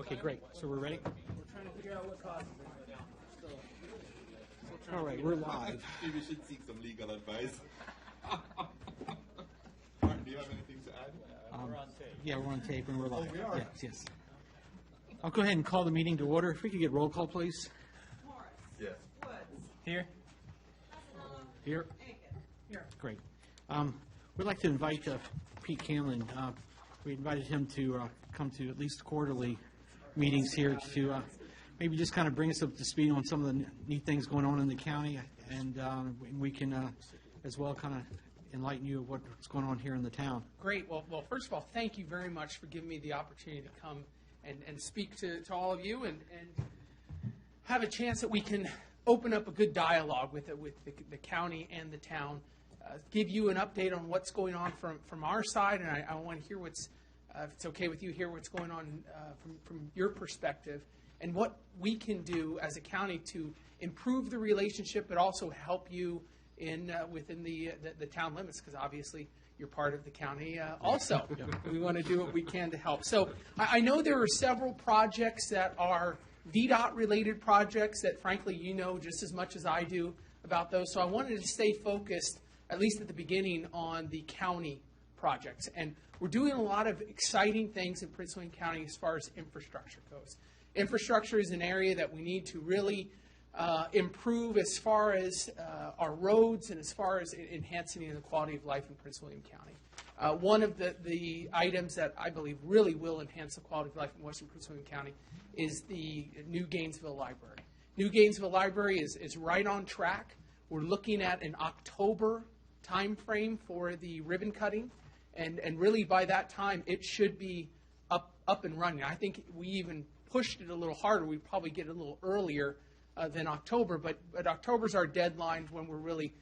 Okay, great. So we're ready? We're trying to figure out what causes it. All right, we're live. Maybe we should seek some legal advice. Martin, do you have anything to add? We're on tape. Yeah, we're on tape and we're live. we are? Yes, yes. I'll go ahead and call the meeting to order. If we could get roll call, please. Morris. Yes. Woods. Here. Casanova. Here. Aiken. Here. Great. We'd like to invite Pete Canlin. We invited him to come to at least quarterly meetings here to maybe just kind of bring us up to speed on some of the neat things going on in the county, and we can as well kind of enlighten you of what's going on here in the town. Great. Well, first of all, thank you very much for giving me the opportunity to come and speak to all of you and have a chance that we can open up a good dialogue with the county and the town, give you an update on what's going on from our side, and I want to hear what's, if it's okay with you, hear what's going on from your perspective, and what we can do as a county to improve the relationship, but also help you within the town limits, because obviously you're part of the county also. We want to do what we can to help. So I know there are several projects that are VDOT-related projects that, frankly, you know just as much as I do about those. So I wanted to stay focused, at least at the beginning, on the county projects. And we're doing a lot of exciting things in Prince William County as far as infrastructure goes. Infrastructure is an area that we need to really improve as far as our roads and as far as enhancing the quality of life in Prince William County. One of the items that I believe really will enhance the quality of life in Western Prince William County is the new Gainesville Library. New Gainesville Library is right on track. We're looking at an October time frame for the ribbon cutting, and really by that time it should be up and running. I think we even pushed it a little harder. We'd probably get it a little earlier than October, but October's our deadline when we're really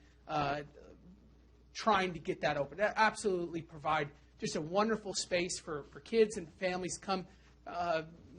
trying to get that open. That absolutely provide just a wonderful space for kids and families to come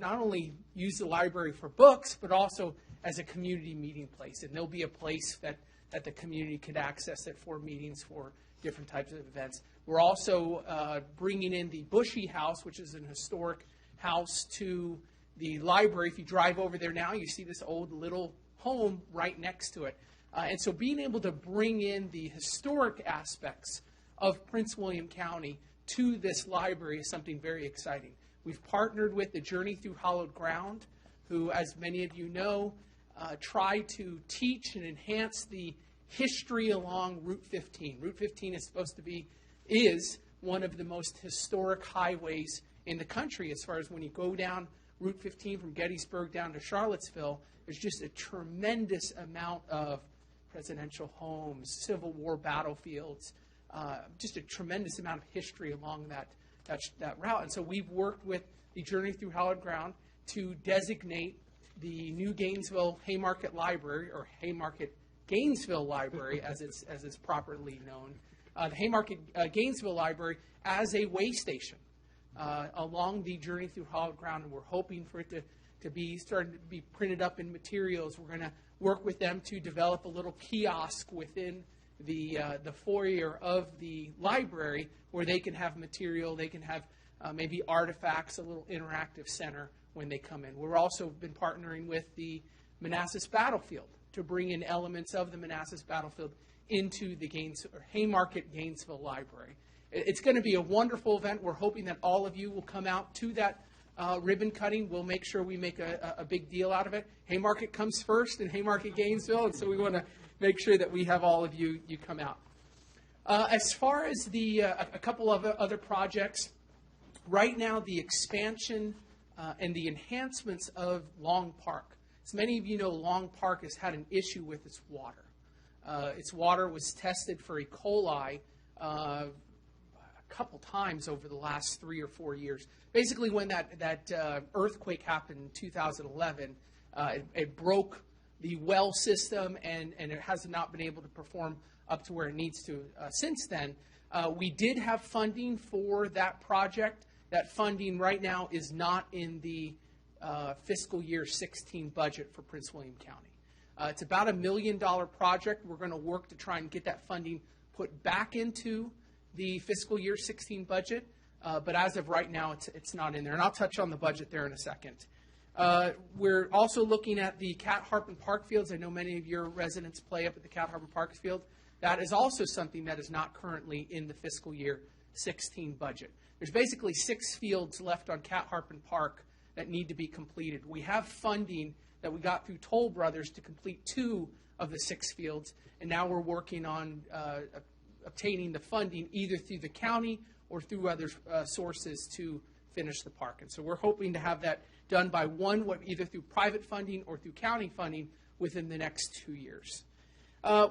not only use the library for books, but also as a community meeting place. And there'll be a place that the community could access it for meetings for different types of events. We're also bringing in the Bushy House, which is an historic house, to the library. If you drive over there now, you see this old little home right next to it. And so being able to bring in the historic aspects of Prince William County to this library is something very exciting. We've partnered with the Journey Through Hallowed Ground, who, as many of you know, try to teach and enhance the history along Route 15. Route 15 is one of the most historic highways in the country, as far as when you go down Route 15 from Gettysburg down to Charlottesville. There's just a tremendous amount of presidential homes, Civil War battlefields, just a tremendous amount of history along that route. And so we've worked with the Journey Through Hallowed Ground to designate the new Gainesville Haymarket Library, or Haymarket Gainesville Library as it's properly known, the Haymarket Gainesville Library, as a way station along the Journey Through Hallowed Ground, and we're hoping for it to be starting to be printed up in materials. We're going to work with them to develop a little kiosk within the foyer of the library where they can have material, they can have maybe artifacts, a little interactive center when they come in. We've also been partnering with the Manassas Battlefield to bring in elements of the Manassas Battlefield into the Haymarket Gainesville Library. It's going to be a wonderful event. We're hoping that all of you will come out to that ribbon cutting. We'll make sure we make a big deal out of it. Haymarket comes first in Haymarket Gainesville, and so we want to make sure that we have all of you come out. As far as a couple of other projects, right now the expansion and the enhancements of Long Park. As many of you know, Long Park has had an issue with its water. Its water was tested for E. coli a couple times over the last 3 or 4 years. Basically, when that earthquake happened in 2011, it broke the well system, and it has not been able to perform up to where it needs to since then. We did have funding for that project. That funding right now is not in the fiscal year 16 budget for Prince William County. It's about $1 million project. We're going to work to try and get that funding put back into the fiscal year 16 budget. But as of right now, it's not in there. And I'll touch on the budget there in a second. We're also looking at the Cat Harpin Park fields. I know many of your residents play up at the Cat Harpin Park field. That is also something that is not currently in the fiscal year 16 budget. There's basically 6 fields left on Cat Harpin Park that need to be completed. We have funding that we got through Toll Brothers to complete 2 of the 6 fields, and now we're working on obtaining the funding either through the county or through other sources to finish the park. And so we're hoping to have that done by either through private funding or through county funding within the next 2 years.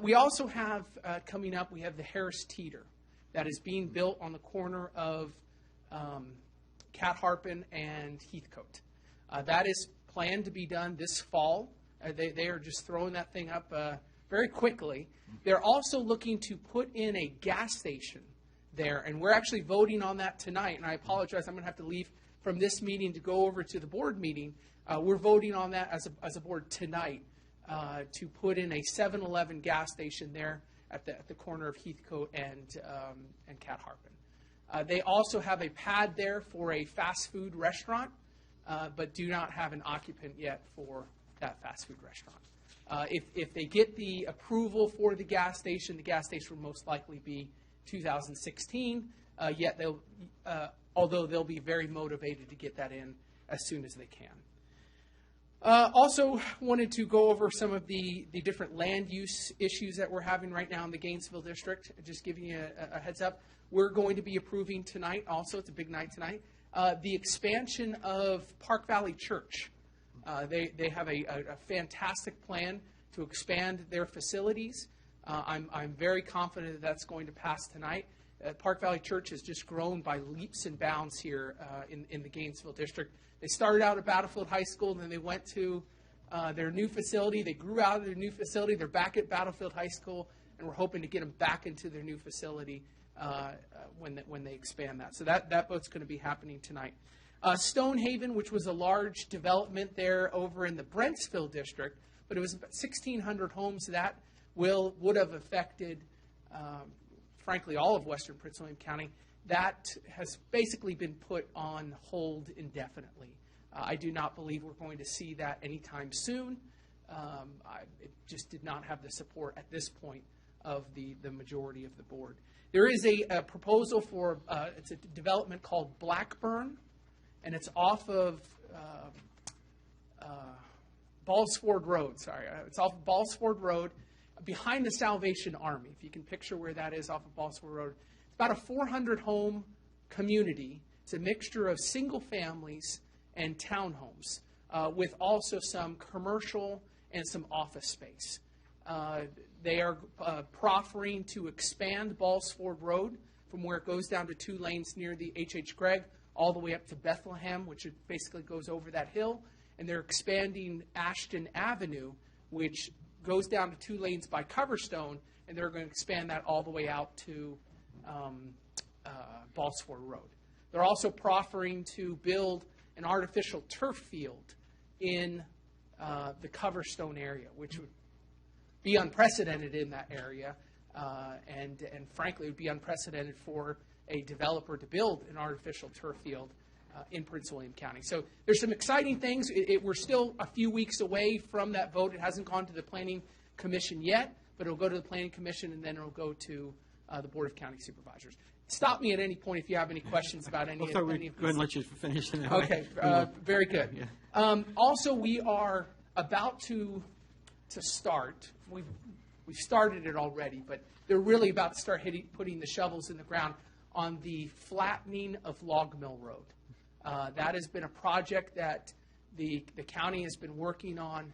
We also have coming up, we have the Harris Teeter that is being built on the corner of Cat Harpin and Heathcote. That is planned to be done this fall. They are just throwing that thing up very quickly. They're also looking to put in a gas station there, and we're actually voting on that tonight. And I apologize, I'm going to have to leave from this meeting to go over to the board meeting. We're voting on that as a board tonight to put in a 7-Eleven gas station there at the corner of Heathcote and Cat Harpin. They also have a pad there for a fast food restaurant, but do not have an occupant yet for that fast food restaurant. If they get the approval for the gas station will most likely be 2016, yet although they'll be very motivated to get that in as soon as they can. Also wanted to go over some of the different land use issues that we're having right now in the Gainesville district. Just giving you a heads up, we're going to be approving tonight, also it's a big night tonight, the expansion of Park Valley Church. They have a fantastic plan to expand their facilities. I'm very confident that that's going to pass tonight. Park Valley Church has just grown by leaps and bounds here in the Gainesville district. They started out at Battlefield High School, and then they went to their new facility. They grew out of their new facility. They're back at Battlefield High School, and we're hoping to get them back into their new facility when they expand that. So that vote's going to be happening tonight. Stonehaven, which was a large development there over in the Brentsville district, but it was about 1,600 homes that would have affected, frankly, all of western Prince William County. That has basically been put on hold indefinitely. I do not believe we're going to see that anytime soon. It just did not have the support at this point of the majority of the board. There is a proposal for, it's a development called Blackburn, and it's off of Ballsford Road. It's off of Ballsford Road, behind the Salvation Army. If you can picture where that is off of Ballsford Road. It's about a 400-home community. It's a mixture of single families and townhomes, with also some commercial and some office space. They are proffering to expand Ballsford Road from where it goes down to 2 lanes near the H.H. Gregg all the way up to Bethlehem, which it basically goes over that hill. And they're expanding Ashton Avenue, which goes down to 2 lanes by Coverstone, and they're going to expand that all the way out to Ballsford Road. They're also proffering to build an artificial turf field in the Coverstone area, which would be unprecedented in that area, and frankly, it would be unprecedented for a developer to build an artificial turf field in Prince William County. So there's some exciting things. We're still a few weeks away from that vote. It hasn't gone to the Planning Commission yet, but it'll go to the Planning Commission, and then it'll go to the Board of County Supervisors. Stop me at any point if you have any questions about any of these. Go ahead and let you finish. Okay, very good. Yeah. Also, we are about to start. We've started it already, but they're really about to start putting the shovels in the ground on the flattening of Log Mill Road. That has been a project that the county has been working on,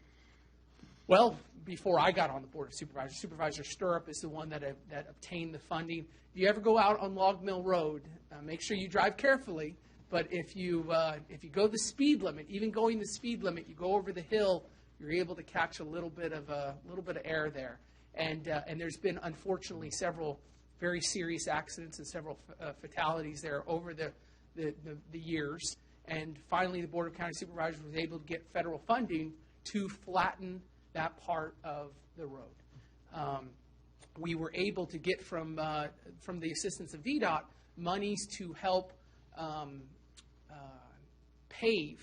well, before I got on the Board of Supervisors. Supervisor Stirrup is the one that obtained the funding. If you ever go out on Log Mill Road, make sure you drive carefully. But if you go the speed limit, even going the speed limit, you go over the hill, you're able to catch a little bit of air there. And there's been, unfortunately, several very serious accidents and several fatalities there over the years. And finally, the Board of County Supervisors was able to get federal funding to flatten that part of the road. We were able to get from the assistance of VDOT monies to help um, pave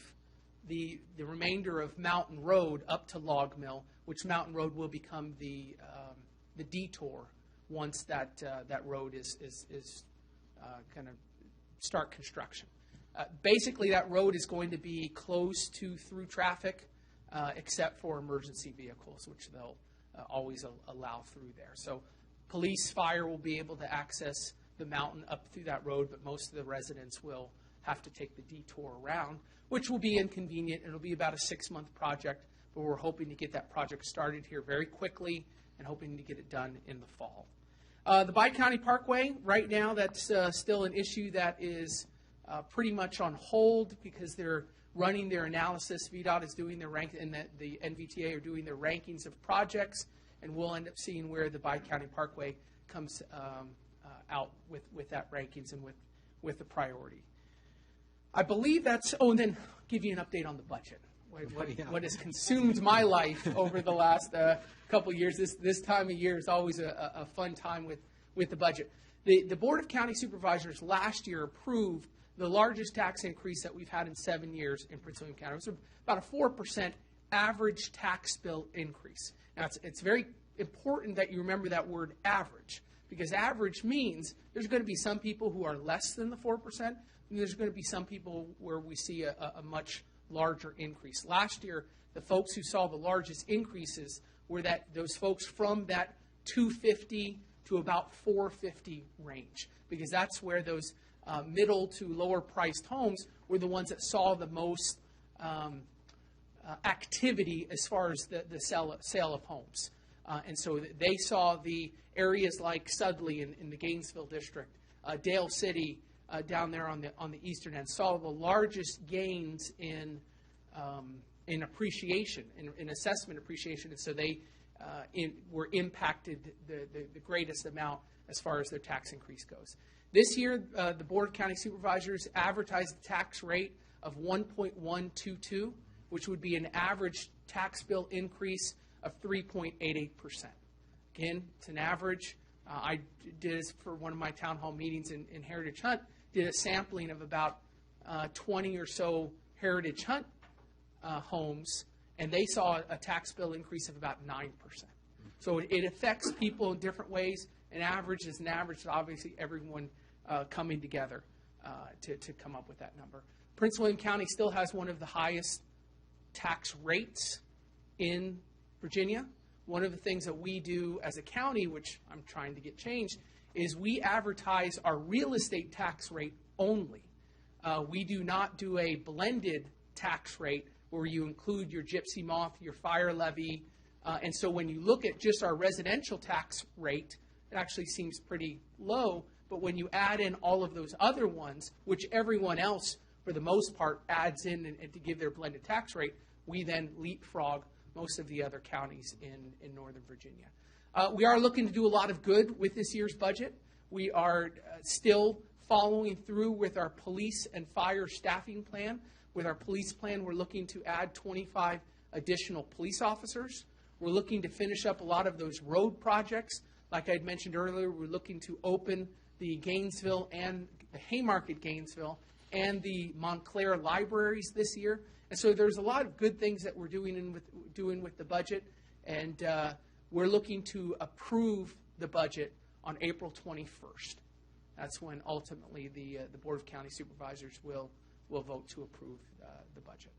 the remainder of Mountain Road up to Log Mill, which Mountain Road will become the detour once that road is going to start construction. Basically, that road is going to be closed to through traffic, except for emergency vehicles, which they'll always allow through there. So police, fire will be able to access the mountain up through that road, but most of the residents will have to take the detour around, which will be inconvenient. It'll be about a 6-month project, but we're hoping to get that project started here very quickly and hoping to get it done in the fall. The Bi-County Parkway, right now, that's still an issue that is pretty much on hold because they're running their analysis. VDOT is doing their rank, and the NVTA are doing their rankings of projects, and we'll end up seeing where the Bi-County Parkway comes out with that rankings and with the priority. I believe that's, and then give you an update on the budget. What has consumed my life over the last couple of years. This time of year is always a fun time with the budget. The Board of County Supervisors last year approved the largest tax increase that we've had in 7 years in Prince William County. It was about a 4% average tax bill increase. Now, it's very important that you remember that word average, because average means there's going to be some people who are less than the 4%, and there's going to be some people where we see a much larger increase. Last year, the folks who saw the largest increases were those folks from that 250 to about 450 range, because that's where those middle to lower priced homes were the ones that saw the most activity as far as the sale of homes. And so they saw the areas like Sudley in the Gainesville district, Dale City down there on the eastern end, saw the largest gains in appreciation, in assessment appreciation. And so they were impacted the greatest amount as far as their tax increase goes. This year, the Board of County Supervisors advertised a tax rate of 1.122, which would be an average tax bill increase of 3.88%. Again, it's an average. I did this for one of my town hall meetings in Heritage Hunt, did a sampling of about 20 or so Heritage Hunt homes, and they saw a tax bill increase of about 9%. So it affects people in different ways. An average is an average, so obviously everyone coming together to come up with that number. Prince William County still has one of the highest tax rates in Virginia. One of the things that we do as a county, which I'm trying to get changed, is we advertise our real estate tax rate only. We do not do a blended tax rate where you include your gypsy moth, your fire levy. And so when you look at just our residential tax rate, it actually seems pretty low. But when you add in all of those other ones, which everyone else, for the most part, adds in and to give their blended tax rate, we then leapfrog most of the other counties in Northern Virginia. We are looking to do a lot of good with this year's budget. We are still following through with our police and fire staffing plan. With our police plan, we're looking to add 25 additional police officers. We're looking to finish up a lot of those road projects. Like I had mentioned earlier, we're looking to open the Gainesville and the Haymarket Gainesville and the Montclair libraries this year. And so there's a lot of good things that we're doing with the budget, and we're looking to approve the budget on April 21st. That's when ultimately the Board of County Supervisors will vote to approve the budget.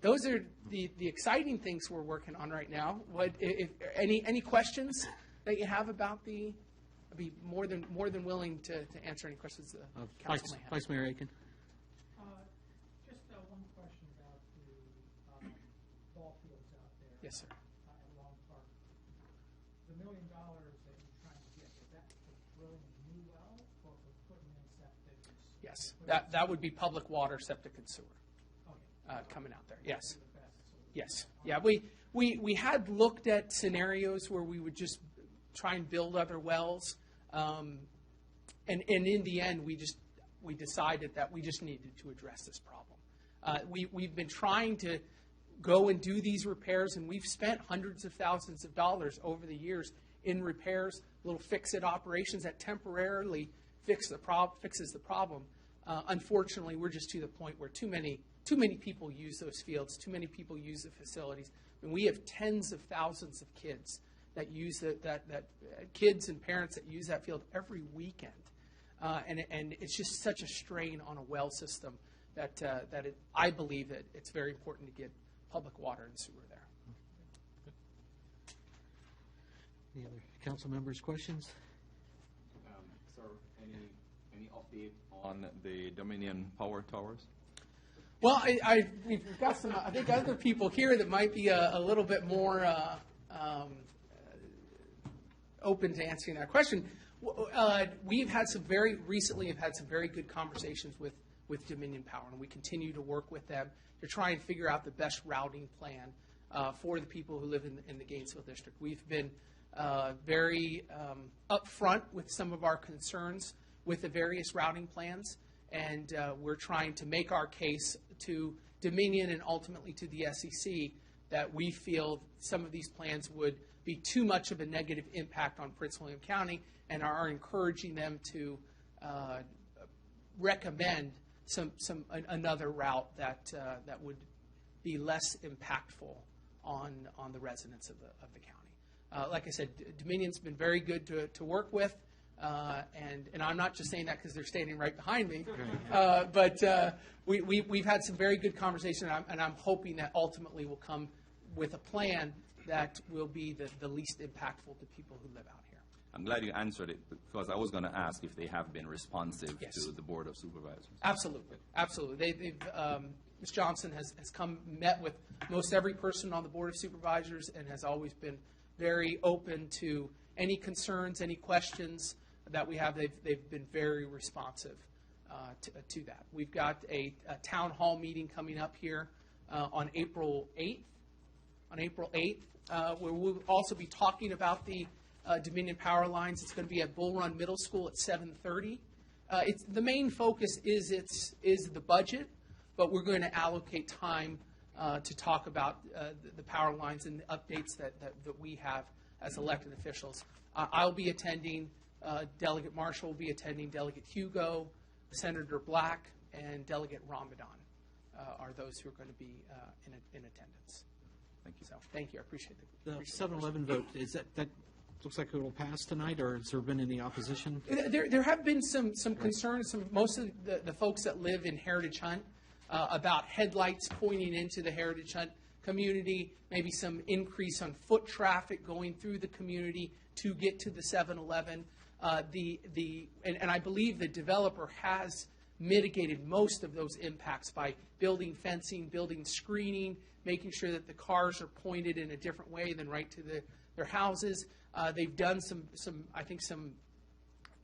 Those are the exciting things we're working on right now. If any questions that you have about I'd be more than willing to answer any questions the council may have. Vice Mayor Aiken. Just one question about the ball fields out there. Yes, sir. At Long Park. The $1 million that you're trying to get, is that for drilling a new well or for putting in septic? Yes, that would be public water, septic, and sewer coming out there. Yes. Yes. Yeah, we had looked at scenarios where we would just try and build other wells. And in the end, we decided that we just needed to address this problem. We've been trying to go and do these repairs, and we've spent hundreds of thousands of dollars over the years in repairs, little fix-it operations that temporarily fixes the problem. Unfortunately, we're just to the point where too many people use those fields, too many people use the facilities. And we have tens of thousands of kids that use kids and parents that use that field every weekend. And it's just such a strain on a well system that I believe that it's very important to get public water and sewer there. Any other council members' questions? Sir, any update on the Dominion Power Towers? Well, we've got some, I think, other people here that might be a little bit more open to answering that question. We've had some very good conversations with Dominion Power, and we continue to work with them to try and figure out the best routing plan for the people who live in the Gainesville district. We've been very upfront with some of our concerns with the various routing plans, and we're trying to make our case to Dominion and ultimately to the SEC that we feel some of these plans would be too much of a negative impact on Prince William County, and are encouraging them to recommend another route that would be less impactful on the residents of the county. Like I said, Dominion's been very good to work with, and I'm not just saying that because they're standing right behind me, but we've had some very good conversation, and I'm hoping that ultimately will come with a plan that will be the least impactful to people who live out here. I'm glad you answered it, because I was going to ask if they have been responsive to the Board of Supervisors. Absolutely, absolutely. Ms. Johnson has met with most every person on the Board of Supervisors, and has always been very open to any concerns, any questions that we have. They've been very responsive to that. We've got a town hall meeting coming up here on April 8th. Where we'll also be talking about the Dominion Power Lines. It's going to be at Bull Run Middle School at 7:30. The main focus is the budget, but we're going to allocate time to talk about the power lines and the updates that we have as elected officials. I'll be attending. Delegate Marshall will be attending. Delegate Hugo, Senator Black, and Delegate Ramadan are those who are going to be in attendance. Thank you. So, thank you. I appreciate The it. 7-11 vote, is that looks like it will pass tonight, or has there been any opposition? There have been some concerns. Most of the folks that live in Heritage Hunt about headlights pointing into the Heritage Hunt community, maybe some increase on foot traffic going through the community to get to the 7-Eleven. And I believe the developer has mitigated most of those impacts by building fencing, building screening, making sure that the cars are pointed in a different way than right to their houses. They've done some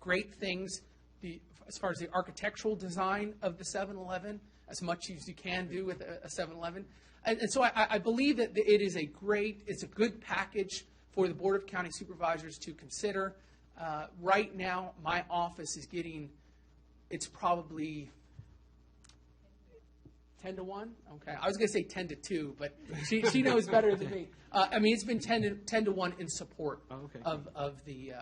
great things as far as the architectural design of the 7-Eleven, as much as you can do with a 7-Eleven. And so I believe that it's a good package for the Board of County Supervisors to consider. Right now, my office is it's probably 10 to 1? Okay. I was going to say 10 to 2, but she knows better than me. It's been 10 to 1 in support of the,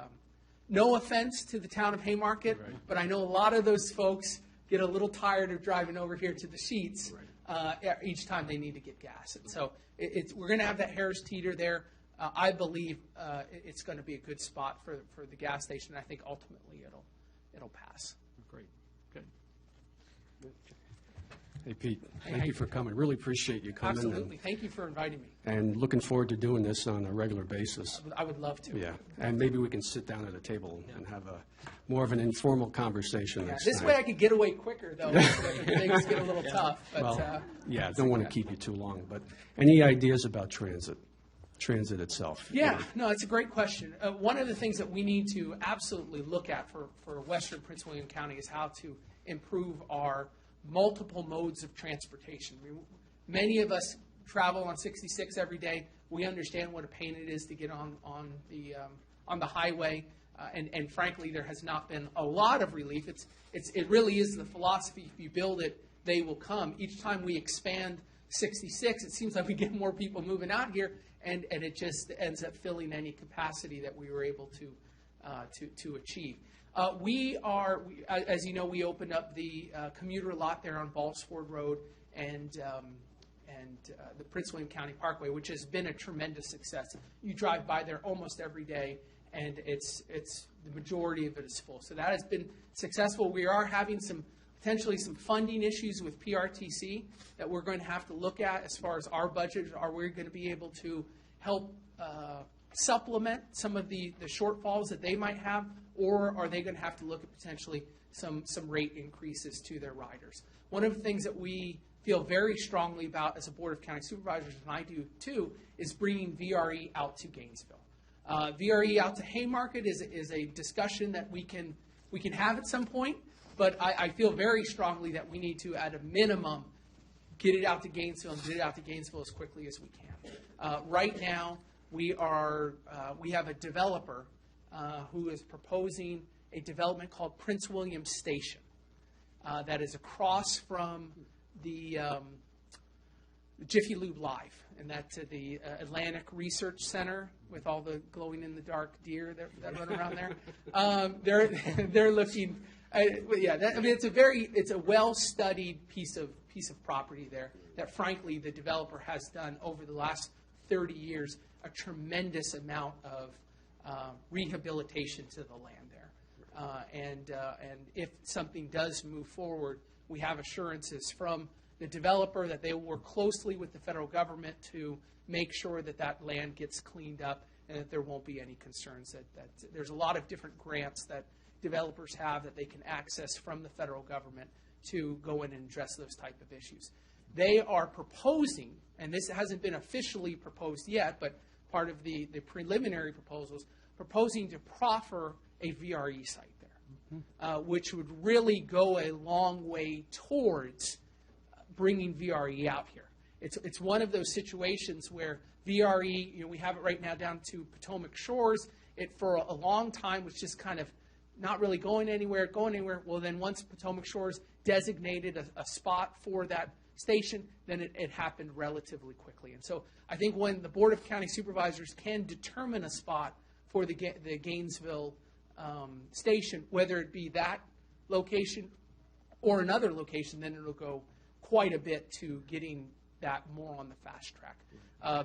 no offense to the town of Haymarket, but I know a lot of those folks get a little tired of driving over here to the Sheets each time they need to get gas. And so we're going to have that Harris Teeter there. I believe it's going to be a good spot for the gas station. I think ultimately it'll pass. Great. Good. Hey, Pete, thank you for coming. Really appreciate you coming. Absolutely. Thank you for inviting me. And looking forward to doing this on a regular basis. I would love to. Yeah, and maybe we can sit down at a table and have more of an informal conversation next This time. way I could get away quicker, though, if things get a little tough. But, Well, don't want to keep you too long, but any ideas about transit itself? Yeah, no, it's a great question. One of the things that we need to absolutely look at for Western Prince William County is how to improve our multiple modes of transportation. Many of us travel on 66 every day. We understand what a pain it is to get on the highway, and frankly, there has not been a lot of relief. It really is the philosophy: if you build it, they will come. Each time we expand 66, it seems like we get more people moving out here, and it just ends up filling any capacity that we were able to achieve. As you know, we opened up the commuter lot there on Ballsford Road and the Prince William County Parkway, which has been a tremendous success. You drive by there almost every day, and it's the majority of it is full. So that has been successful. We are having potentially some funding issues with PRTC that we're going to have to look at as far as our budget. Are we going to be able to help supplement some of the shortfalls that they might have, or are they going to have to look at potentially some rate increases to their riders? One of the things that we feel very strongly about as a Board of County Supervisors, and I do too, is bringing VRE out to Gainesville. VRE out to Haymarket is a discussion that we can have at some point, but I feel very strongly that we need to, at a minimum, get it out to Gainesville and get it out to Gainesville as quickly as we can. Right now, we have a developer who is proposing a development called Prince William Station that is across from the Jiffy Lube Live, and that's at the Atlantic Research Center with all the glowing-in-the-dark deer that run around there. They're looking. It's a well-studied piece of property there that, frankly, the developer has done over the last 30 years a tremendous amount of rehabilitation to the land there. And if something does move forward, we have assurances from the developer that they will work closely with the federal government to make sure that that land gets cleaned up and that there won't be any concerns. That there's a lot of different grants that developers have that they can access from the federal government to go in and address those type of issues. They are proposing, and this hasn't been officially proposed yet, but part of the preliminary proposals, proposing to proffer a VRE site there, which would really go a long way towards bringing VRE out here. It's one of those situations where VRE, we have it right now down to Potomac Shores. It for a long time was just kind of not really going anywhere. Well, then once Potomac Shores designated a spot for that station, then it happened relatively quickly. And so I think when the Board of County Supervisors can determine a spot for the Gainesville station, whether it be that location or another location, then it'll go quite a bit to getting that more on the fast track.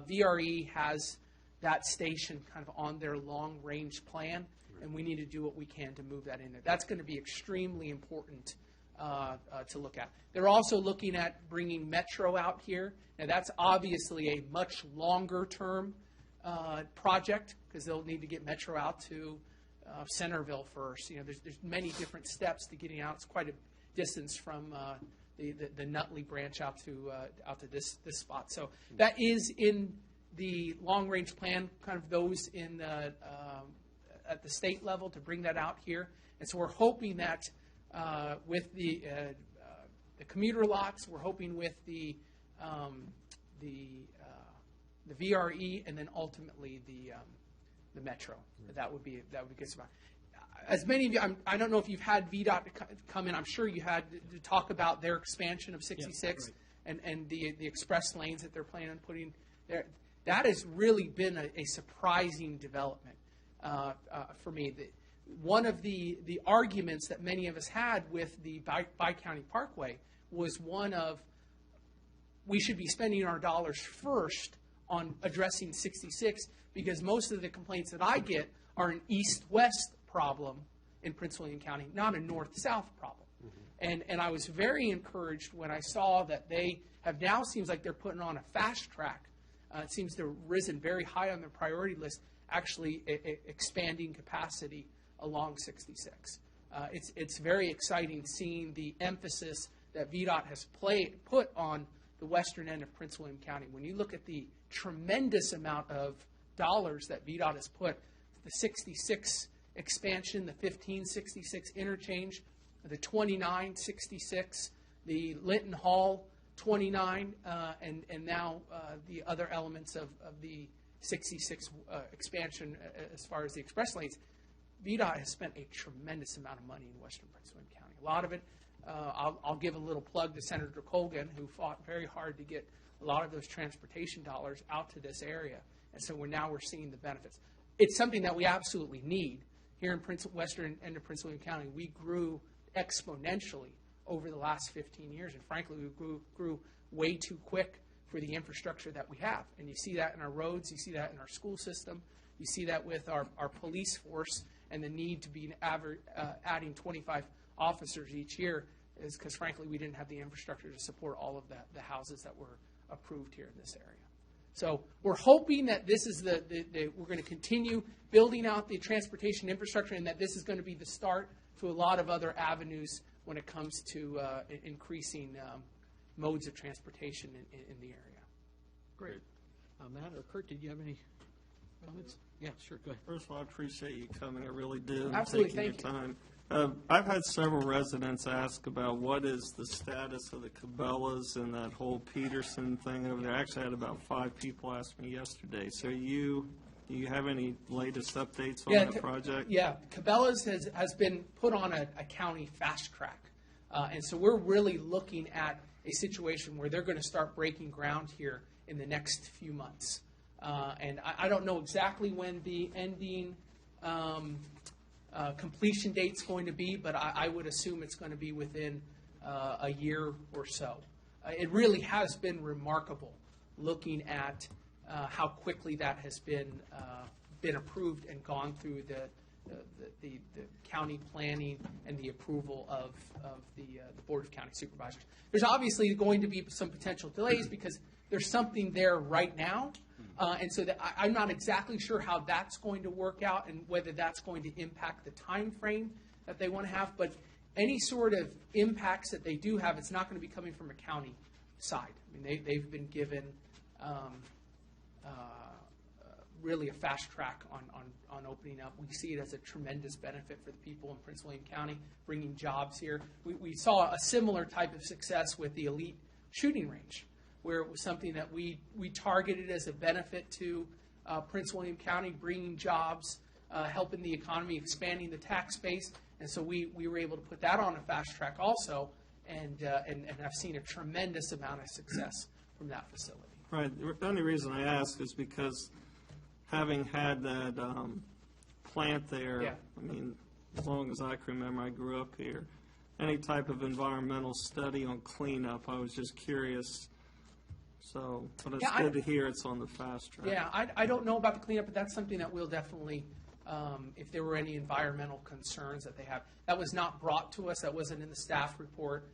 VRE has that station kind of on their long-range plan, and we need to do what we can to move that in there. That's going to be extremely important to look at. They're also looking at bringing Metro out here. Now, that's obviously a much longer-term project because they'll need to get Metro out to Centerville first. There's many different steps to getting out. It's quite a distance from the Nutley branch out to this spot. So that is in the long-range plan, kind of those in at the state level to bring that out here. And so we're hoping that with the commuter lots, we're hoping with the VRE, and then ultimately the Metro. That would be good. As many of you, I don't know if you've had VDOT come in. I'm sure you had to talk about their expansion of 66 and the express lanes that they're planning on putting there. That has really been a surprising development for me. One of the arguments that many of us had with the Bi-County Parkway was one of we should be spending our dollars first on addressing 66 because most of the complaints that I get are an east-west problem in Prince William County, not a north-south problem. Mm-hmm. And I was very encouraged when I saw that they have now seems like they're putting on a fast track. It seems to have risen very high on their priority list, actually expanding capacity along 66. It's very exciting seeing the emphasis that VDOT has put on the western end of Prince William County. When you look at the tremendous amount of dollars that VDOT has put, the 66 expansion, the 1566 interchange, the 2966, the Linton Hall 29, and now the other elements of the 66 expansion as far as the express lanes. VDOT has spent a tremendous amount of money in western Prince William County. A lot of it, I'll give a little plug to Senator Colgan, who fought very hard to get a lot of those transportation dollars out to this area. And so we're seeing the benefits. It's something that we absolutely need. here in western end of Prince William County, we grew exponentially over the last 15 years, and frankly, we grew way too quick for the infrastructure that we have. And you see that in our roads, you see that in our school system, you see that with our police force, and the need to be adding 25 officers each year is because, frankly, we didn't have the infrastructure to support all of the houses that were approved here in this area. So we're hoping that this is we're going to continue building out the transportation infrastructure, and that this is going to be the start to a lot of other avenues when it comes to increasing modes of transportation in the area. Great. Matt or Kurt, did you have any comments? Yeah, sure, go ahead. First of all, I appreciate you coming. I really do. and Absolutely, taking thank your time. I've had several residents ask about what is the status of the Cabela's and that whole Peterson thing over there. I actually had about 5 people ask me yesterday. So do you have any latest updates on that project? Yeah, Cabela's has been put on a county fast track. And so we're really looking at a situation where they're going to start breaking ground here in the next few months. And I don't know exactly when the ending completion date's going to be, but I would assume it's going to be within a year or so. It really has been remarkable looking at how quickly that has been approved and gone through the county planning and the approval of the Board of County Supervisors. There's obviously going to be some potential delays because there's something there right now. And so I'm not exactly sure how that's going to work out and whether that's going to impact the time frame that they want to have. But any sort of impacts that they do have, it's not going to be coming from a county side. I mean, they've been given really a fast track on opening up. We see it as a tremendous benefit for the people in Prince William County, bringing jobs here. We saw a similar type of success with the Elite shooting range, where it was something that we targeted as a benefit to Prince William County, bringing jobs, helping the economy, expanding the tax base. And so we were able to put that on a fast track also, and have seen a tremendous amount of success from that facility. Right. The only reason I ask is because having had that plant there, Yeah. I mean, as long as I can remember, I grew up here. Any type of environmental study on cleanup, I was just curious. So, but it's Yeah, good to hear it's on the fast track. Yeah, I don't know about the cleanup, but that's something that we'll definitely, if there were any environmental concerns that they have. That was not brought to us. That wasn't in the staff report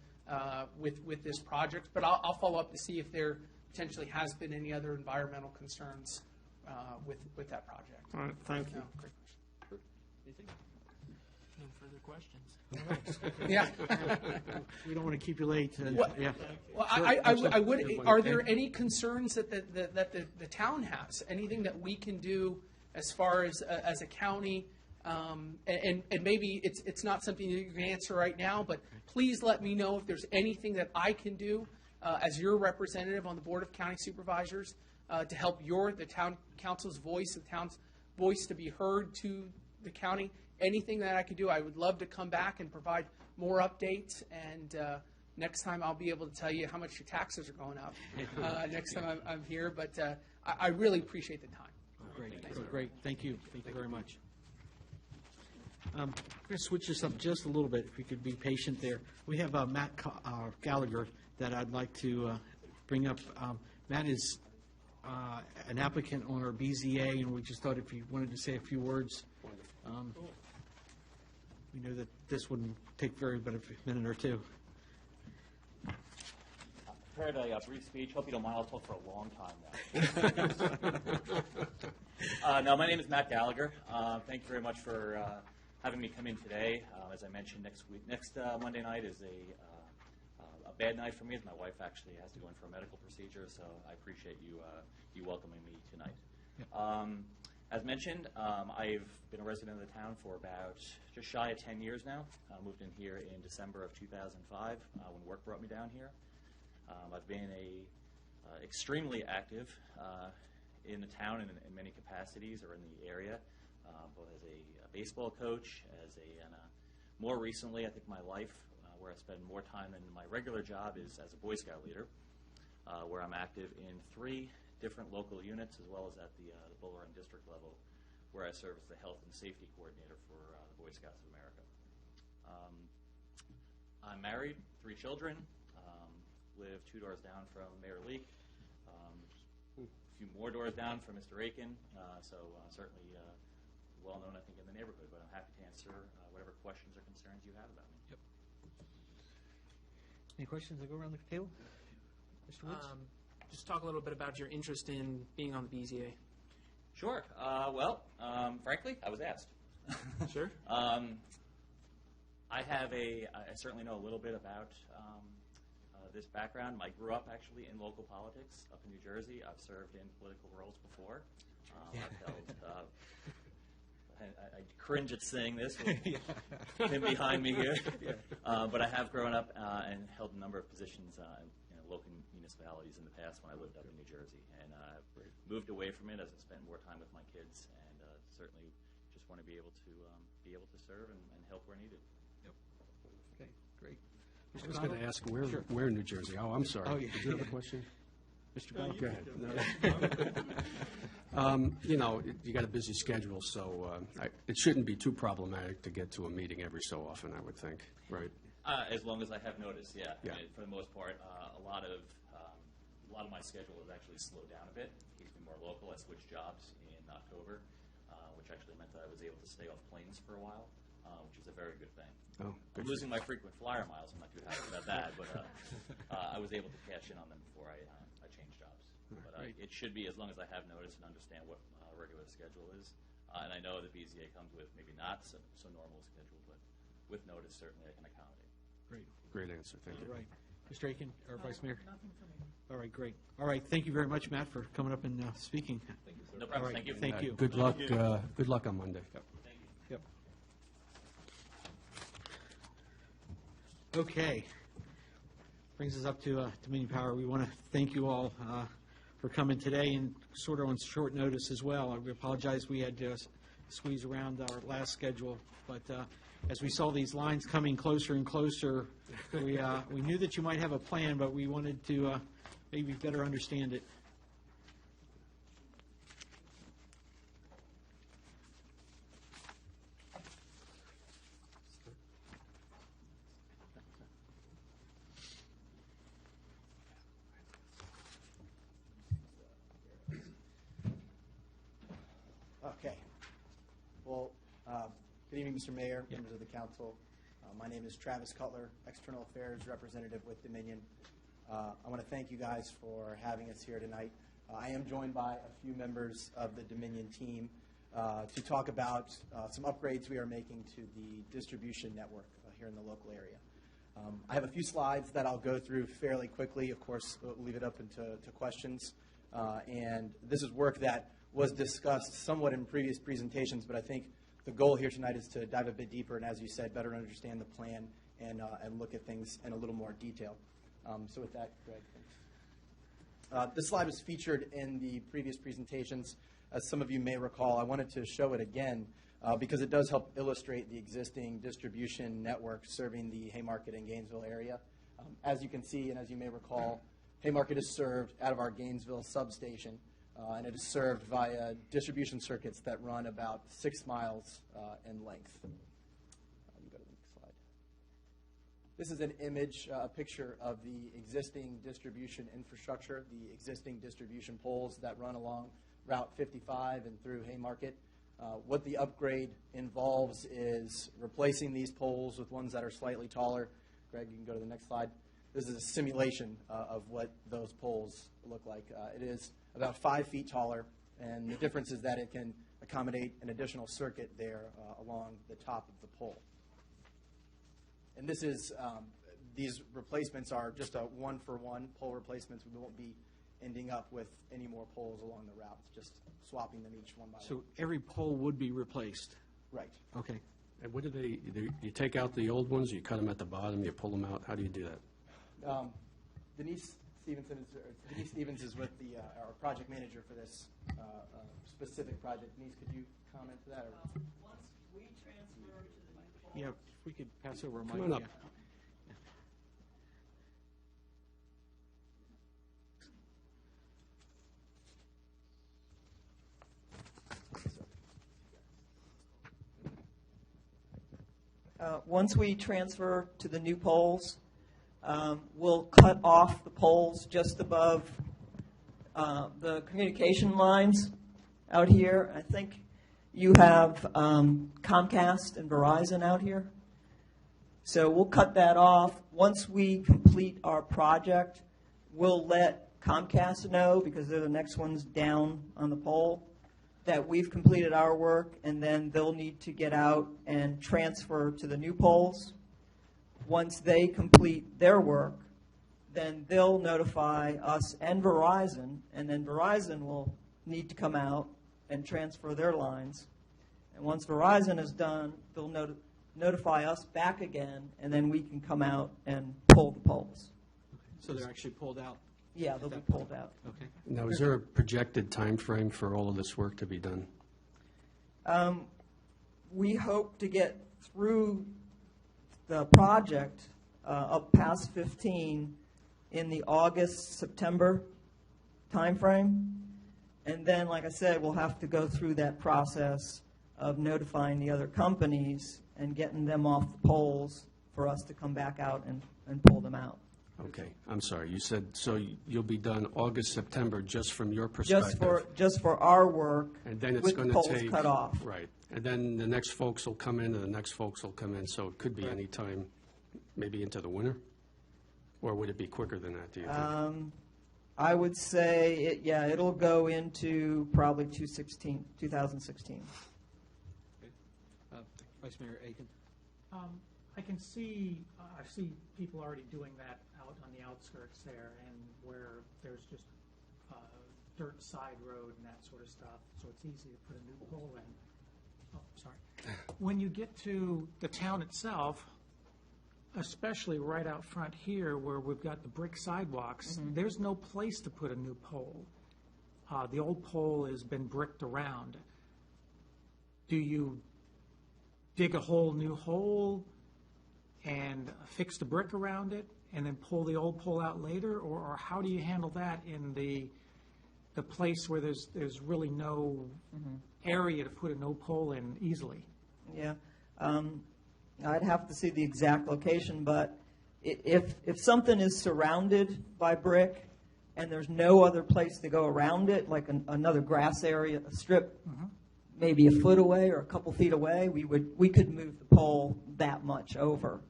with this project. But I'll follow up to see if there potentially has been any other environmental concerns with that project. All right, thank you. No, great Anything? No further questions. Yeah. We don't want to keep you late. Well, Yeah. Well, Sure, I would. absolutely. Are there any concerns that the town has? Anything that we can do as far as a county? And maybe it's not something that you can answer right now, but please let me know if there's anything that I can do as your representative on the Board of County Supervisors to help the town council's voice, the town's voice to be heard to the county. Anything that I can do, I would love to come back and provide more updates. And next time I'll be able to tell you how much your taxes are going up next time I'm here. But I really appreciate the time. Great. Thank you. Thank you very much. I'm going to switch this up just a little bit, if you could be patient there. We have Matt Gallagher that I'd like to bring up. Matt is an applicant on our BZA, and we just thought if you wanted to say a few words. We know that this wouldn't take but a minute or two. Prepared a brief speech. Hope you don't mind. I'll talk for a long time now. No, my name is Matt Gallagher. Thank you very much for having me come in today. As I mentioned, next Monday night is a bad night for me, as my wife actually has to go in for a medical procedure. So I appreciate you welcoming me tonight. Yep. As mentioned, I've been a resident of the town for about just shy of 10 years now. I moved in here in December of 2005 when work brought me down here. I've been extremely active in the town in many capacities or in the area, both as a baseball coach, and more recently, I think my life, where I spend more time than my regular job, is as a Boy Scout leader, where I'm active in 3 different local units as well as at the Bull Run district level where I serve as the Health and Safety Coordinator for the Boy Scouts of America. I'm married, 3 children, live 2 doors down from Mayor Leake, a few more doors down from Mr. Aiken, so certainly well known, I think, in the neighborhood, but I'm happy to answer whatever questions or concerns you have about me. Yep. Any questions that go around the table? Mr. Woods? Just talk a little bit about your interest in being on the BZA. Sure. Frankly, I was asked. Sure. I certainly know a little bit about this background. I grew up actually in local politics up in New Jersey. I've served in political roles before. I've held, I cringe at saying this with him behind me here. But I have grown up and held a number of positions in local municipalities in the past when I lived up in New Jersey. And I've moved away from it as I spent more time with my kids, and certainly just want to be able to serve and help where needed. Okay, great. I was going to ask where in New Jersey? Oh, I'm sorry. Oh, yeah. Did you have a question? Mr. Bell? Go ahead. You got a busy schedule, so it shouldn't be too problematic to get to a meeting every so often, I would think, right? As long as I have notice, yeah. Yeah. I mean, for the most part, a lot of my schedule has actually slowed down a bit. Keeps me more local. I switched jobs in October, which actually meant that I was able to stay off planes for a while, which is a very good thing. Oh, I'm losing my frequent flyer miles. I'm not too happy about that, but I was able to cash in on them before I changed jobs. But it should be, as long as I have notice and understand what regular schedule is. And I know the BZA comes with maybe not so normal a schedule, but with notice, certainly I can accommodate. Great. Great answer. Thank you. All right. Mr. Aiken, or Vice Mayor? Nothing for me. All right, great. All right, thank you very much, Matt, for coming up and speaking. No All problem. right, Thank you. thank you. Good luck. Good luck on Monday. Yep. Okay. Brings us up to Dominion Power. We want to thank you all for coming today and sort of on short notice as well. We apologize we had to squeeze around our last schedule, but as we saw these lines coming closer and closer, we knew that you might have a plan, but we wanted to maybe better understand it. Okay. Well, good evening, Mr. Mayor, members of the council. My name is Travis Cutler, External Affairs Representative with Dominion. I want to thank you guys for having us here tonight. I am joined by a few members of the Dominion team to talk about some upgrades we are making to the distribution network here in the local area. I have a few slides that I'll go through fairly quickly. Of course, we'll leave it up to questions. And this is work that was discussed somewhat in previous presentations, but I think the goal here tonight is to dive a bit deeper and, as you said, better understand the plan and look at things in a little more detail. So with that, Greg, thanks. This slide was featured in the previous presentations. As some of you may recall, I wanted to show it again because it does help illustrate the existing distribution network serving the Haymarket and Gainesville area. As you can see, and as you may recall, Haymarket is served out of our Gainesville substation, and it is served via distribution circuits that run about 6 miles in length. You go to the next slide. This is an image, a picture of the existing distribution infrastructure, the existing distribution poles that run along Route 55 and through Haymarket. What the upgrade involves is replacing these poles with ones that are slightly taller. Greg, you can go to the next slide. This is a simulation of what those poles look like. It is about 5 feet taller, and the difference is that it can accommodate an additional circuit there along the top of the pole. And this is, these replacements are just a one-for-one pole replacements. We won't be ending up with any more poles along the route. It's just swapping them each one by one. So every pole would be replaced? Right. Okay. And what do you take out the old ones, you cut them at the bottom, you pull them out? How do you do that? Denise Stevens is with our project manager for this specific project. Denise, could you comment to that? Or? Once we transfer to the new pole. Yeah, if we could pass over a mic. Come on up. Yeah. Once we transfer to the new poles, we'll cut off the poles just above the communication lines out here. I think you have Comcast and Verizon out here. So we'll cut that off. Once we complete our project, we'll let Comcast know, because they're the next ones down on the pole, that we've completed our work, and then they'll need to get out and transfer to the new poles. Once they complete their work, then they'll notify us and Verizon, and then Verizon will need to come out and transfer their lines. And once Verizon is done, they'll notify us back again, and then we can come out and pull the poles. So they're actually pulled out? Yeah, they'll be pulled out. Okay. Now, is there a projected time frame for all of this work to be done? We hope to get through the project up past 15 in the August, September timeframe. And then, like I said, we'll have to go through that process of notifying the other companies and getting them off the poles for us to come back out and pull them out. Okay, I'm sorry. You said, so you'll be done August, September, just from your perspective? Just for our work, and then it's with going the to poles take, cut off. Right. And then the next folks will come in, and the next folks will come in, so it could be any time, maybe into the winter? Or would it be quicker than that, do you think? I would say, it'll go into probably 2016. Vice Mayor Aiken. I can see, I see people already doing that out on the outskirts there, and where there's just dirt side road and that sort of stuff, so it's easy to put a new pole in. Oh, sorry. When you get to the town itself, especially right out front here where we've got the brick sidewalks, there's no place to put a new pole. The old pole has been bricked around. Do you dig a whole new hole and fix the brick around it and then pull the old pole out later? Or how do you handle that in the place where there's really no area to put a no pole in easily? Yeah. I'd have to see the exact location, but if something is surrounded by brick and there's no other place to go around it, like another grass area, a strip, maybe a foot away or a couple feet away, we could move the pole that much over,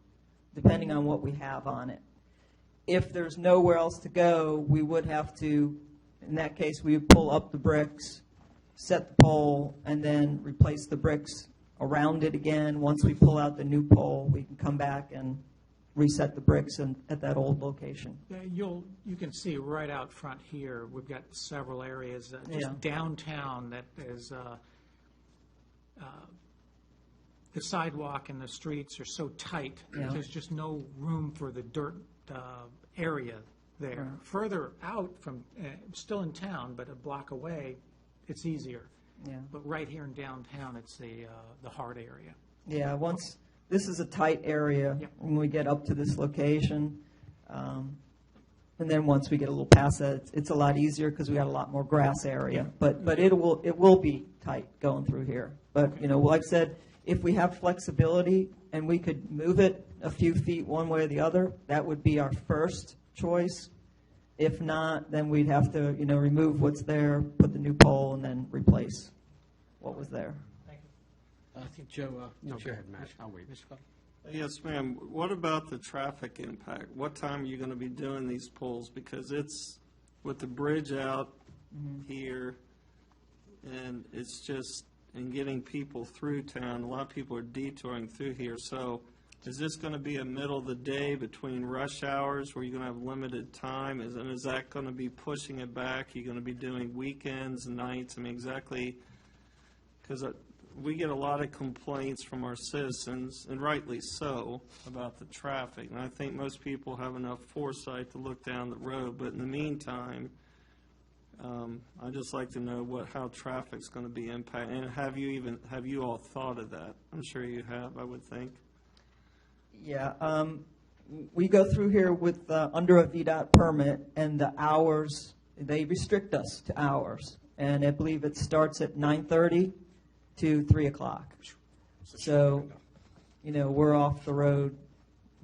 depending on what we have on it. If there's nowhere else to go, we would have to, in that case, we would pull up the bricks, set the pole, and then replace the bricks around it again. Once we pull out the new pole, we can come back and reset the bricks at that old location. You can see right out front here, we've got several areas, just downtown, that is the sidewalk and the streets are so tight, there's just no room for the dirt area there. Right. Further out from, still in town, but a block away, it's easier. Yeah. But right here in downtown, it's the hard area. Yeah, this is a tight area when we get up to this location. And then once we get a little past that, it's a lot easier because we got a lot more grass area. But it will be tight going through here. But, like I said, if we have flexibility and we could move it a few feet one way or the other, that would be our first choice. If not, then we'd have to, remove what's there, put the new pole, and then replace what was there. Thank you. I think Joe. No, go ahead, Matt. I'll wait. Yes, ma'am. What about the traffic impact? What time are you going to be doing these polls? Because it's with the bridge out here, and it's just in getting people through town. A lot of people are detouring through here. So is this going to be a middle of the day between rush hours where you're going to have limited time? Is that going to be pushing it back? You're going to be doing weekends, nights? I mean, exactly, because we get a lot of complaints from our citizens, and rightly so, about the traffic. And I think most people have enough foresight to look down the road. But in the meantime, I'd just like to know how traffic's going to be impacted. And have you all thought of that? I'm sure you have, I would think. Yeah, we go through here with under a VDOT permit, and the hours, they restrict us to hours. And I believe it starts at 9:30 to 3 o'clock. So we're off the road.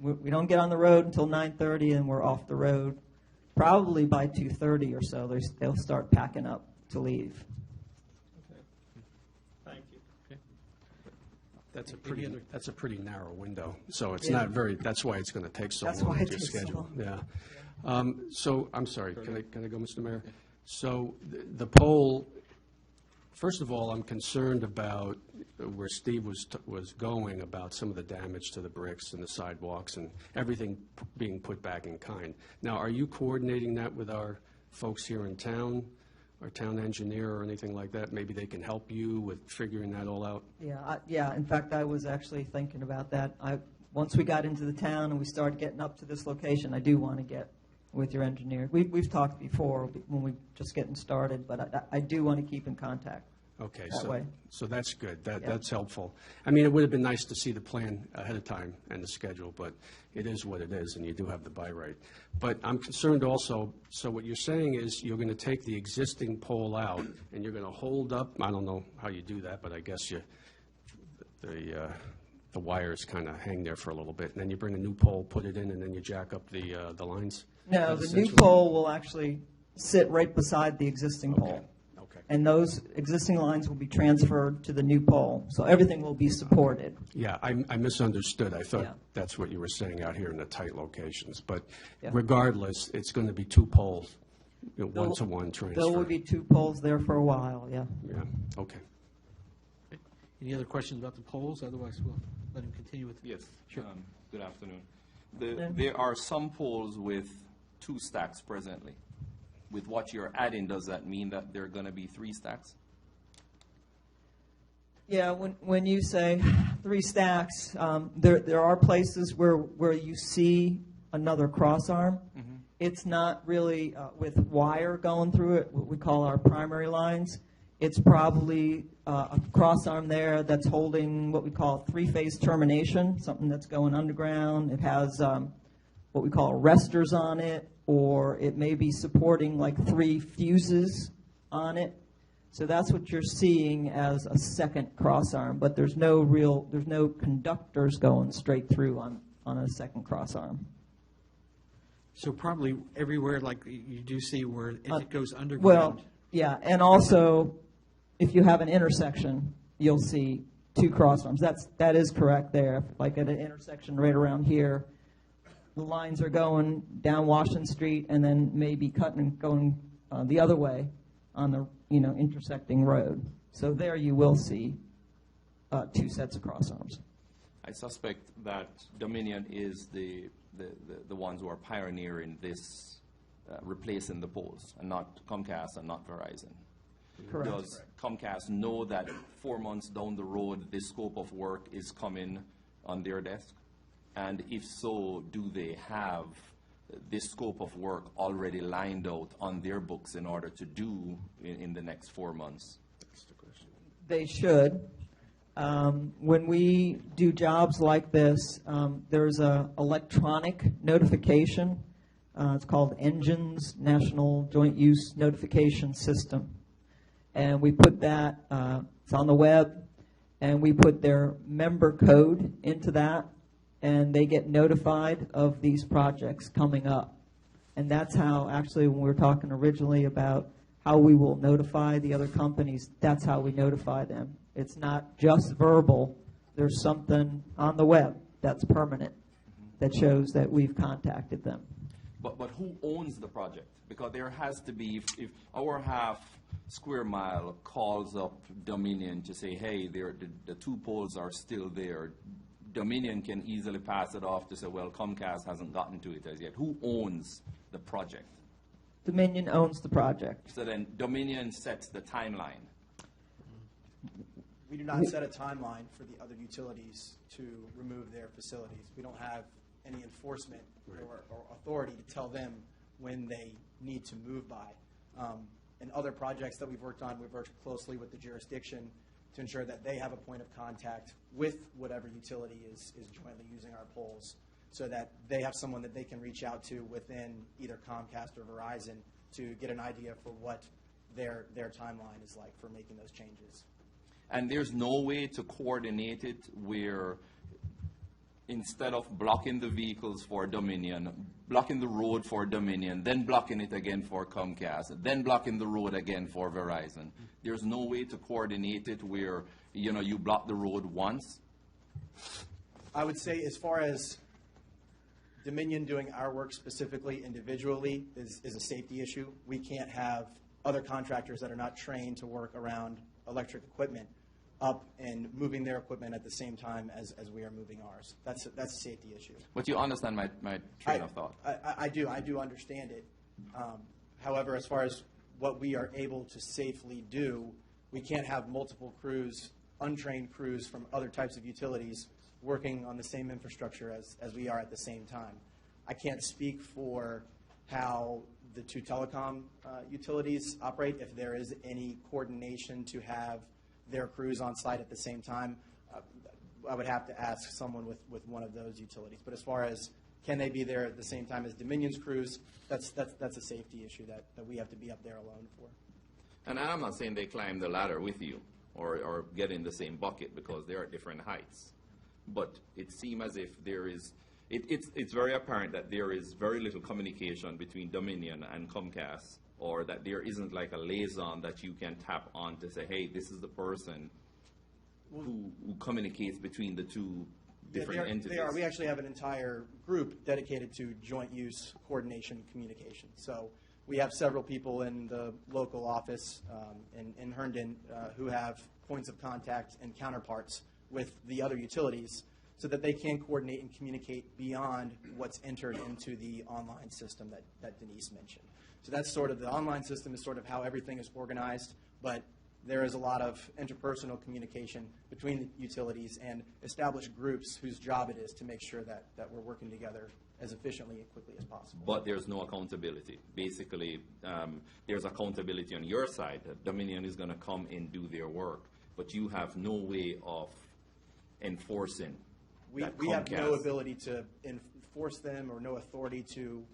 We don't get on the road until 9:30, and we're off the road probably by 2:30 or so. They'll start packing up to leave. Thank you. That's a pretty narrow window, so it's not very, that's why it's going to take so That's long why it to takes so schedule. long. Yeah. So, I'm sorry, can I go, Mr. Mayor? So, the poll, first of all, I'm concerned about where Steve was going about some of the damage to the bricks and the sidewalks and everything being put back in kind. Now, are you coordinating that with our folks here in town, our town engineer or anything like that? Maybe they can help you with figuring that all out? Yeah. In fact, I was actually thinking about that. Once we got into the town and we started getting up to this location, I do want to get with your engineer. We've talked before when we just getting started, but I do want to keep in contact. Okay, that way. So that's good. That's helpful. I mean, it would have been nice to see the plan ahead of time and the schedule, but it is what it is, and you do have the buy right. But I'm concerned also, so what you're saying is you're going to take the existing pole out, and you're going to hold up, I don't know how you do that, but I guess the wires kind of hang there for a little bit, and then you bring a new pole, put it in, and then you jack up the lines? No, the new pole will actually sit right beside the existing pole. Okay. And those existing lines will be transferred to the new pole, so everything will be supported. Yeah, I misunderstood. I thought Yeah. that's what you were saying out here in the tight locations. But Yeah. regardless, it's going to be two poles, one-to-one transfer. There will be two poles there for a while, yeah. Yeah, okay. Any other questions about the polls? Otherwise, we'll let him continue with. Yes. Sure. Good afternoon. There are some poles with 2 stacks presently. With what you're adding, does that mean that there are going to be 3 stacks? Yeah, when you say 3 stacks, there are places where you see another cross arm. Mm-hmm. It's not really with wire going through it, what we call our primary lines. It's probably a cross arm there that's holding what we call 3-phase termination, something that's going underground. It has what we call arresters on it, or it may be supporting like 3 fuses on it. So that's what you're seeing as a second cross arm, but there's no conductors going straight through on a second cross arm. So probably everywhere, like you do see where it goes underground. Well, yeah, and also if you have an intersection, you'll see 2 cross arms. That is correct there. Like at an intersection right around here, the lines are going down Washington Street and then maybe cutting and going the other way on the intersecting road. So there you will see 2 sets of cross arms. I suspect that Dominion is the ones who are pioneering this, replacing the poles, and not Comcast and not Verizon. Correct. Does Comcast know that 4 months down the road, this scope of work is coming on their desk? And if so, do they have this scope of work already lined out on their books in order to do in the next 4 months? That's the question. They should. When we do jobs like this, there's an electronic notification. It's called Engines National Joint Use Notification System. And we put that, it's on the web, and we put their member code into that, and they get notified of these projects coming up. And that's how, actually, when we were talking originally about how we will notify the other companies, that's how we notify them. It's not just verbal. There's something on the web that's permanent that shows that we've contacted them. But who owns the project? Because there has to be, if our half square mile calls up Dominion to say, hey, the 2 poles are still there, Dominion can easily pass it off to say, well, Comcast hasn't gotten to it as yet. Who owns the project? Dominion owns the project. So then Dominion sets the timeline. We do not set a timeline for the other utilities to remove their facilities. We don't have any enforcement or authority to tell them when they need to move by. In other projects that we've worked on, we've worked closely with the jurisdiction to ensure that they have a point of contact with whatever utility is jointly using our poles, so that they have someone that they can reach out to within either Comcast or Verizon to get an idea for what their timeline is like for making those changes. And there's no way to coordinate it where instead of blocking the vehicles for Dominion, blocking the road for Dominion, then blocking it again for Comcast, then blocking the road again for Verizon. There's no way to coordinate it where, you know, you block the road once. I would say as far as Dominion doing our work specifically individually is a safety issue. We can't have other contractors that are not trained to work around electric equipment up and moving their equipment at the same time as we are moving ours. That's a safety issue. But you understand my train of thought. I do understand it. However, as far as what we are able to safely do, we can't have multiple crews, untrained crews from other types of utilities working on the same infrastructure as we are at the same time. I can't speak for how the two telecom utilities operate, if there is any coordination to have their crews on site at the same time. I would have to ask someone with one of those utilities. But as far as can they be there at the same time as Dominion's crews, that's a safety issue that we have to be up there alone for. And I'm not saying they climb the ladder with you or get in the same bucket because they're at different heights. But it seems as if there is, it's very apparent that there is very little communication between Dominion and Comcast, or that there isn't like a liaison that you can tap on to say, hey, this is the person who communicates between the two different entities. They are. We actually have an entire group dedicated to joint use, coordination, communication. So we have several people in the local office in Herndon who have points of contact and counterparts with the other utilities so that they can coordinate and communicate beyond what's entered into the online system that Denise mentioned. So that's sort of, the online system is sort of how everything is organized, but there is a lot of interpersonal communication between the utilities and established groups whose job it is to make sure that we're working together as efficiently and quickly as possible. But there's no accountability. Basically, there's accountability on your side. Dominion is going to come and do their work, but you have no way of enforcing. We have no ability to enforce them or no authority to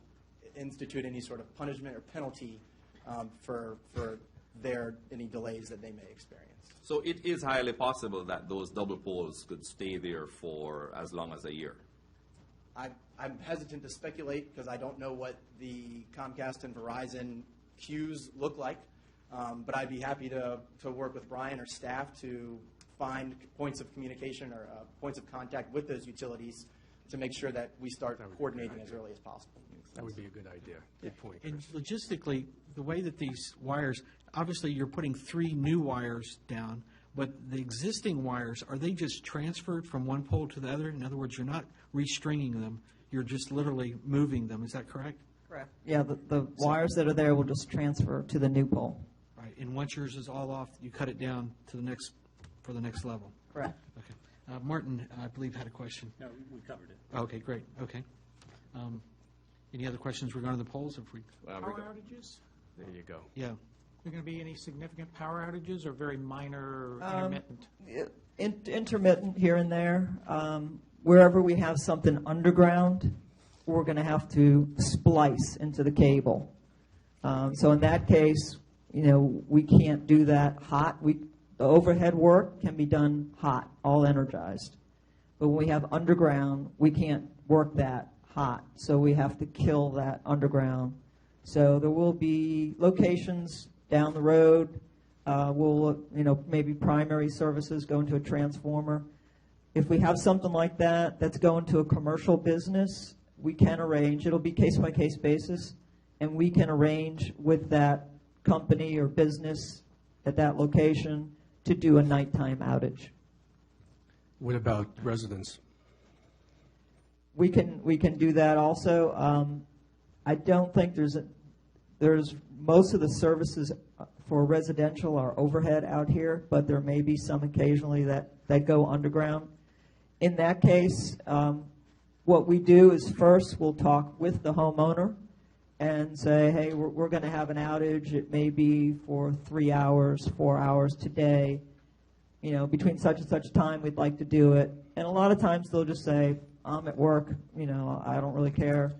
institute any sort of punishment or penalty for any delays that they may experience. So it is highly possible that those double poles could stay there for as long as a year. I'm hesitant to speculate because I don't know what the Comcast and Verizon queues look like, but I'd be happy to work with Brian or staff to find points of communication or points of contact with those utilities to make sure that we start coordinating as early as possible. That would be a good idea. Good point, And Chris. logistically, the way that these wires, obviously you're putting 3 new wires down, but the existing wires, are they just transferred from one pole to the other? In other words, you're not restringing them, you're just literally moving them, is that correct? Correct. Yeah, the wires that are there will just transfer to the new pole. Right, and once yours is all off, you cut it down to the next, for the next level? Correct. Okay. Martin, I believe, had a question. No, we covered it. Okay, great, okay. Any other questions regarding the polls? If we, Power outages? There you go. yeah. Are there going to be any significant power outages or very minor intermittent? Intermittent here and there. Wherever we have something underground, we're going to have to splice into the cable. So in that case, we can't do that hot. The overhead work can be done hot, all energized. But when we have underground, we can't work that hot. So we have to kill that underground. So there will be locations down the road. Maybe primary services go into a transformer. If we have something like that that's going to a commercial business, we can arrange. It'll be case-by-case basis, and we can arrange with that company or business at that location to do a nighttime outage. What about residents? We can do that also. I don't think there's most of the services for residential are overhead out here, but there may be some occasionally that go underground. In that case, what we do is first we'll talk with the homeowner and say, hey, we're going to have an outage. It may be for 3 hours, 4 hours today. Between such and such time, we'd like to do it. And a lot of times they'll just say, I'm at work, I don't really care.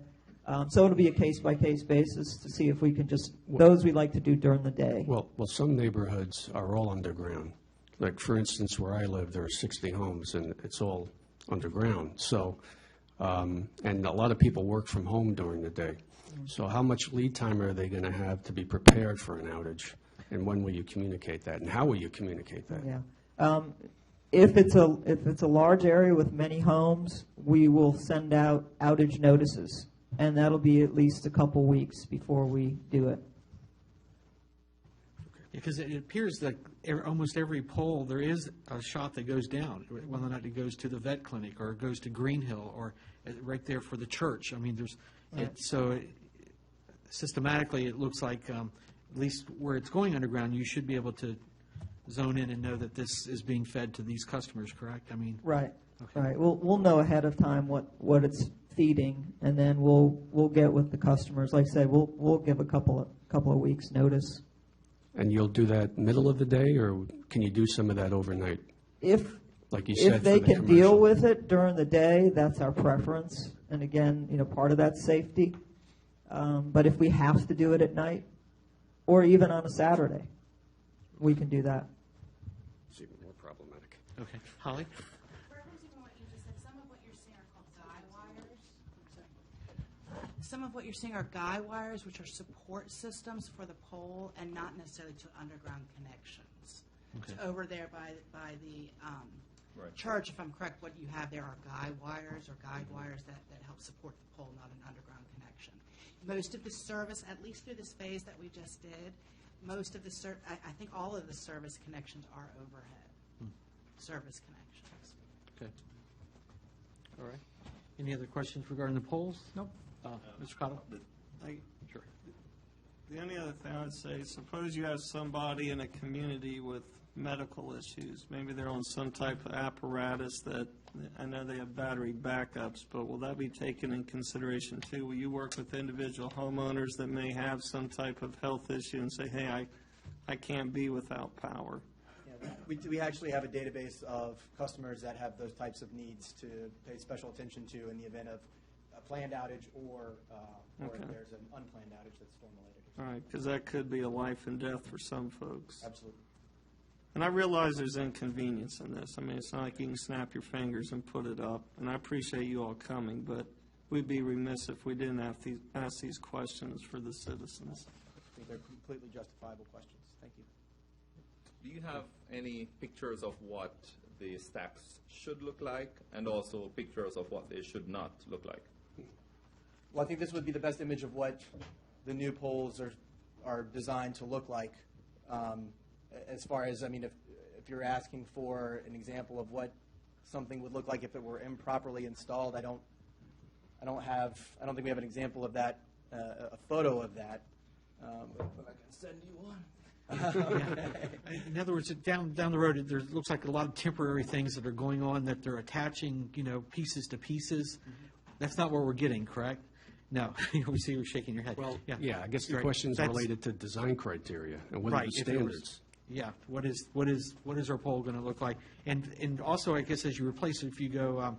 So it'll be a case-by-case basis to see if we can those we like to do during the day. Well, some neighborhoods are all underground. Like, for instance, where I live, there are 60 homes, and it's all underground. So, and a lot of people work from home during the day. So how much lead time are they going to have to be prepared for an outage? And when will you communicate that? And how will you communicate that? Yeah. If it's a large area with many homes, we will send out outage notices, and that'll be at least a couple weeks before we do it. Because it appears that almost every pole, there is a shot that goes down, whether or not it goes to the vet clinic or it goes to Green Hill or right there for the church. I mean, systematically, it looks like at least where it's going underground, you should be able to zone in and know that this is being fed to these customers, correct? I mean, Right. Okay. Right. We'll know ahead of time what it's feeding, and then we'll get with the customers. Like I said, we'll give a couple of weeks notice. And you'll do that middle of the day, or can you do some of that overnight? If Like you said, if they for the can commercial. deal with it during the day, that's our preference. And again, part of that's safety. But if we have to do it at night, or even on a Saturday, we can do that. It's even more problematic. okay. Holly? Referencing what you just said, some of what you're seeing are called guy wires. Some of what you're seeing are guy wires, which are support systems for the pole and not necessarily to underground connections. Okay. So over there by the church, if I'm correct, what you have there are guy wires or guide wires that help support the pole, not an underground connection. Most of the service, at least through this phase that we just did, most of the I think all of the service connections are overhead. Service connections. Okay. All right. Any other questions regarding the polls? Nope. Mr. Cottle? Sure. The only other thing I would say, suppose you have somebody in a community with medical issues. Maybe they're on some type of apparatus that, I know they have battery backups, but will that be taken in consideration too? Will you work with individual homeowners that may have some type of health issue and say, hey, I can't be without power? Yeah, we actually have a database of customers that have those types of needs to pay special attention to in the event of a planned outage or Okay. if there's an unplanned outage that's formulated. All right, because that could be a life and death for some folks. Absolutely. And I realize there's inconvenience in this. I mean, it's not like you can snap your fingers and put it up. And I appreciate you all coming, but we'd be remiss if we didn't ask these questions for the citizens. I think they're completely justifiable questions. Thank you. Do you have any pictures of what the stacks should look like and also pictures of what they should not look like? Well, I think this would be the best image of what the new poles are designed to look like. As far as, I mean, if you're asking for an example of what something would look like if it were improperly installed, I don't think we have an example of that, a photo of that. But I can send you one. In other words, down the road, there looks like a lot of temporary things that are going on, that they're attaching, pieces to pieces. That's not what we're getting, correct? No. We see you're shaking your head. Well, yeah, I guess the Right. question is That's- related to design criteria and what are Right, the if it was- standards? Yeah, what is our pole going to look like? And also, I guess as you replace it, if you go,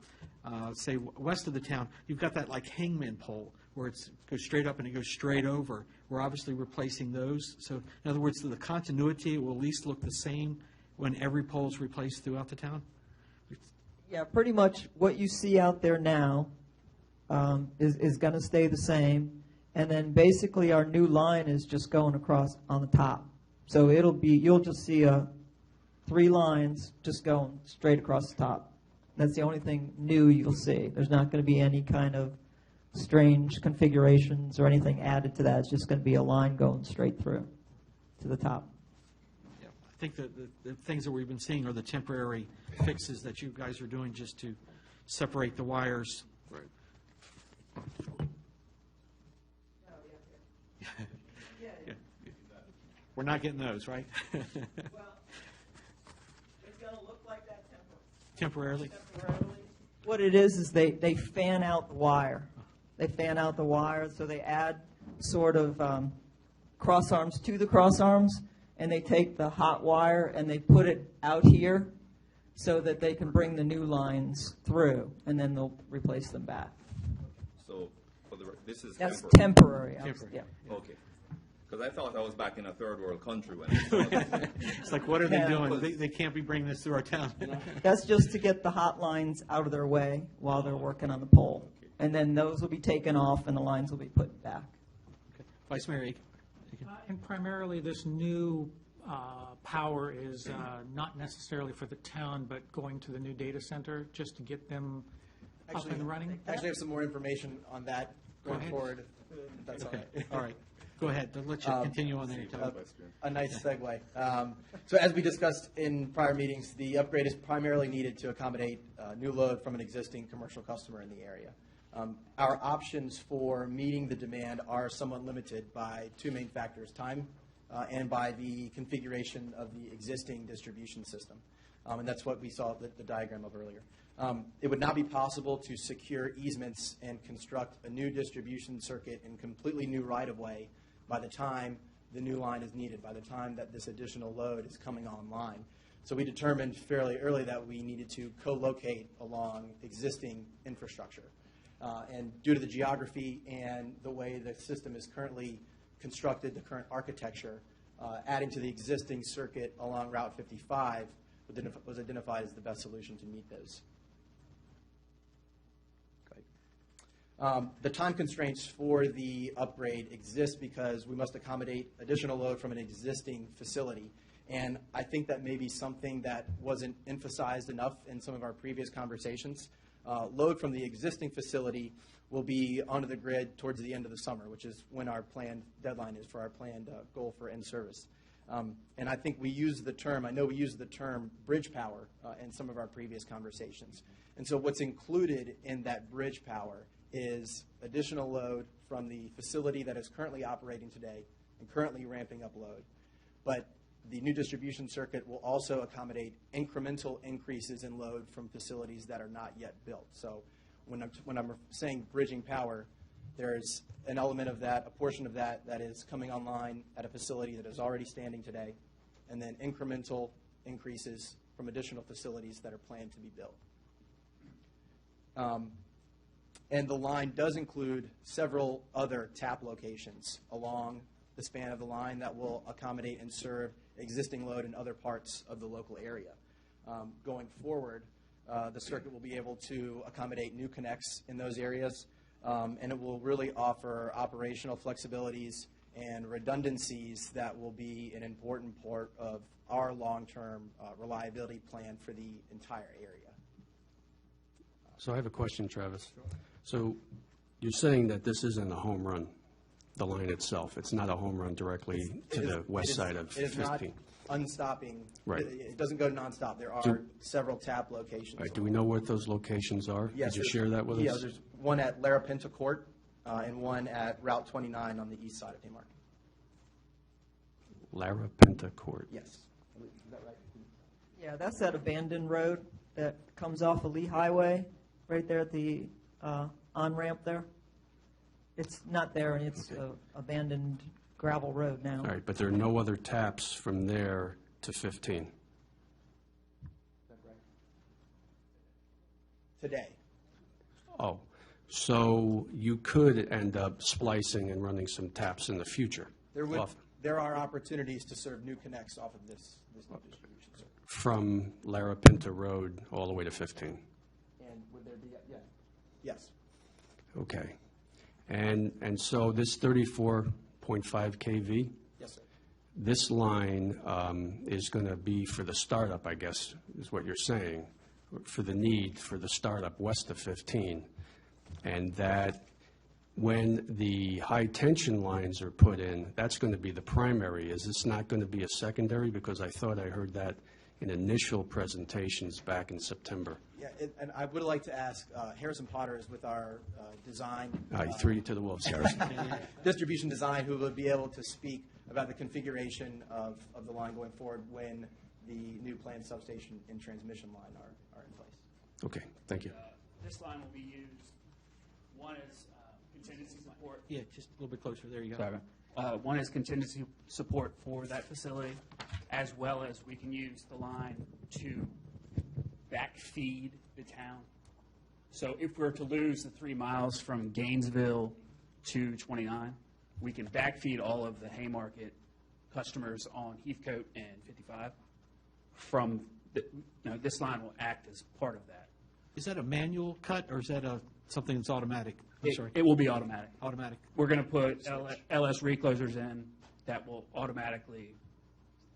say, west of the town, you've got that like hangman pole where it goes straight up and it goes straight over. We're obviously replacing those. So in other words, the continuity will at least look the same when every pole is replaced throughout the town? Yeah, pretty much what you see out there now is going to stay the same. And then basically our new line is just going across on the top. So you'll just see 3 lines just going straight across the top. That's the only thing new you'll see. There's not going to be any kind of strange configurations or anything added to that. It's just going to be a line going straight through to the top. Yeah, I think that the things that we've been seeing are the temporary fixes that you guys are doing just to separate the wires. Right. Yeah. We're not getting those, right? Well, it's going to look like that Temporarily? What it is they fan out the wire. They fan out the wire, so they add sort of cross arms to the cross arms, and they take the hot wire and they put it out here so that they can bring the new lines through, and then they'll replace them back. So this is That's temporary. temporary. Temporary. Yeah. Okay. Because I thought I was back in a third world country when I saw this. It's like, what are they Yeah. doing? They can't be bringing this through our town. That's just to get the hot lines out of their way while they're working on the pole. And then those will be taken off and the lines will be put back. Vice Mayor Aiken. And primarily, this new power is not necessarily for the town, but going to the new data center, just to get them up and running? Actually, I have some more information on that going ahead. forward. If that's all Okay, right. all right. Go ahead. I'll let you continue on there. A nice segue. So as we discussed in prior meetings, the upgrade is primarily needed to accommodate new load from an existing commercial customer in the area. Our options for meeting the demand are somewhat limited by two main factors, time and by the configuration of the existing distribution system. And that's what we saw the diagram of earlier. It would not be possible to secure easements and construct a new distribution circuit in completely new right-of-way by the time the new line is needed, by the time that this additional load is coming online. So we determined fairly early that we needed to co-locate along existing infrastructure. And due to the geography and the way the system is currently constructed, the current architecture, adding to the existing circuit along Route 55 was identified as the best solution to meet those. The time constraints for the upgrade exist because we must accommodate additional load from an existing facility. And I think that may be something that wasn't emphasized enough in some of our previous conversations. Load from the existing facility will be onto the grid towards the end of the summer, which is when our planned deadline is for our planned goal for in-service. And I think we use the term, I know we use the term bridge power in some of our previous conversations. And so what's included in that bridge power is additional load from the facility that is currently operating today and currently ramping up load. But the new distribution circuit will also accommodate incremental increases in load from facilities that are not yet built. So when I'm saying bridging power, there's an element of that, a portion of that is coming online at a facility that is already standing today, and then incremental increases from additional facilities that are planned to be built. And the line does include several other tap locations along the span of the line that will accommodate and serve existing load in other parts of the local area. Going forward, the circuit will be able to accommodate new connects in those areas, and it will really offer operational flexibilities and redundancies that will be an important part of our long-term reliability plan for the entire area. So I have a question, Travis. So you're saying that this isn't a home run, the line itself. It's not a home run directly to the west side of 15. It is not unstopping. Right. It doesn't go nonstop. There are several tap locations. All right, do we know what those locations are? Yes. Could you share that with us? Yeah, there's one at Larapinta Court and one at Route 29 on the east side of Haymarket. Larapinta Court. Yes. Is that right? Yeah, that's that abandoned road that comes off of Lee Highway, right there at the on-ramp there. It's not there, and it's an abandoned gravel road now. All right, but there are no other taps from there to 15? Is that right? Today. Oh, so you could end up splicing and running some taps in the future? There are opportunities to serve new connects off of this new distribution circuit. From Larapinta Road all the way to 15? And would there be, yes. Okay. And so this 34.5 kV? Yes, sir. This line is going to be for the startup, I guess, is what you're saying, for the need for the startup west of 15. And that when the high-tension lines are put in, that's going to be the primary. Is this not going to be a secondary? Because I thought I heard that in initial presentations back in September. Yeah, and I would like to ask, Harrison Potter is with our design. I threw you to the wolves, Harrison. Distribution design, who will be able to speak about the configuration of the line going forward when the new planned substation and transmission line are in place. Okay, thank you. This line will be used, one is contingency support. Yeah, just a little bit closer. There you go. Sorry. One is contingency support for that facility, as well as we can use the line to backfeed the town. So if we're to lose the 3 miles from Gainesville to 29, we can backfeed all of the Haymarket customers on Heathcote and 55 from, this line will act as part of that. Is that a manual cut, or is that something that's automatic? I'm sorry. It will be automatic. Automatic. We're going to put LS reclosers in that will automatically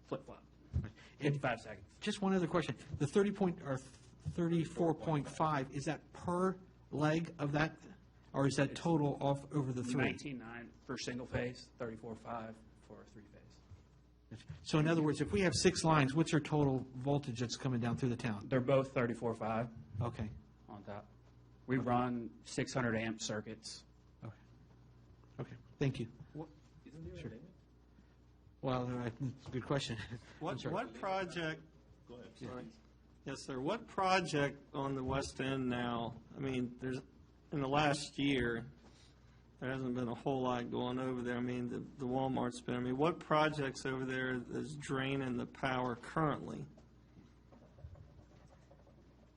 flip-flop. 55 seconds. Just one other question. The 34.5, is that per leg of that, or is that total off over the three? 19.9 for single phase, 34.5 for three phase. So in other words, if we have 6 lines, what's our total voltage that's coming down through the town? They're both 34.5 Okay. on top. We run 600 amp circuits. Okay. Thank you. Isn't there a limit? Well, it's a good question. What project, go ahead, sorry. Yes, sir. What project on the West End now, I mean, in the last year, there hasn't been a whole lot going over there. I mean, the Walmart's been, what projects over there is draining the power currently?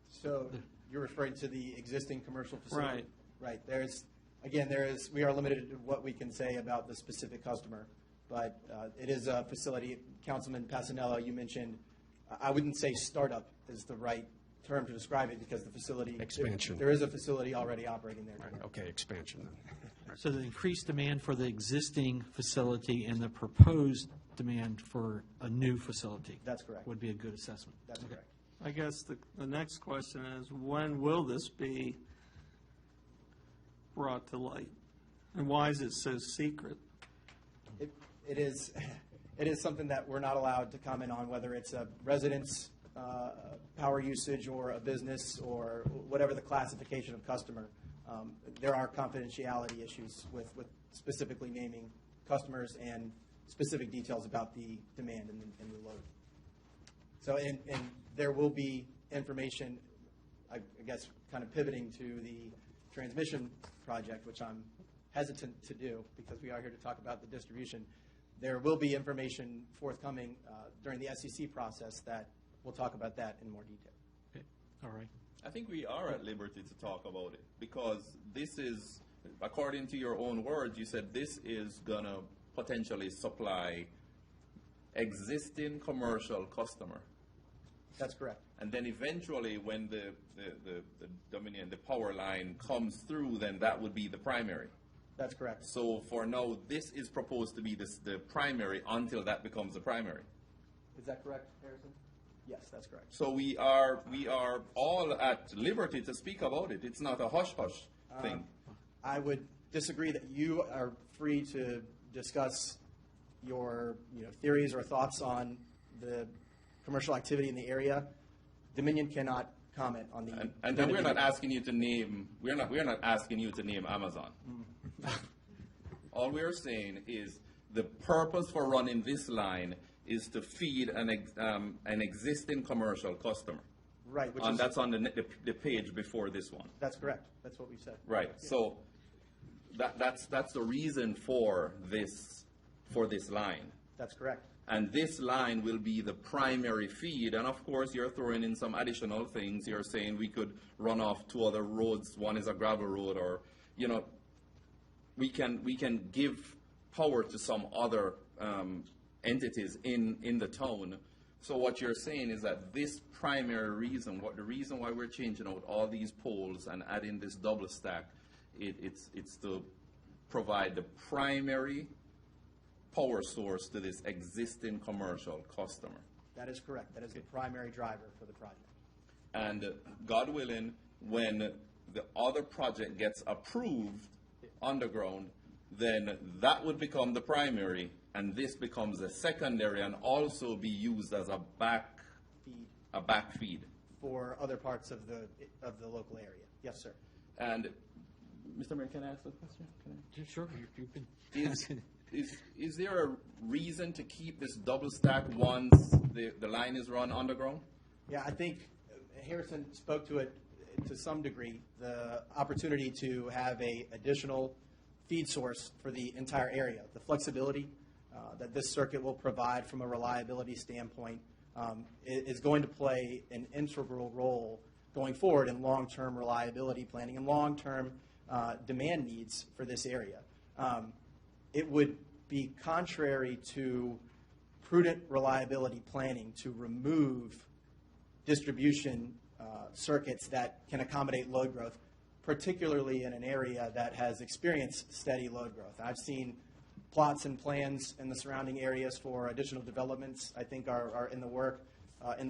So you're referring to the existing commercial facility? Right. Right. We are limited to what we can say about the specific customer, but it is a facility. Councilman Passanello, you mentioned, I wouldn't say startup is the right term to describe it, because the facility. Expansion. There is a facility already operating there. Right, okay, expansion then. So the increased demand for the existing facility and the proposed demand for a new facility. That's correct. Would be a good assessment. That's correct. I guess the next question is, when will this be brought to light? And why is it so secret? It is something that we're not allowed to comment on, whether it's a residence power usage or a business or whatever the classification of customer. There are confidentiality issues with specifically naming customers and specific details about the demand and the load. So, and there will be information, I guess, kind of pivoting to the transmission project, which I'm hesitant to do because we are here to talk about the distribution. There will be information forthcoming during the SEC process that we'll talk about that in more detail. Okay. All right. I think we are at liberty to talk about it, because this is, according to your own words, you said this is going to potentially supply existing commercial customer. That's correct. And then eventually when the Dominion, the power line comes through, then that would be the primary. That's correct. So for now, this is proposed to be the primary until that becomes the primary. Is that correct, Harrison? Yes, that's correct. So we are all at liberty to speak about it. It's not a hush-hush thing. I would disagree that you are free to discuss your theories or thoughts on the commercial activity in the area. Dominion cannot comment on the. And then we're not asking you to name. We're not asking you to name Amazon. All we are saying is the purpose for running this line is to feed an existing commercial customer. Right. And that's on the page before this one. That's correct. That's what we said. Right. So that's the reason for this line. That's correct. And this line will be the primary feed. And of course, you're throwing in some additional things. You're saying we could run off 2 other roads. One is a gravel road, or we can give power to some other entities in the town. So what you're saying is that this primary reason, the reason why we're changing out all these poles and adding this double stack, it's to provide the primary power source to this existing commercial customer. That is correct. That is the primary driver for the project. And God willing, when the other project gets approved underground, then that would become the primary, and this becomes a secondary and also be used as a back feed for other parts of the local area. Yes, sir. And Mr. Mayor, can I ask a question? Sure. You've been Is there a reason to keep this double stack once the line is run underground? Yeah, I think Harrison spoke to it to some degree. The opportunity to have a additional feed source for the entire area, the flexibility that this circuit will provide from a reliability standpoint is going to play an integral role going forward in long-term reliability planning and long-term demand needs for this area. it would be contrary to prudent reliability planning to remove distribution circuits that can accommodate load growth, particularly in an area that has experienced steady load growth. I've seen plots and plans in the surrounding areas for additional developments I think are in the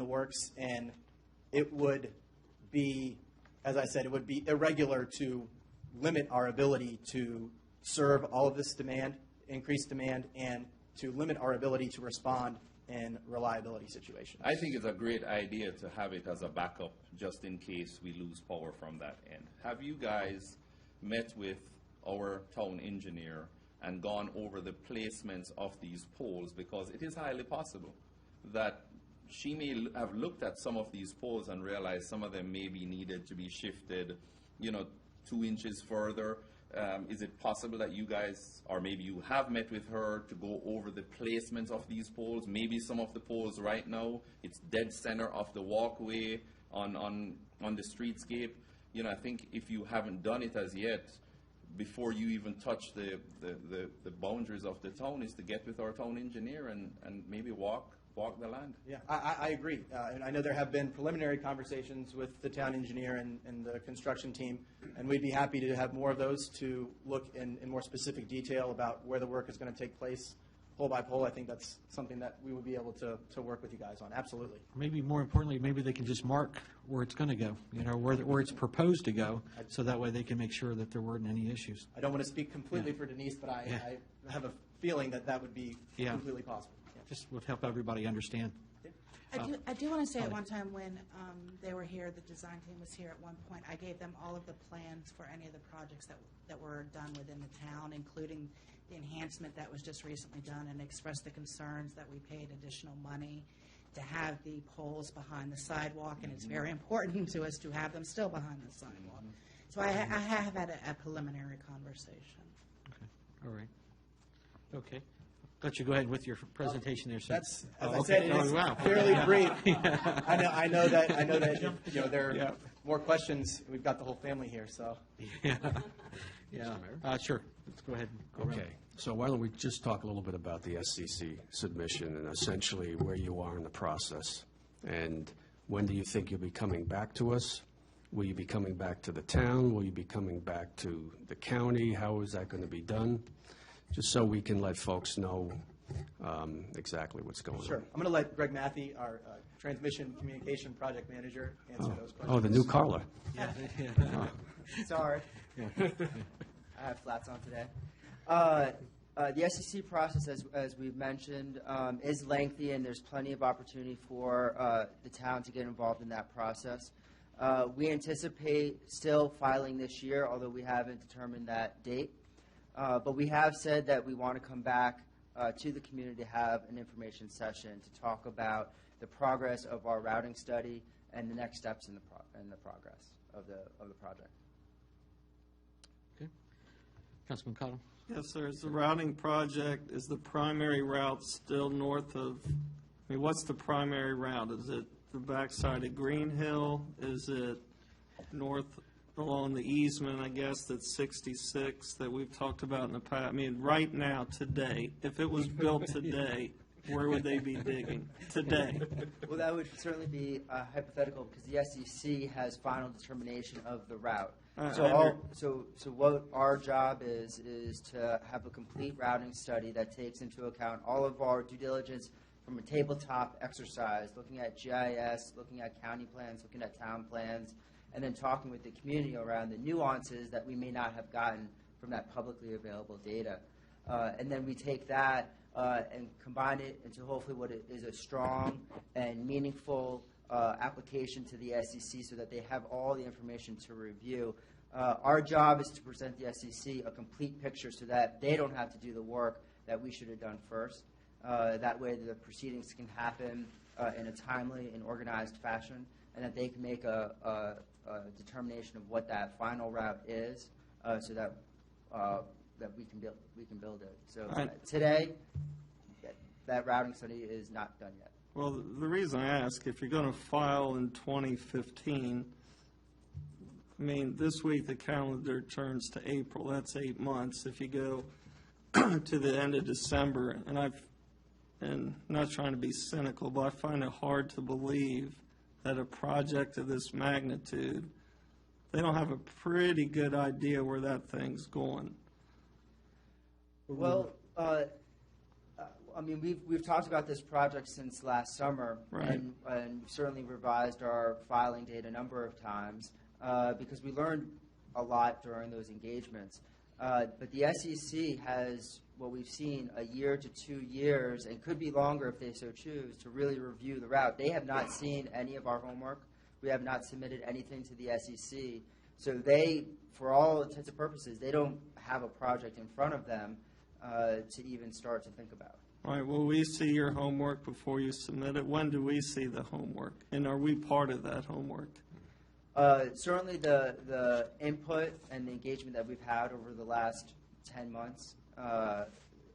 works, and it would be, as I said, it would be irregular to limit our ability to serve all of this demand, increased demand, and to limit our ability to respond in reliability situations. I think it's a great idea to have it as a backup just in case we lose power from that end. Have you guys met with our town engineer and gone over the placements of these poles? Because it is highly possible that she may have looked at some of these poles and realized some of them may be needed to be shifted, 2 inches further. Is it possible that you guys, or maybe you have met with her to go over the placements of these poles? Maybe some of the poles right now, it's dead center of the walkway on the streetscape. I think if you haven't done it as yet, before you even touch the boundaries of the town, is to get with our town engineer and maybe walk the land. Yeah, I agree. And I know there have been preliminary conversations with the town engineer and the construction team, and we'd be happy to have more of those to look in more specific detail about where the work is going to take place, pole by pole. I think that's something that we would be able to work with you guys on. Absolutely. Maybe more importantly, maybe they can just mark where it's going to go, where it's proposed to go, so that way they can make sure that there weren't any issues. I don't want to speak completely for Denise, but I have a feeling that would be completely possible. Just would help everybody understand. I do want to say at one time when they were here, the design team was here at one point, I gave them all of the plans for any of the projects that were done within the town, including the enhancement that was just recently done, and expressed the concerns that we paid additional money to have the poles behind the sidewalk, and it's very important to us to have them still behind the sidewalk. So I have had a preliminary conversation. Okay. All right. Okay. Let you go ahead with your presentation there, sir. That's, as I said, it is fairly brief. I know that there are more questions. We've got the whole family here, so. Sure. Let's go ahead and go around. Okay, so why don't we just talk a little bit about the SCC submission and essentially where you are in the process? And when do you think you'll be coming back to us? Will you be coming back to the town? Will you be coming back to the county? How is that going to be done? Just so we can let folks know exactly what's going on. Sure. I'm going to let Greg Matthey, our transmission communication project manager, answer those questions. Oh, the new Carla. Sorry. I have flats on today. The SEC process, as we've mentioned, is lengthy, and there's plenty of opportunity for the town to get involved in that process. We anticipate still filing this year, although we haven't determined that date. But we have said that we want to come back to the community to have an information session to talk about the progress of our routing study and the next steps in the progress of the project. Okay. Councilman Cottle. Yes, sir. Is the routing project, is the primary route still north of, what's the primary route? Is it the backside of Green Hill? Is it north along the easement, I guess, that's 66 that we've talked about in the past? Right now, today, if it was built today, where would they be digging today? Well, that would certainly be hypothetical because the SEC has final determination of the route. So what our job is to have a complete routing study that takes into account all of our due diligence from a tabletop exercise, looking at GIS, looking at county plans, looking at town plans, and then talking with the community around the nuances that we may not have gotten from that publicly available data. And then we take that and combine it into hopefully what is a strong and meaningful application to the SEC so that they have all the information to review. Our job is to present the SEC a complete picture so that they don't have to do the work that we should have done first. That way the proceedings can happen in a timely and organized fashion, and that they can make a determination of what that final route is so that we can build it. So today, that routing study is not done yet. Well, the reason I ask, if you're going to file in 2015, this week the calendar turns to April. That's 8 months. If you go to the end of December, and not trying to be cynical, but I find it hard to believe that a project of this magnitude, they don't have a pretty good idea where that thing's going. Well, I mean, we've talked about this project since last summer, Right. and certainly revised our filing date a number of times because we learned a lot during those engagements. But the SEC has, what we've seen, a year to 2 years, and could be longer if they so choose, to really review the route. They have not seen any of our homework. We have not submitted anything to the SEC. So they, for all intents and purposes, they don't have a project in front of them to even start to think about. All right, will we see your homework before you submit it? When do we see the homework? And are we part of that homework? Certainly the input and the engagement that we've had over the last 10 months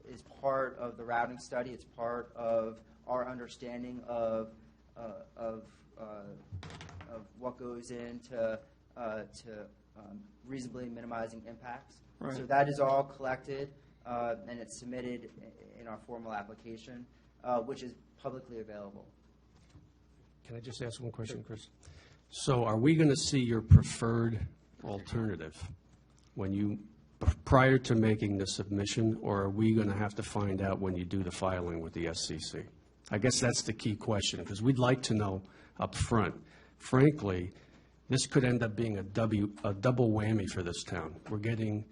is part of the routing study. It's part of our understanding of what goes into reasonably minimizing impacts. Right. So that is all collected and it's submitted in our formal application, which is publicly available. Can I just ask one question, Chris? So are we going to see your preferred alternative when you, prior to making the submission, or are we going to have to find out when you do the filing with the SEC? I guess that's the key question, because we'd like to know up front. Frankly, this could end up being a double whammy for this town. We're getting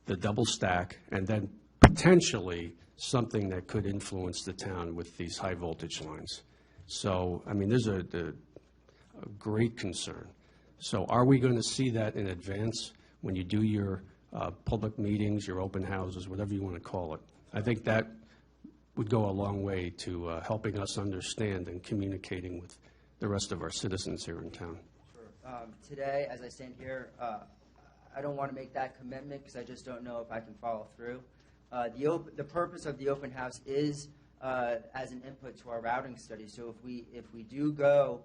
the double stack, and then potentially something that could influence the town with these high voltage lines. So, I mean, there's a great concern. So are we going to see that in advance when you do your public meetings, your open houses, whatever you want to call it? I think that would go a long way to helping us understand and communicating with the rest of our citizens here in town. Sure. Today, as I stand here, I don't want to make that commitment because I just don't know if I can follow through. The purpose of the open house is as an input to our routing study. So if we do go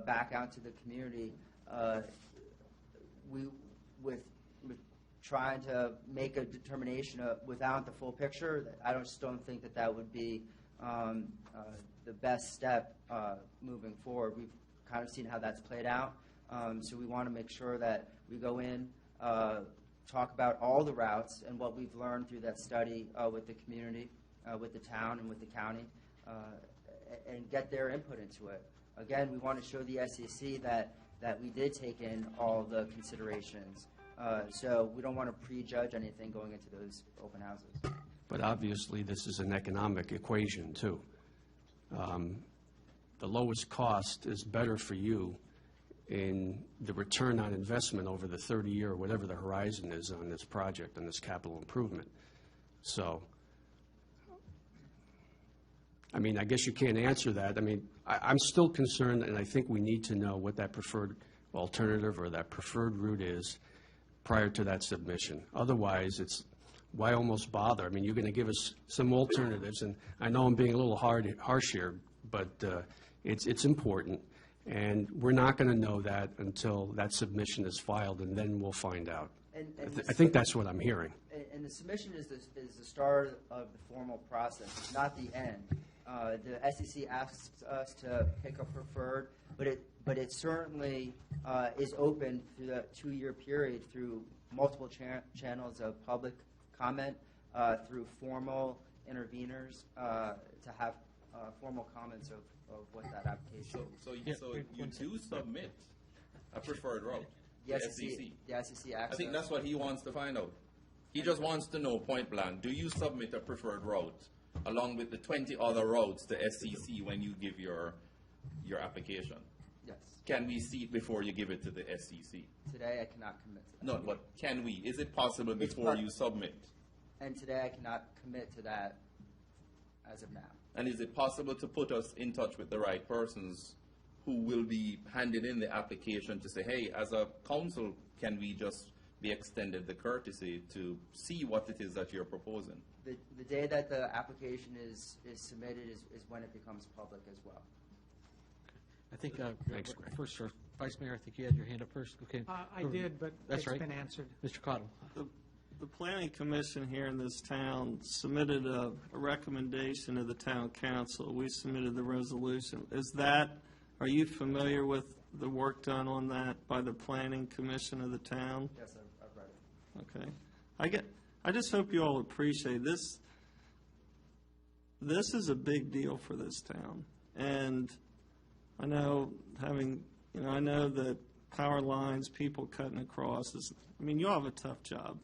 back out to the community, with trying to make a determination without the full picture, I just don't think that would be the best step moving forward. We've kind of seen how that's played out, so we want to make sure that we go in, talk about all the routes and what we've learned through that study with the community, with the town, and with the county, and get their input into it. Again, we want to show the SEC that we did take in all the considerations. So we don't want to prejudge anything going into those open houses. But obviously, this is an economic equation, too. The lowest cost is better for you in the return on investment over the 30-year, whatever the horizon is on this project, on this capital improvement. So, I mean, I guess you can't answer that. I mean, I'm still concerned, and I think we need to know what that preferred alternative or that preferred route is prior to that submission. Otherwise, it's why almost bother? I mean, you're going to give us some alternatives, and I know I'm being a little harsh here, but it's important, and we're not going to know that until that submission is filed, and then we'll find out. I think that's what I'm hearing. And the submission is the start of the formal process. It's not the end. The SEC asks us to pick a preferred, but it certainly is open through the 2-year period through multiple channels of public comment, through formal interveners to have formal comments of what that application is. So you do submit a preferred route? The SEC asks I think us. that's what he wants to find out. He just wants to know, point blank, do you submit a preferred route along with the 20 other routes to SEC when you give your application? Yes. Can we see it before you give it to the SEC? Today I cannot commit to that. No, but can we? Is it possible before you submit? And today I cannot commit to that as of now. And is it possible to put us in touch with the right persons who will be handing in the application to say, hey, as a council, can we just be extended the courtesy to see what it is that you're proposing? The day that the application is submitted is when it becomes public as well. I think, Thanks, Greg. first, sir, Vice Mayor, I think you had your hand up first. Okay. I did, but That's it's right. been answered. Mr. Cottle. the planning commission here in this town submitted a recommendation to the town council. We submitted the resolution. Are you familiar with the work done on that by the planning commission of the town? Yes, I've read it. Okay. I just hope you all appreciate this. This is a big deal for this town. And I know I know that power lines, people cutting across you'll have a tough job.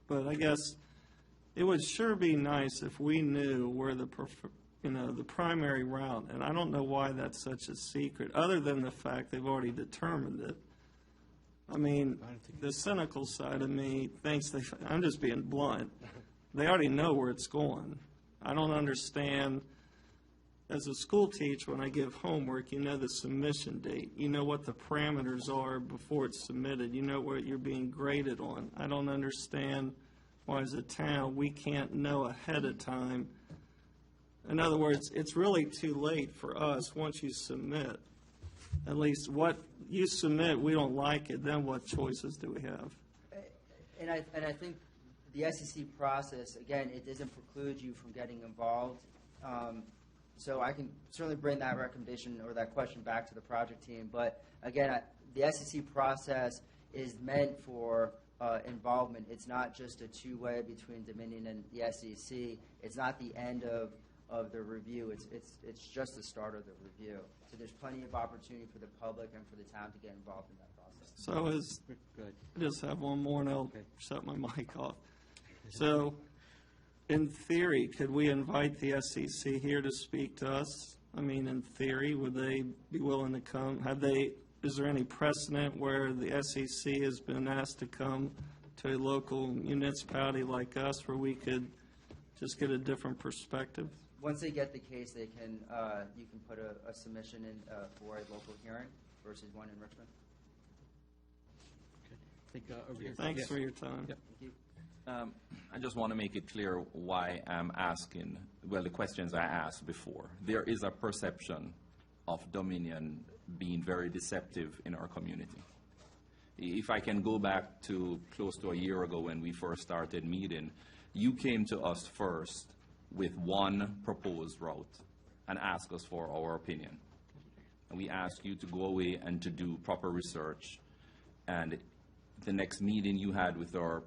But I guess it would sure be nice if we knew where the primary route, and I don't know why that's such a secret, other than the fact they've already determined it. The cynical side of me thinks I'm just being blunt. They already know where it's going. I don't understand. As a school teacher, when I give homework, you know the submission date. You know what the parameters are before it's submitted. You know what you're being graded on. I don't understand why, as a town, we can't know ahead of time. In other words, it's really too late for us once you submit. At least what you submit, we don't like it, then what choices do we have? And I think the SEC process, again, it doesn't preclude you from getting involved. So I can certainly bring that recommendation or that question back to the project team. But again, the SEC process is meant for involvement. It's not just a two-way between Dominion and the SEC. It's not the end of the review. It's just the start of the review. So there's plenty of opportunity for the public and for the town to get involved in that process. So I just have one more and I'll shut my mic off. So in theory, could we invite the SEC here to speak to us? In theory, would they be willing to come? Is there any precedent where the SEC has been asked to come to a local municipality like us where we could just get a different perspective? Once they get the case, you can put a submission in for a local hearing versus one in Richmond. Thanks for your time. Yep. Thank you. I just want to make it clear why I'm asking, the questions I asked before. There is a perception of Dominion being very deceptive in our community. If I can go back to close to a year ago when we first started meeting, you came to us first with one proposed route and asked us for our opinion. And we asked you to go away and to do proper research. And the next meeting you had with our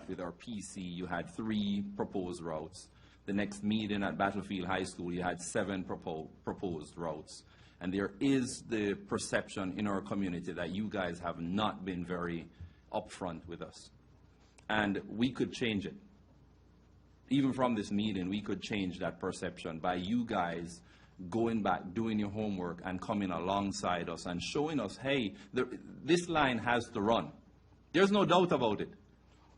PC, you had 3 proposed routes. The next meeting at Battlefield High School, you had 7 proposed routes. And there is the perception in our community that you guys have not been very upfront with us. And we could change it. Even from this meeting, we could change that perception by you guys going back, doing your homework, and coming alongside us and showing us, hey, this line has to run. There's no doubt about it.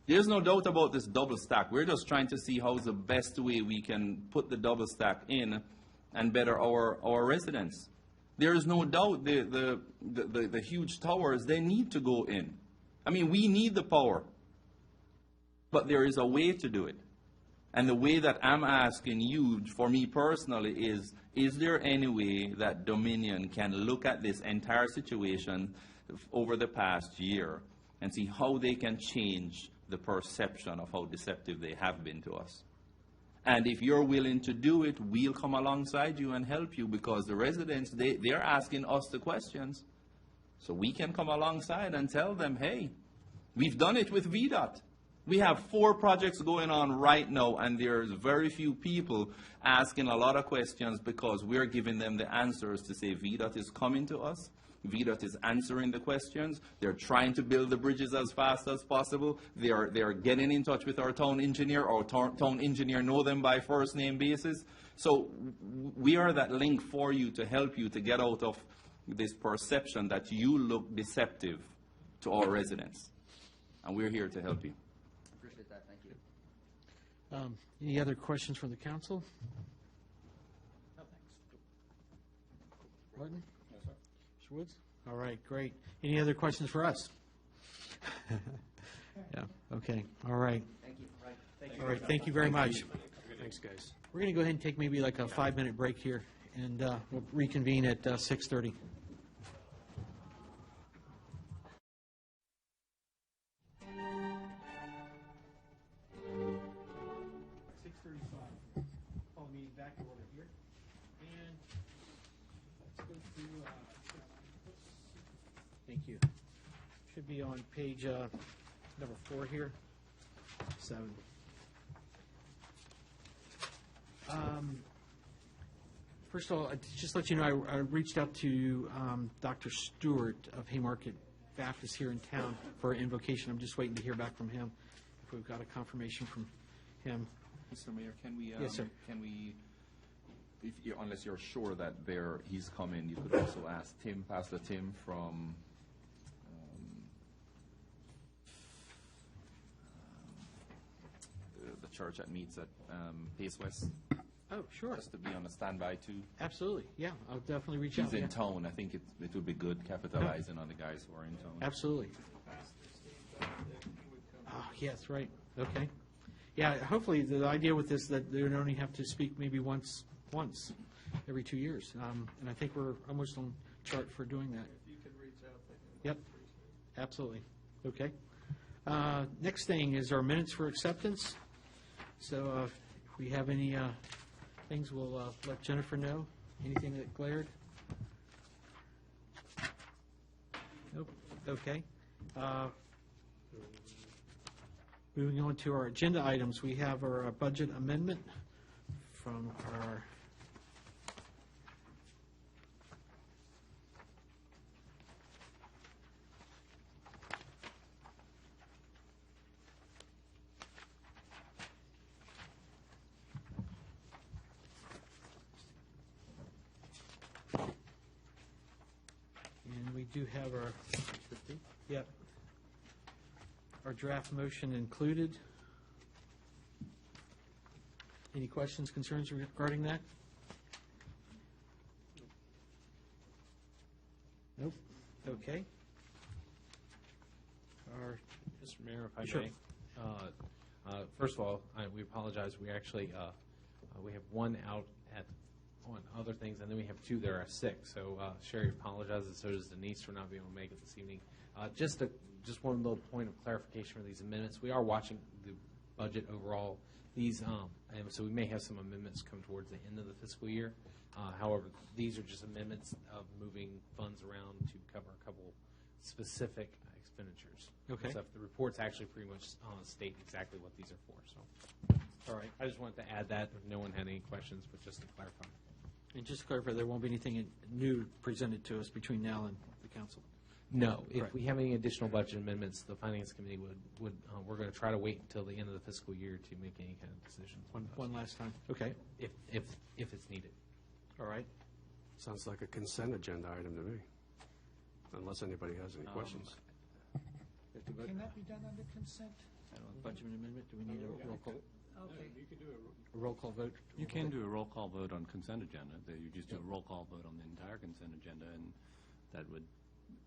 There's no doubt about this double stack. We're just trying to see how's the best way we can put the double stack in and better our residents. There is no doubt the huge towers, they need to go in. We need the power. But there is a way to do it. And the way that I'm asking you, for me personally, is there any way that Dominion can look at this entire situation over the past year and see how they can change the perception of how deceptive they have been to us? And if you're willing to do it, we'll come alongside you and help you, because the residents, they're asking us the questions. So we can come alongside and tell them, hey, we've done it with VDOT. We have 4 projects going on right now, and there's very few people asking a lot of questions because we're giving them the answers to say VDOT is coming to us. VDOT is answering the questions. They're trying to build the bridges as fast as possible. They're getting in touch with our town engineer. Our town engineer know them by first name basis. So we are that link for you to help you to get out of this perception that you look deceptive to our residents. And we're here to help you. Appreciate that. Thank you. Any other questions from the council? No, thanks. Martin? No, sir. Mr. Woods? All right, great. Any other questions for us? Yeah, okay, all right. Thank you. All right, thank you very much. Thanks, guys. We're going to go ahead and take maybe like a 5-minute break here, and we'll reconvene at 6:30. here. And let's go through, thank you. Should be on page number 4 here. 7. First of all, just to let you know, I reached out to Dr. Stewart of Haymarket Baptist here in town for an invocation. I'm just waiting to hear back from him, if we've got a confirmation from him. Mr. Mayor, can we? Yes, sir. Can we? Unless you're sure that he's coming, you could also ask Tim, Pastor Tim from. The church that meets at Pace West. Oh, sure. Just to be on a standby too. Absolutely, yeah. I'll definitely reach out. He's in yeah. town. I think it would be good capitalizing on the guys who are in town. Absolutely. Oh, yes, right. Okay. Yeah, hopefully the idea with this that they would only have to speak maybe once every 2 years. And I think we're almost on chart for doing that. If you could reach out to him. Yep, absolutely. Okay. Next thing is our minutes for acceptance. So if we have any things, we'll let Jennifer know. Anything that glared? Nope. Okay. Moving on to our agenda items, we have our budget amendment from our and we do have our yep. Our draft motion included. Any questions, concerns regarding that? Nope. Okay. Mr. Mayor, if I Sure. may. First of all, we apologize. We actually we have one out on other things, and then we have 2 that are sick. So Sherry apologizes, so does Denise for not being able to make it this evening. Just one little point of clarification for these amendments. We are watching the budget overall. These, and so we may have some amendments come towards the end of the fiscal year. However, these are just amendments of moving funds around to cover a couple specific expenditures. Okay. So the reports actually pretty much state exactly what these are for. So, all right. I just wanted to add that if no one had any questions, but just to clarify. And just to clarify, there won't be anything new presented to us between now and the council. No, if Right. we have any additional budget amendments, the finance committee would we're going to try to wait until the end of the fiscal year to make any kind of decisions. One last time. Okay. If it's needed. All right. Sounds like a consent agenda item to me, unless anybody has any questions. Can that be done under consent? Budget amendment, do we need a roll call? Okay. You could do A roll call vote? You can do a roll call vote on consent agenda. You just do a roll call vote on the entire consent agenda, and that would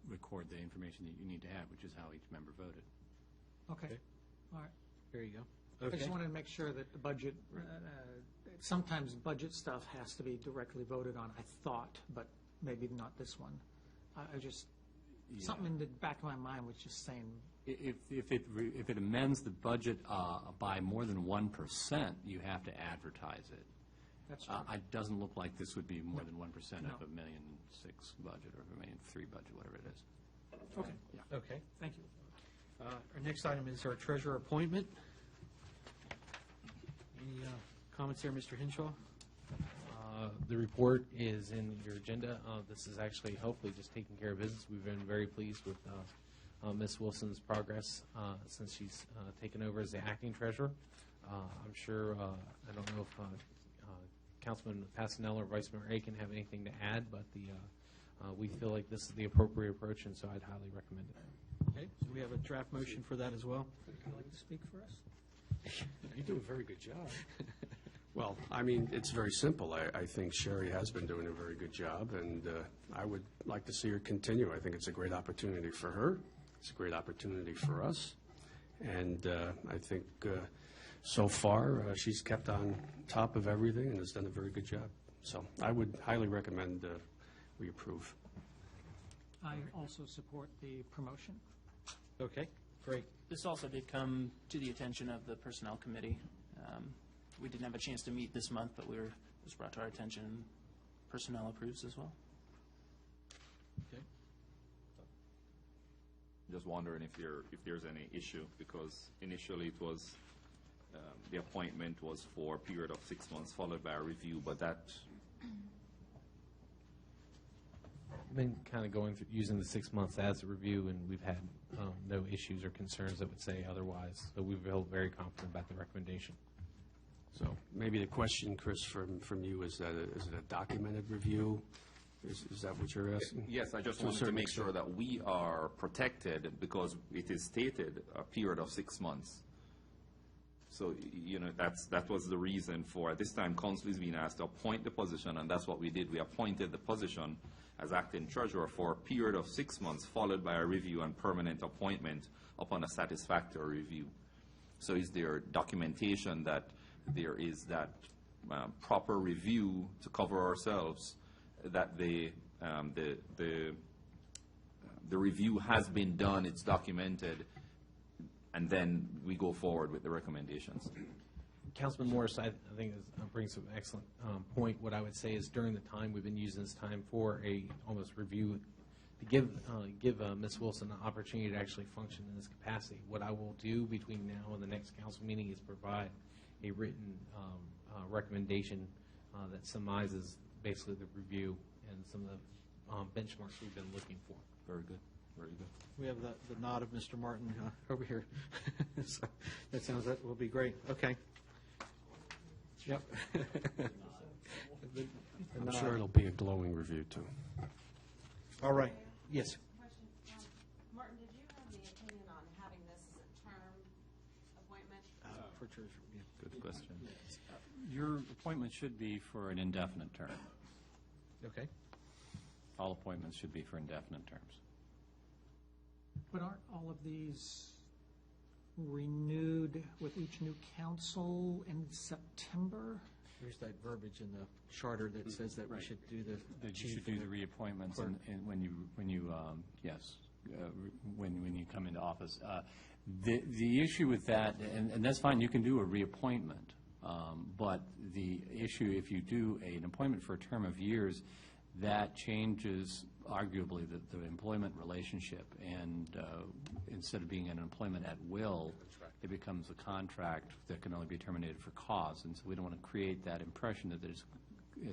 record the information that you need to have, which is how each member voted. Okay. All right. There you go. I just Okay. wanted to make sure that the budget, sometimes budget stuff has to be directly voted on, I thought, but maybe not this one. I just, something in the back of my mind was just saying, If it amends the budget by more than 1%, you have to advertise it. that's right. It doesn't look like this would be more than 1% of No. $1.6 million budget or $1.3 million budget, whatever it is. Okay. Okay. Thank you. Our next item is our treasurer appointment. Any comments there, Mr. Henshaw? The report is in your agenda. This is actually hopefully just taking care of business. We've been very pleased with Ms. Wilson's progress since she's taken over as the acting treasurer. I'm sure, I don't know if Councilman Passanello or Vice Mayor Aiken have anything to add, but we feel like this is the appropriate approach, and so I'd highly recommend it. Okay, so we have a draft motion for that as well. Would you like to speak for us? You do a very good job. Well, I mean, it's very simple. I think Sherry has been doing a very good job, and I would like to see her continue. I think it's a great opportunity for her. It's a great opportunity for us. And I think so far she's kept on top of everything and has done a very good job. So I would highly recommend we approve. I also support the promotion. Okay, great. This also did come to the attention of the Personnel Committee. We didn't have a chance to meet this month, but we were was brought to our attention, personnel approves as well. Okay. Just wondering if there's any issue, because initially it was, the appointment was for a period of 6 months followed by a review, but that, Been kind of going through, using the 6 months as a review, and we've had no issues or concerns that would say otherwise. So we feel very confident about the recommendation. So maybe the question, Chris, from you is that, is it a documented review? Is that what you're asking? yes, I just To a wanted to certain make sure extent. that we are protected, because it is stated a period of 6 months. So, that was the reason for, at this time, council is being asked to appoint the position, and that's what we did. We appointed the position as acting treasurer for a period of 6 months, followed by a review and permanent appointment upon a satisfactory review. So is there documentation that there is that proper review to cover ourselves, that the review has been done, it's documented, and then we go forward with the recommendations? Councilman Morris, I think brings up an excellent point. What I would say is during the time, we've been using this time for a almost review to give Ms. Wilson an opportunity to actually function in this capacity. What I will do between now and the next council meeting is provide a written recommendation that summarizes basically the review and some of the benchmarks we've been looking for. Very good, very good. We have the nod of Mr. Martin over here. So that sounds, that will be great. Okay. Yep. I'm sure it'll be a glowing review, too. All right. Yes. Question. Martin, did you have the opinion on having this as a term appointment? For treasurer, yeah. Good question. Your appointment should be for an indefinite term. Okay. All appointments should be for indefinite terms. But aren't all of these renewed with each new council in September? There's that verbiage in the charter that says that we Right. should do the That you chief should do and the reappointments clerk. and when you when you come into office. The issue with that, and that's fine, you can do a reappointment, but the issue, if you do an appointment for a term of years, that changes arguably the employment relationship, and instead of being an employment at will, it becomes a contract that can only be terminated for cause, and so we don't want to create that impression that it's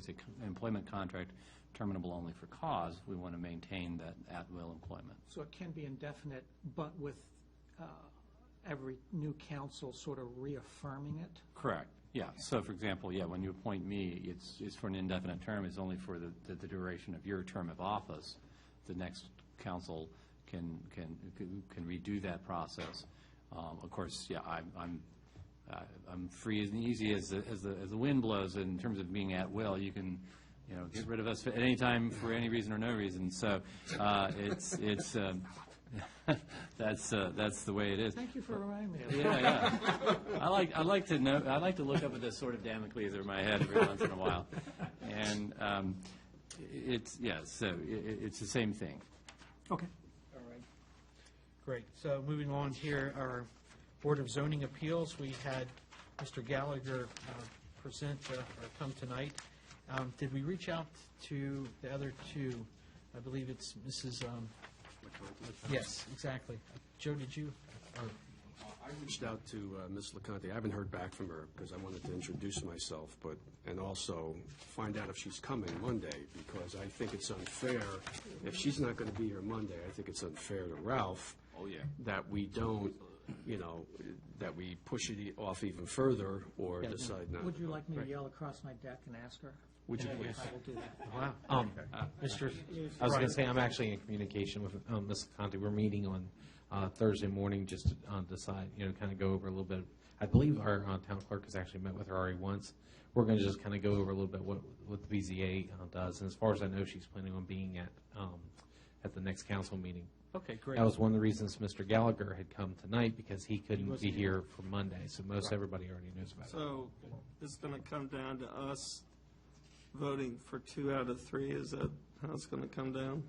an employment contract terminable only for cause. We want to maintain that at-will employment. So it can be indefinite, but with every new council sort of reaffirming it? Correct, yeah. So, for example, yeah, when you appoint me, it's for an indefinite term. It's only for the duration of your term of office. The next council can redo that process. Of course, yeah, I'm free and easy as the wind blows in terms of being at will. You can, get rid of us at any time for any reason or no reason. So it's that's the way it is. Thank you for reminding me of that. Yeah. I like to know. I like to look up at this sort of Damocles over my head every once in a while, and it's the same thing. Okay. All right. Great. So moving on here, our Board of Zoning Appeals, we had Mr. Gallagher present or come tonight. Did we reach out to the other two? I believe it's Mrs. Yes, exactly. Joe, did you? I reached out to Ms. LeConte. I haven't heard back from her because I wanted to introduce myself, and also find out if she's coming Monday, because I think it's unfair. If she's not going to be here Monday, I think it's unfair to Ralph. Oh, yeah. That we don't, that we push it off even further or Yeah. decide not. Would you like me to Right. yell across my deck and ask her? Would you Yeah, please? I will do that. Wow. Mr. I was going to say, I'm actually in communication with Ms. Conte. We're meeting on Thursday morning just to decide, kind of go over a little bit. I believe our town clerk has actually met with her already once. We're going to just kind of go over a little bit what the BZA does. And as far as I know, she's planning on being at the next council meeting. Okay, great. That was one of the reasons Mr. Gallagher had come tonight, because he couldn't be wasn't here for Monday. So most everybody already knows about it. So it's going to come down to us voting for 2 out of 3. Is that how it's going to come down?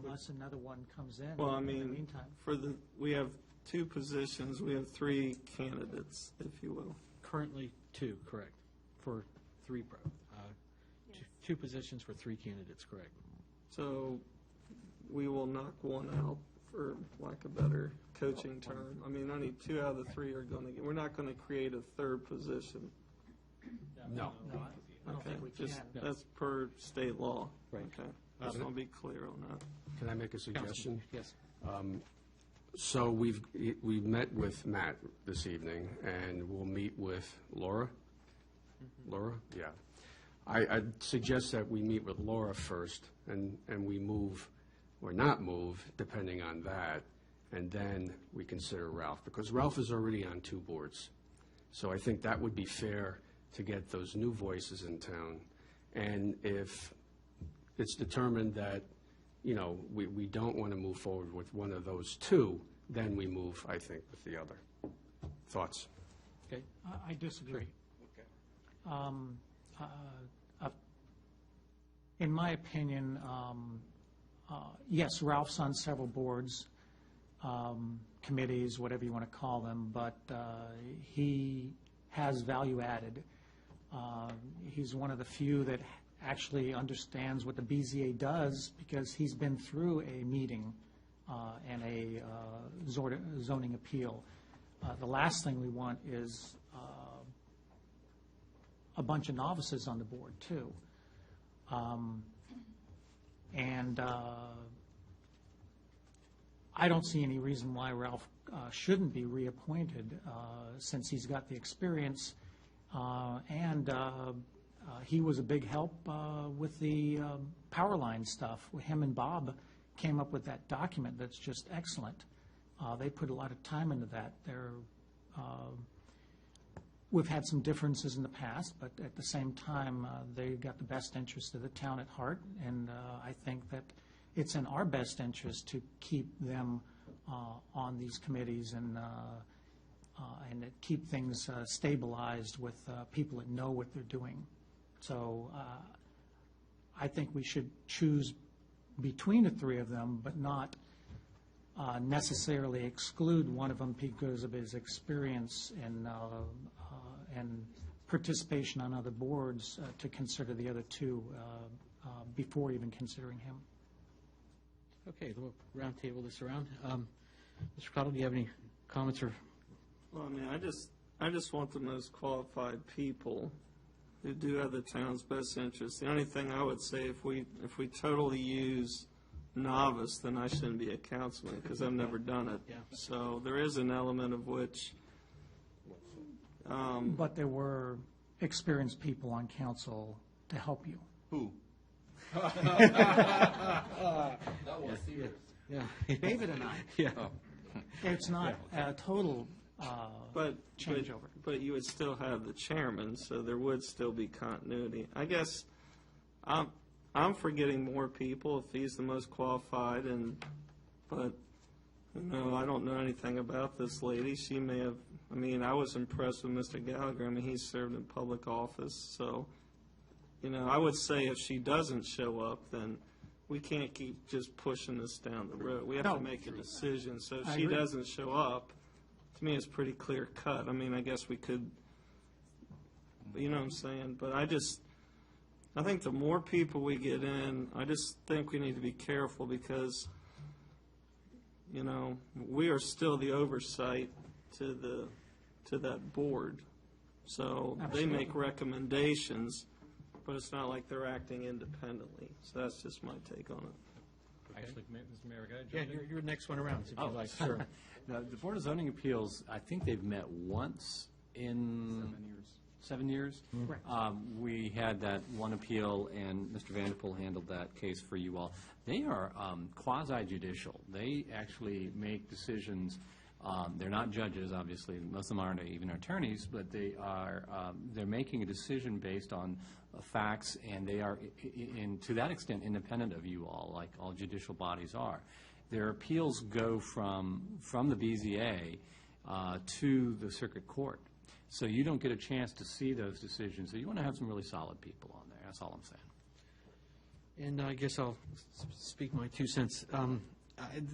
Unless another one comes in. Well, I in the mean, meantime. we have 2 positions. We have 3 candidates, if you will. Currently 2, correct, for two positions for three candidates, correct? So we will knock one out, for lack of a better coaching term. I mean, only 2 out of the 3 are going to get, we're not going to create a third position. No. I don't think we can. That's per state law. Right. Okay. I just want to be clear on that. Can I make a suggestion? Yes. So we've met with Matt this evening, and we'll meet with Laura. Laura? Yeah. I'd suggest that we meet with Laura first, and we move, or not move, depending on that, and then we consider Ralph, because Ralph is already on 2 boards. So I think that would be fair to get those new voices in town. And if it's determined that, you know, we don't want to move forward with one of those 2, then we move, I think, with the other. Thoughts? Okay. I disagree. In my opinion, yes, Ralph's on several boards, committees, whatever you want to call them, but he has value added. He's one of the few that actually understands what the BZA does because he's been through a meeting and a zoning appeal. The last thing we want is a bunch of novices on the board, too. And I don't see any reason why Ralph shouldn't be reappointed since he's got the experience. And he was a big help with the power line stuff. Him and Bob came up with that document that's just excellent. They put a lot of time into that. We've had some differences in the past, but at the same time, they got the best interest of the town at heart, and I think that it's in our best interest to keep them on these committees and keep things stabilized with people that know what they're doing. So I think we should choose between the 3 of them, but not necessarily exclude one of them because of his experience and participation on other boards to consider the other 2 before even considering him. Okay, we'll round table this around. Mr. Cottle, do you have any comments or? Well, I mean, I just want the most qualified people who do have the town's best interest. The only thing I would say, if we totally use novice, then I shouldn't be a councilman because I've never done it. Yeah. So there is an element of which. But there were experienced people on council to help you. Who? That was serious. Yeah. David and I. Yeah. It's not a total changeover. But you would still have the chairman, so there would still be continuity. I guess I'm for getting more people if he's the most qualified, but I don't know anything about this lady. She may have. I mean, I was impressed with Mr. Gallagher. I mean, he's served in public office, so I would say if she doesn't show up, then we can't keep just pushing this down the road. We have to make a decision. So if she doesn't show up, to me, it's pretty clear cut. I mean, I guess we could, you know what I'm saying? But I think the more people we get in, I just think we need to be careful because, we are still the oversight to that board. So They make recommendations, but it's not like they're acting independently. So that's just my take on it. Actually, Mr. Mayor, can I Yeah, jump in? you're next one around, if you like. Sure. Now, the Board of Zoning Appeals, I think they've met once in 7 years. Right. We had that one appeal, and Mr. Vanderpool handled that case for you all. They are quasi-judicial. They actually make decisions. They're not judges, obviously. Most of them aren't even attorneys, but they're making a decision based on facts, and they are, to that extent, independent of you all, like all judicial bodies are. Their appeals go from the BZA to the circuit court. So you don't get a chance to see those decisions. So you want to have some really solid people on there. That's all I'm saying. And I guess I'll speak my 2 cents.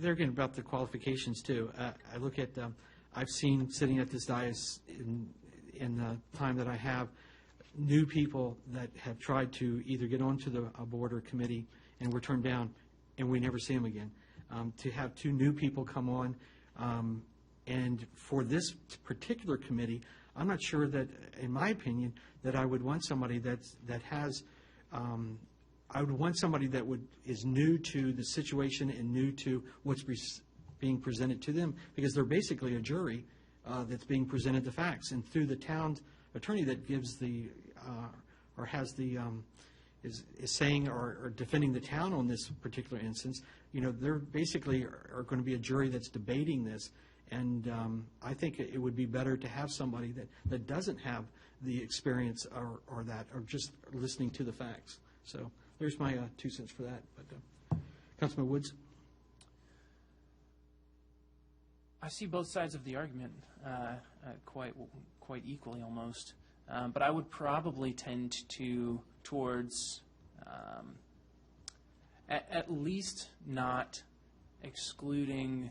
They're again about the qualifications too. I look at, I've seen sitting at this dais in the time that I have, new people that have tried to either get onto the board or committee and were turned down, and we never see them again. To have 2 new people come on, and for this particular committee, I'm not sure that, in my opinion, that I would want somebody that has, I would want somebody that is new to the situation and new to what's being presented to them, because they're basically a jury that's being presented the facts, and through the town attorney that gives the, or has the, is saying or defending the town on this particular instance, they're basically are going to be a jury that's debating this. And I think it would be better to have somebody that doesn't have the experience or just listening to the facts. So there's my 2 cents for that. But Councilman Woods? I see both sides of the argument quite equally almost. But I would probably tend towards at least not excluding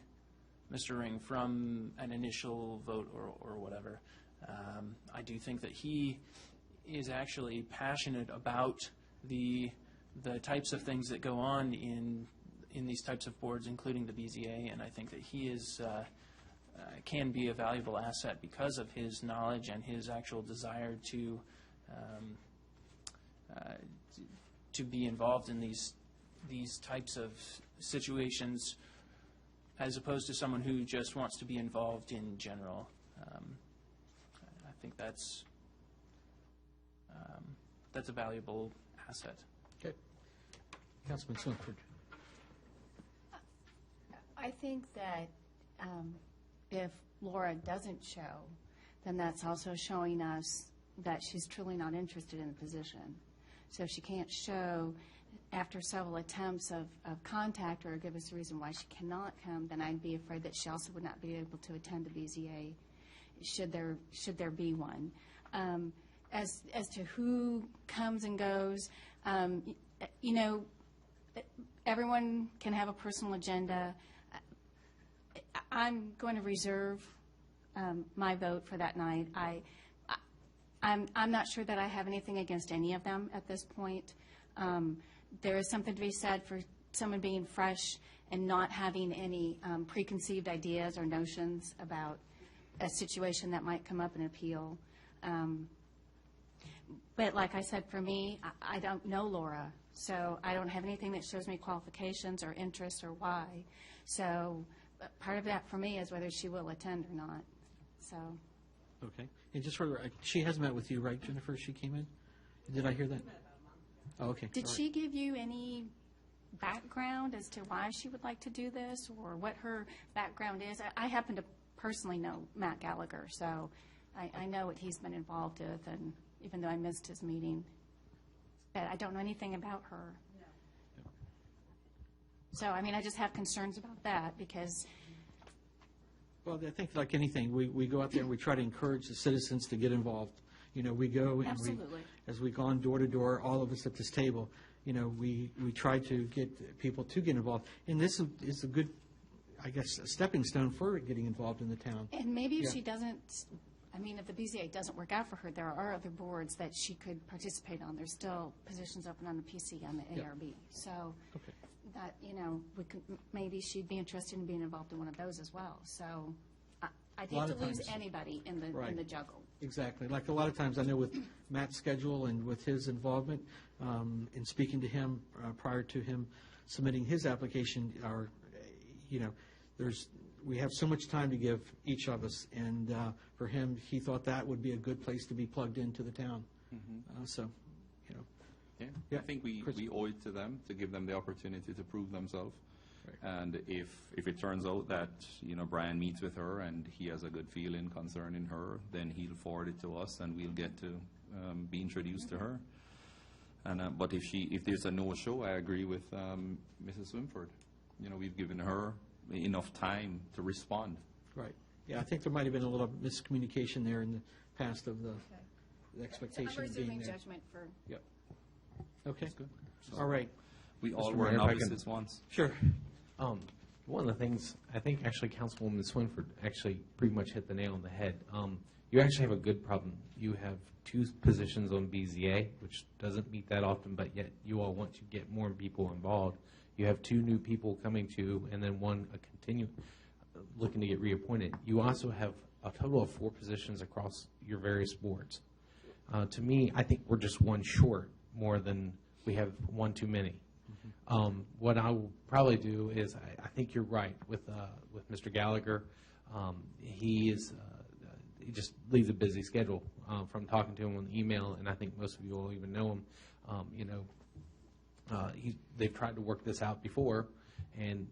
Mr. Ring from an initial vote or whatever. I do think that he is actually passionate about the types of things that go on in these types of boards, including the BZA, and I think that he is can be a valuable asset because of his knowledge and his actual desire to be involved in these types of situations, as opposed to someone who just wants to be involved in general. I think that's a valuable asset. Okay. Councilman Swinford. I think that if Laura doesn't show, then that's also showing us that she's truly not interested in the position. So if she can't show after several attempts of contact or give us a reason why she cannot come, then I'd be afraid that she also would not be able to attend the BZA should there be one. As to who comes and goes, everyone can have a personal agenda. I'm going to reserve my vote for that night. I'm not sure that I have anything against any of them at this point. There is something to be said for someone being fresh and not having any preconceived ideas or notions about a situation that might come up in appeal. But like I said, for me, I don't know Laura, so I don't have anything that shows me qualifications or interests or why. So part of that for me is whether she will attend or not. So. Okay. And just for she has met with you, right, Jennifer? She came in. Did I hear that? Oh, okay. Did she give you any background as to why she would like to do this or what her background is? I happen to personally know Matt Gallagher, so I know what he's been involved with, and even though I missed his meeting, but I don't know anything about her. No. So, I mean, I just have concerns about that because. Well, I think like anything, we go out there and we try to encourage the citizens to get involved. We go and as we've gone door to door, all of us at this table, we try to get people to get involved. And this is a good, I guess, a stepping stone for getting involved in the town. And maybe if she doesn't, if the BZA doesn't work out for her, there are other boards that she could participate on. There's still positions open on the PC and the ARB. So that, we could, maybe she'd be interested in being involved in one of those as well. So I'd hate to lose anybody in the juggle. Exactly. Like a lot of times, I know with Matt's schedule and with his involvement, in speaking to him prior to him submitting his application, we have so much time to give each of us, and for him, he thought that would be a good place to be plugged into the town. Mm-hmm. I think we owe it to them to give them the opportunity to prove themselves. Right. And if it turns out that Brian meets with her and he has a good feeling concerning her, then he'll forward it to us and we'll get to be introduced to her. And but if there's a no-show, I agree with Mrs. Swinford. We've given her enough time to respond. Right. Yeah, I think there might have been a little miscommunication there in the past of the expectation I'm of being resuming there. judgment for. Yep. Okay. Good. All right. We all were novices once. Sure. One of the things, I think actually Councilwoman Swinford actually pretty much hit the nail on the head. you actually have a good problem. You have 2 positions on BZA, which doesn't meet that often, but yet you all want to get more people involved. You have 2 new people coming to, and then one looking to get reappointed. You also have a total of 4 positions across your various boards. To me, I think we're just 1 short more than we have 1 too many. What I will probably do is, I think you're right with Mr. Gallagher. He just leads a busy schedule. From talking to him on email, and I think most of you will even know him. They've tried to work this out before, and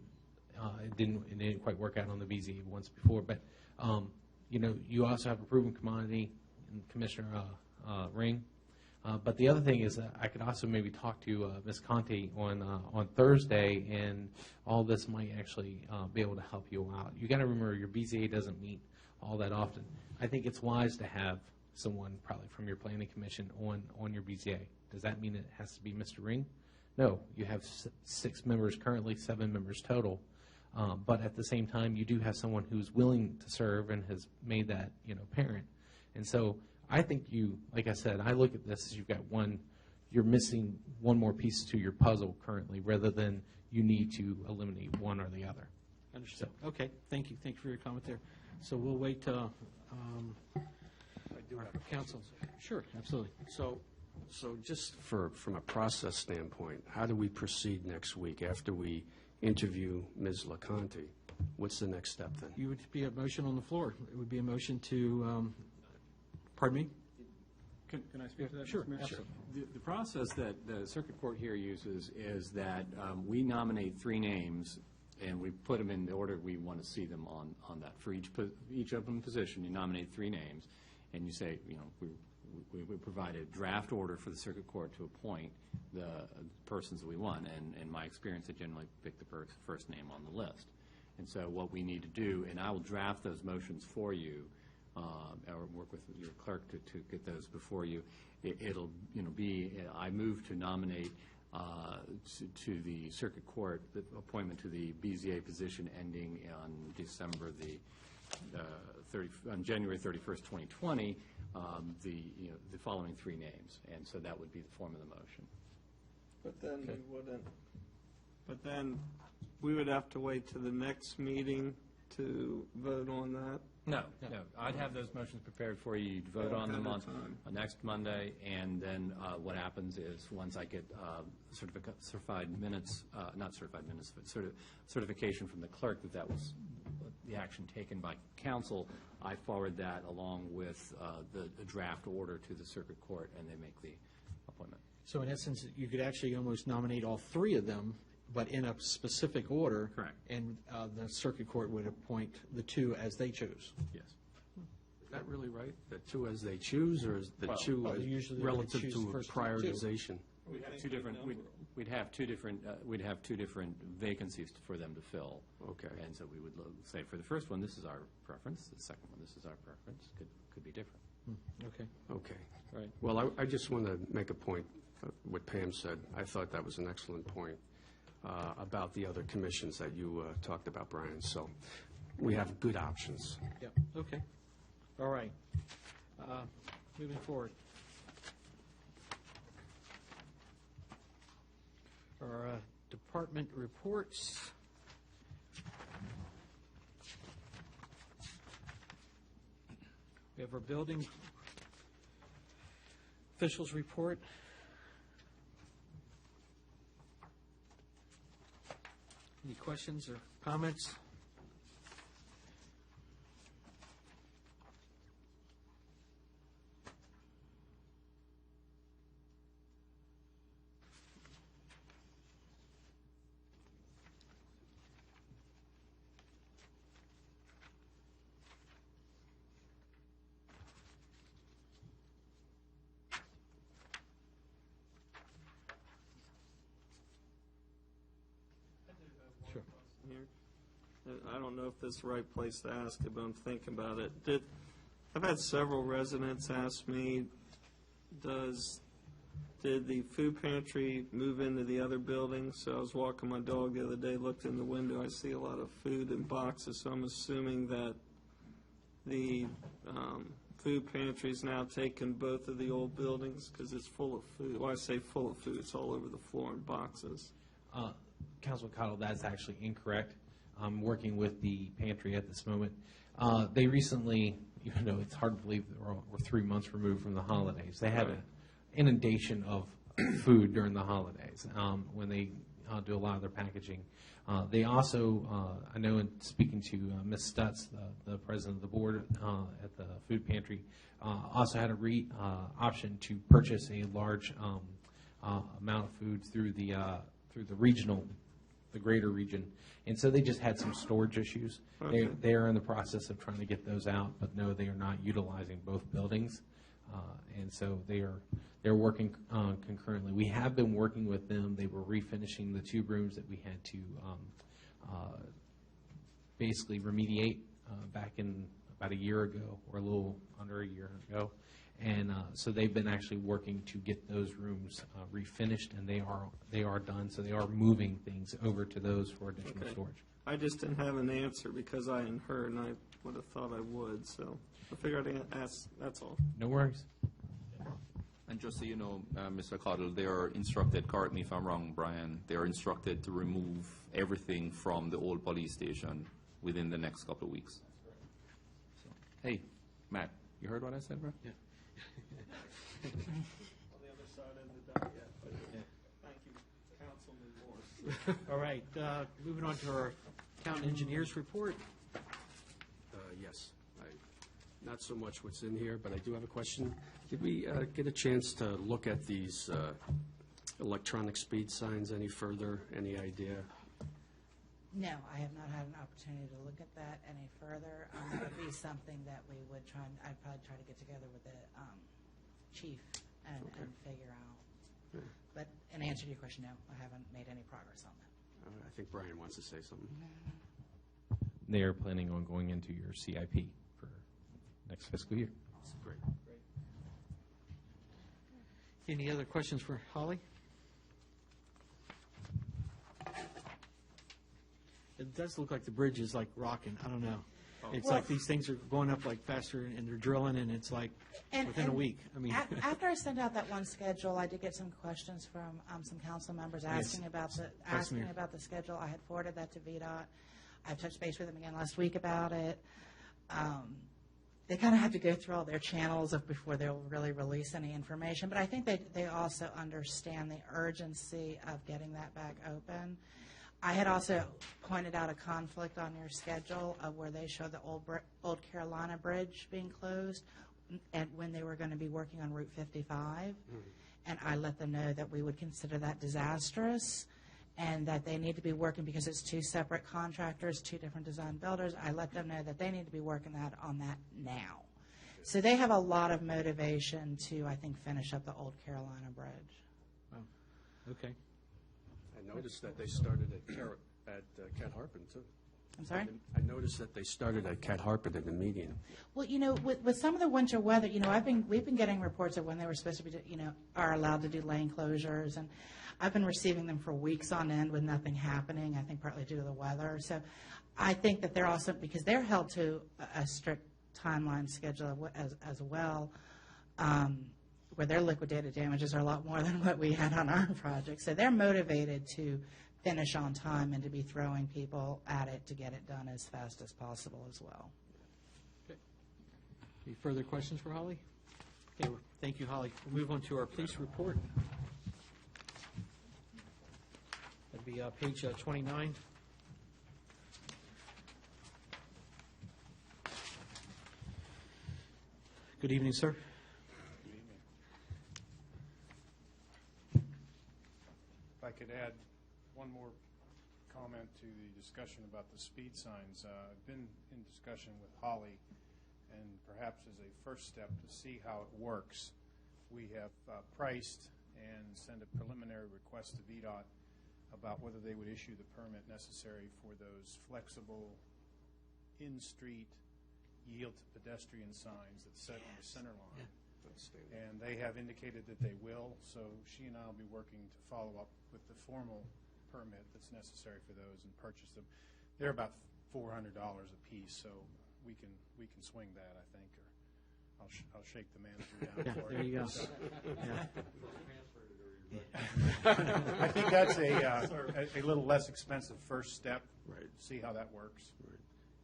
it didn't quite work out on the BZ once before. But you also have a proven commodity, Commissioner Ring. But the other thing is that I could also maybe talk to Ms. Conti on Thursday, and all this might actually be able to help you out. You got to remember your BZA doesn't meet all that often. I think it's wise to have someone probably from your planning commission on your BZA. Does that mean it has to be Mr. Ring? No, you have 6 members currently, 7 members total. But at the same time, you do have someone who's willing to serve and has made that apparent. And so I think like I said, I look at this as you're missing one more piece to your puzzle currently, rather than you need to eliminate one or the other. Understood. Okay, thank you. Thank you for your comment there. So we'll wait council. Sure, absolutely. So just from a process standpoint, how do we proceed next week after we interview Ms. LaConte? What's the next step then? You would be a motion on the floor. It would be a motion to, pardon me? Can I speak to that? Sure, Mr. Mayor? absolutely. The process that the circuit court here uses is that we nominate 3 names, and we put them in the order we want to see them on that. For each open position, you nominate 3 names, and you say, we provide a draft order for the circuit court to appoint the persons that we want. And in my experience, I generally pick the first name on the list. And so what we need to do, and I will draft those motions for you, or work with your clerk to get those before you. It'll be, I move to nominate to the circuit court the appointment to the BZA position ending on on January 31st, 2020, the following 3 names. And so that would be the form of the motion. But then we wouldn't. But then we would have to wait to the next meeting to vote on that. No. I'd have those motions prepared for you. You'd vote on them on next Monday, and then what happens is once I get certified minutes, not certified minutes, but certification from the clerk that was the action taken by council, I forward that along with the draft order to the circuit court, and they make the appointment. So in essence, you could actually almost nominate all 3 of them, but in a specific order. Correct. And the circuit court would appoint the 2 as they chose. Yes. Is that really right? The 2 as they choose, or is the 2 well, usually they relative choose to the a first 2. prioritization? We'd have 2 different. We'd have 2 different vacancies for them to fill. Okay. And so we would say for the first one, this is our preference. The second one, this is our preference. Could be different. Okay. Okay. Right. Well, I just want to make a point, what Pam said. I thought that was an excellent point about the other commissions that you talked about, Brian. So we have good options. Yeah, okay. All right. Moving forward. Our department reports. We have our building officials report. Any questions or comments? I don't know if this is the right place to ask it, but I'm thinking about it. I've had several residents ask me, did the food pantry move into the other building? So I was walking my dog the other day, looked in the window, I see a lot of food in boxes, so I'm assuming that the food pantry's now taken both of the old buildings because it's full of food. Well, I say full of food, it's all over the floor in boxes. Councilman Cottle, that's actually incorrect. I'm working with the pantry at this moment. They recently, even though it's hard to believe that we're 3 months removed from the holidays, they had an inundation of food during the holidays when they do a lot of their packaging. They also, I know in speaking to Ms. Stutz, the president of the board at the food pantry, also had a option to purchase a large amount of food through the regional, the greater region. And so they just had some storage issues. Okay. They are in the process of trying to get those out, but no, they are not utilizing both buildings. And so they're working concurrently. We have been working with them. They were refinishing the 2 rooms that we had to basically remediate back in about a year ago, or a little under a year ago. And so they've been actually working to get those rooms refinished, and they are done. So they are moving things over to those for additional storage. I just didn't have an answer because I hadn't heard, and I would have thought I would. So I figured I'd ask. That's all. No worries. And just so you know, Mr. Cottle, they are instructed, correct me if I'm wrong, Brian, they are instructed to remove everything from the old police station within the next couple of weeks. So, hey, Matt, you heard what I said, bro? Yeah. On the other side of the diet. Thank you, Councilman Morris. All right, moving on to our town engineers report. Yes. Not so much what's in here, but I do have a question. Did we get a chance to look at these electronic speed signs any further? Any idea? No, I have not had an opportunity to look at that any further. It would be something that we would try, I'd probably try to get together with the chief and figure out. But in answer to your question, no, I haven't made any progress on that. I think Brian wants to say something. They are planning on going into your CIP for next fiscal year. Great. Any other questions for Holly? It does look like the bridge is like rocking. I don't know. It's Well- like these things are going up like faster, and they're drilling, and it's like within a week. I mean, After I sent out that one schedule, I did get some questions from some council members asking about the schedule. I had forwarded that to VDOT. I've touched base with them again last week about it. They kind of have to go through all their channels before they'll really release any information. But I think they also understand the urgency of getting that back open. I had also pointed out a conflict on your schedule of where they show the old Carolina Bridge being closed and when they were going to be working on Route 55. And I let them know that we would consider that disastrous and that they need to be working because it's 2 separate contractors, 2 different design builders. I let them know that they need to be working on that now. So they have a lot of motivation to, I think, finish up the old Carolina Bridge. okay. I noticed that they started at Cat Harpin, too. I'm sorry? I noticed that they started at Cat Harpin in the median. Well, with some of the winter weather, we've been getting reports of when they were supposed to be, are allowed to do lane closures, and I've been receiving them for weeks on end with nothing happening, I think partly due to the weather. So I think that they're also, because they're held to a strict timeline schedule as well, where their liquidated damages are a lot more than what we had on our project. So they're motivated to finish on time and to be throwing people at it to get it done as fast as possible as well. Okay. Any further questions for Holly? Okay, thank you, Holly. We'll move on to our police report. That'd be page 29. Good evening, sir. If I could add one more comment to the discussion about the speed signs. I've been in discussion with Holly, and perhaps as a first step to see how it works, we have priced and sent a preliminary request to VDOT about whether they would issue the permit necessary for those flexible in-street yield to pedestrian signs that set on the center line. And they have indicated that they will, so she and I will be working to follow up with the formal permit that's necessary for those and purchase them. They're about $400 a piece, so we can swing that, I think, or I'll shake the manager down Yeah, for there you go. Yeah. I think that's a little less expensive first step. Right. See how that works. Right.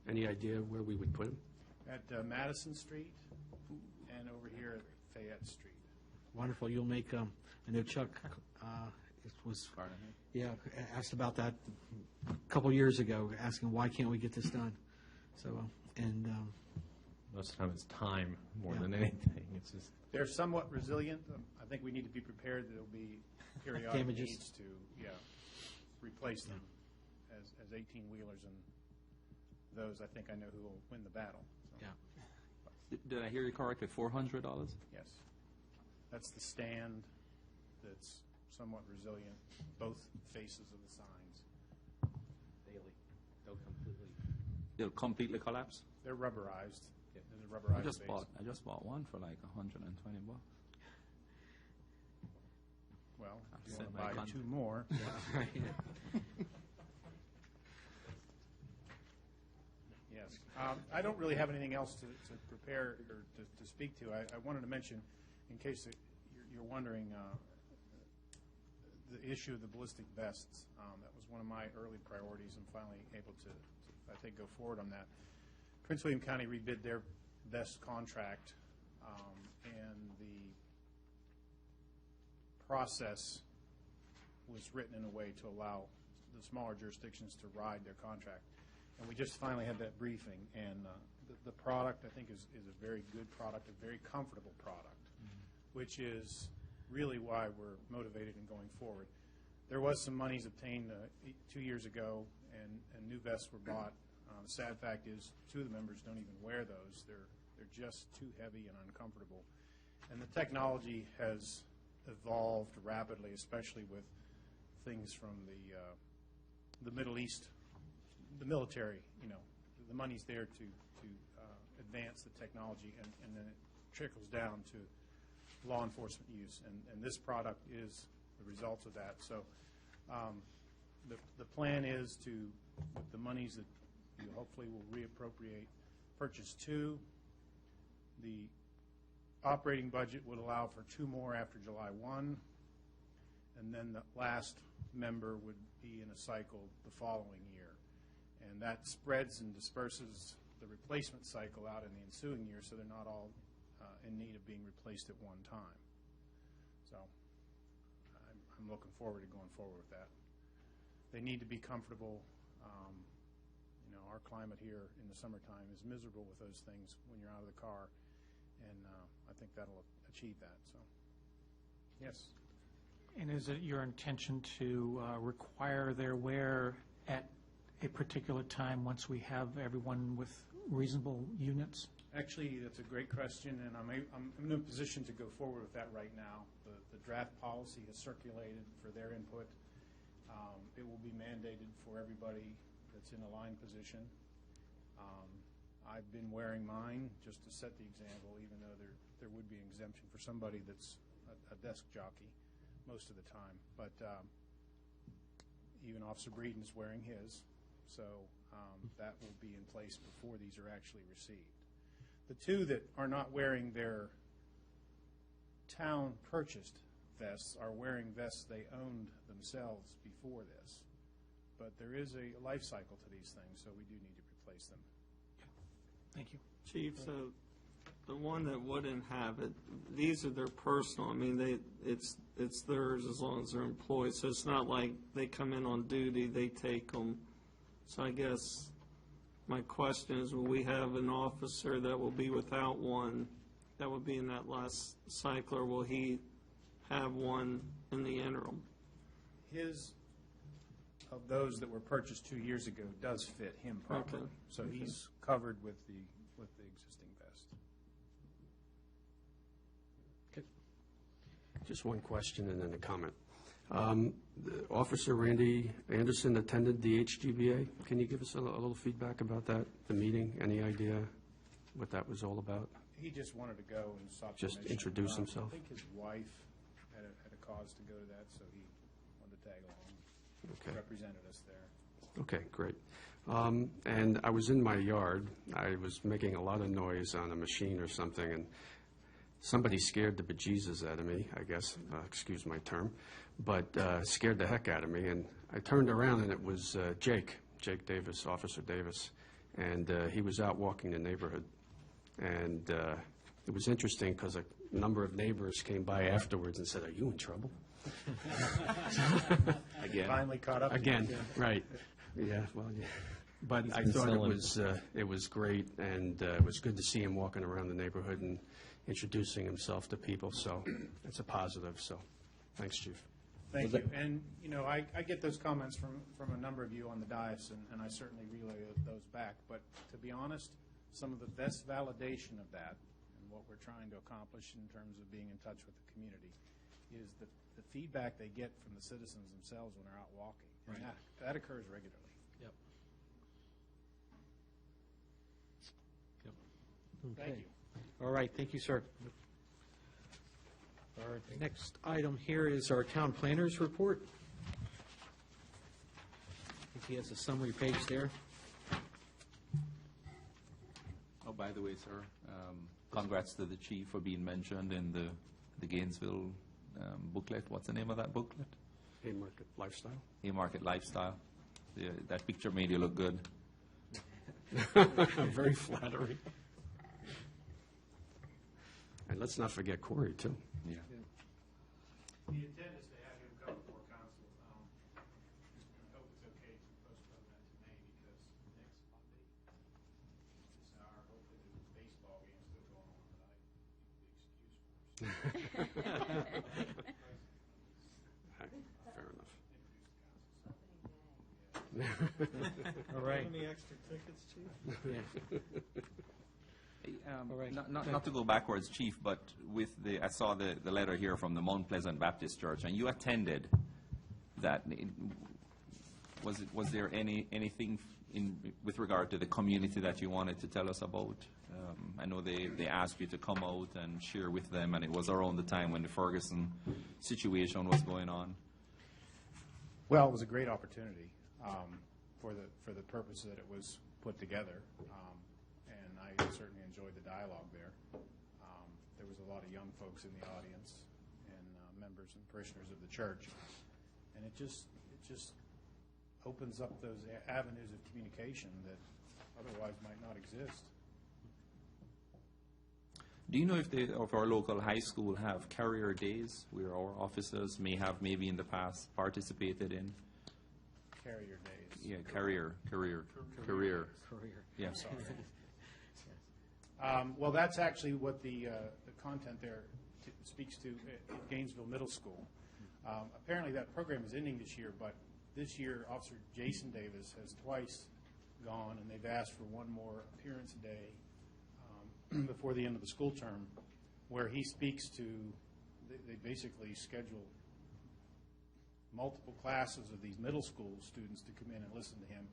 Any idea where we would put them? At Madison Street and over here at Fayette Street. Wonderful. You'll make, I know Chuck was, yeah, asked about that a couple years ago, asking why can't we get this done? So, and Most of the time it's time more Yeah. than anything. It's just, They're somewhat resilient. I think we need to be prepared that there'll be periodic Damages. needs to, replace them as 18-wheelers, and those, I think I know who will win the battle. So, yeah. Did I hear you correctly, $400? yes. That's the stand that's somewhat resilient, both faces of the signs. They'll completely collapse? They're rubberized. There's a rubberized base. I just bought one for like $120. Well, I've if you set want to my buy con- two more. Yes. I don't really have anything else to prepare or to speak to. I wanted to mention, in case that you're wondering, the issue of the ballistic vests. That was one of my early priorities, and finally able to, I think, go forward on that. Prince William County rebid their vest contract, and the process was written in a way to allow the smaller jurisdictions to ride their contract. And we just finally had that briefing, and the product, I think, is a very good product, a very comfortable product, which is really why we're motivated in going forward. There was some monies obtained 2 years ago, and new vests were bought. The sad fact is 2 of the members don't even wear those. They're just too heavy and uncomfortable. And the technology has evolved rapidly, especially with things from the Middle East, the military. The money's there to advance the technology, and then it trickles down to law enforcement use. And this product is the result of that. So the plan is to, with the monies that you hopefully will reappropriate, purchase 2. The operating budget would allow for 2 more after July 1, and then the last member would be in a cycle the following year. And that spreads and disperses the replacement cycle out in the ensuing year, so they're not all in need of being replaced at one time. So I'm looking forward to going forward with that. They need to be comfortable. Our climate here in the summertime is miserable with those things when you're out of the car, and I think that'll achieve that. So, yes. And is it your intention to require their wear at a particular time once we have everyone with reasonable units? Actually, that's a great question, and I'm in a position to go forward with that right now. The draft policy has circulated for their input. It will be mandated for everybody that's in a line position. I've been wearing mine just to set the example, even though there would be an exemption for somebody that's a desk jockey most of the time. But even Officer Breeden's wearing his, so that will be in place before these are actually received. The 2 that are not wearing their town-purchased vests are wearing vests they owned themselves before this. But there is a life cycle to these things, so we do need to replace them. Thank you. Chief, so the one that wouldn't have it, these are their personal. I mean, it's theirs as long as they're employed. So it's not like they come in on duty, they take them. So I guess my question is, will we have an officer that will be without one that would be in that last cycle, or will he have one in the interim? His, of those that were purchased 2 years ago, does fit him properly. Okay. So he's covered with the existing vest. Just one question and then a comment. Officer Randy Anderson attended the HGBA. Can you give us a little feedback about that, the meeting? Any idea what that was all about? He just wanted to go and sought Just permission. introduce himself? I think his wife had a cause to go to that, so he wanted to tag along. Okay. Represented us there. Okay, great. And I was in my yard. I was making a lot of noise on a machine or something, and somebody scared the bejesus out of me, I guess, excuse my term, but scared the heck out of me. And I turned around, and it was Jake Davis, Officer Davis, and he was out walking the neighborhood. And it was interesting because a number of neighbors came by afterwards and said, "Are you in trouble?" Again. Finally caught up to you. Again, right. Yeah, well, yeah. But I thought it was great, and it was good to see him walking around the neighborhood and introducing himself to people, so it's a positive, so thanks, Chief. Thank you. And, you know, I get those comments from a number of you on the dais, and I certainly relay those back. But to be honest, some of the best validation of that and what we're trying to accomplish in terms of being in touch with the community is the feedback they get from the citizens themselves when they're out walking. And that occurs regularly. Yep. Thank Okay. you. All right, thank you, sir. Our next item here is our town planners report. I think he has a summary page there. Oh, by the way, sir, congrats to the chief for being mentioned in the Gainesville booklet. What's the name of that booklet? Haymarket Lifestyle. Haymarket Lifestyle. Yeah, that picture made you look good. Very flattering. And let's not forget Corey, too. Yeah. The intent is to have him come before council. I hope it's okay to postpone that to May because next Monday is our, hopefully the baseball game's still going on, but I need the excuse for it. Fair enough. All right. Any extra tickets, Chief? Not to go backwards, Chief, but I saw the letter here from the Mount Pleasant Baptist Church, and you attended that. Was there anything with regard to the community that you wanted to tell us about? I know they asked you to come out and share with them, and it was around the time when the Ferguson situation was going on. Well, it was a great opportunity for the purpose that it was put together, and I certainly enjoyed the dialogue there. There was a lot of young folks in the audience and members and parishioners of the church, and it just opens up those avenues of communication that otherwise might not exist. Do you know if our local high school have career days where our officers may have maybe in the past participated in? Carrier days. Yeah, career. Yeah. Sorry. Well, that's actually what the content there speaks to at Gainesville Middle School. Apparently that program is ending this year, but this year Officer Jason Davis has twice gone, and they've asked for one more appearance day before the end of the school term, where he speaks to, they basically schedule multiple classes of these middle school students to come in and listen to him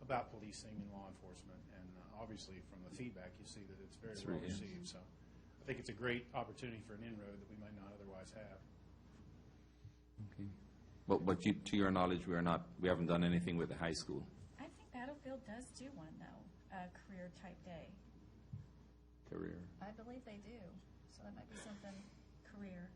about policing and law enforcement. And obviously from the feedback, you see that it's very well received. So I think it's a great opportunity for an inroad that we might not otherwise have. Okay. But to your knowledge, we haven't done anything with the high school. I think Battlefield does do one, though, a career type day. Career. I believe they do. So that might be something career.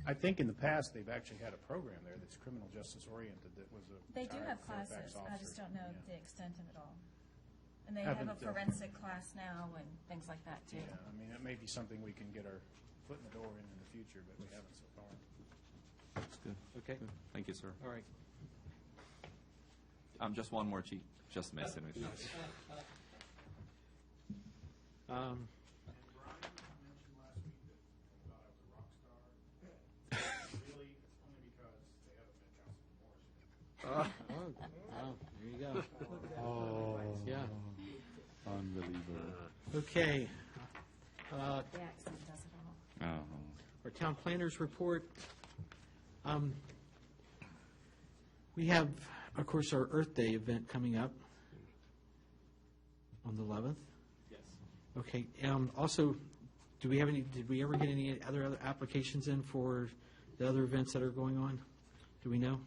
I think in the past they've actually had a program there that's criminal justice oriented that was a They do have Fairfax classes. I officer. just don't know Yeah. the extent of it all. And they have a Haven't, forensic class now and things like that, too. Yeah, I mean, it may be something we can get our foot in the door in the future, but we haven't so far. That's good. Okay. Good. Thank you, sir. All right. Just one more, Chief. Just messing with you. Really, it's only because they haven't met Councilman Morris yet. There you go. Oh, yeah. Unbelievable. Okay. The accent does it all. Our town planners report. We have, of course, our Earth Day event coming up on the 11th. Yes. Okay. Also, did we ever get any other applications in for the other events that are going on? Do we know?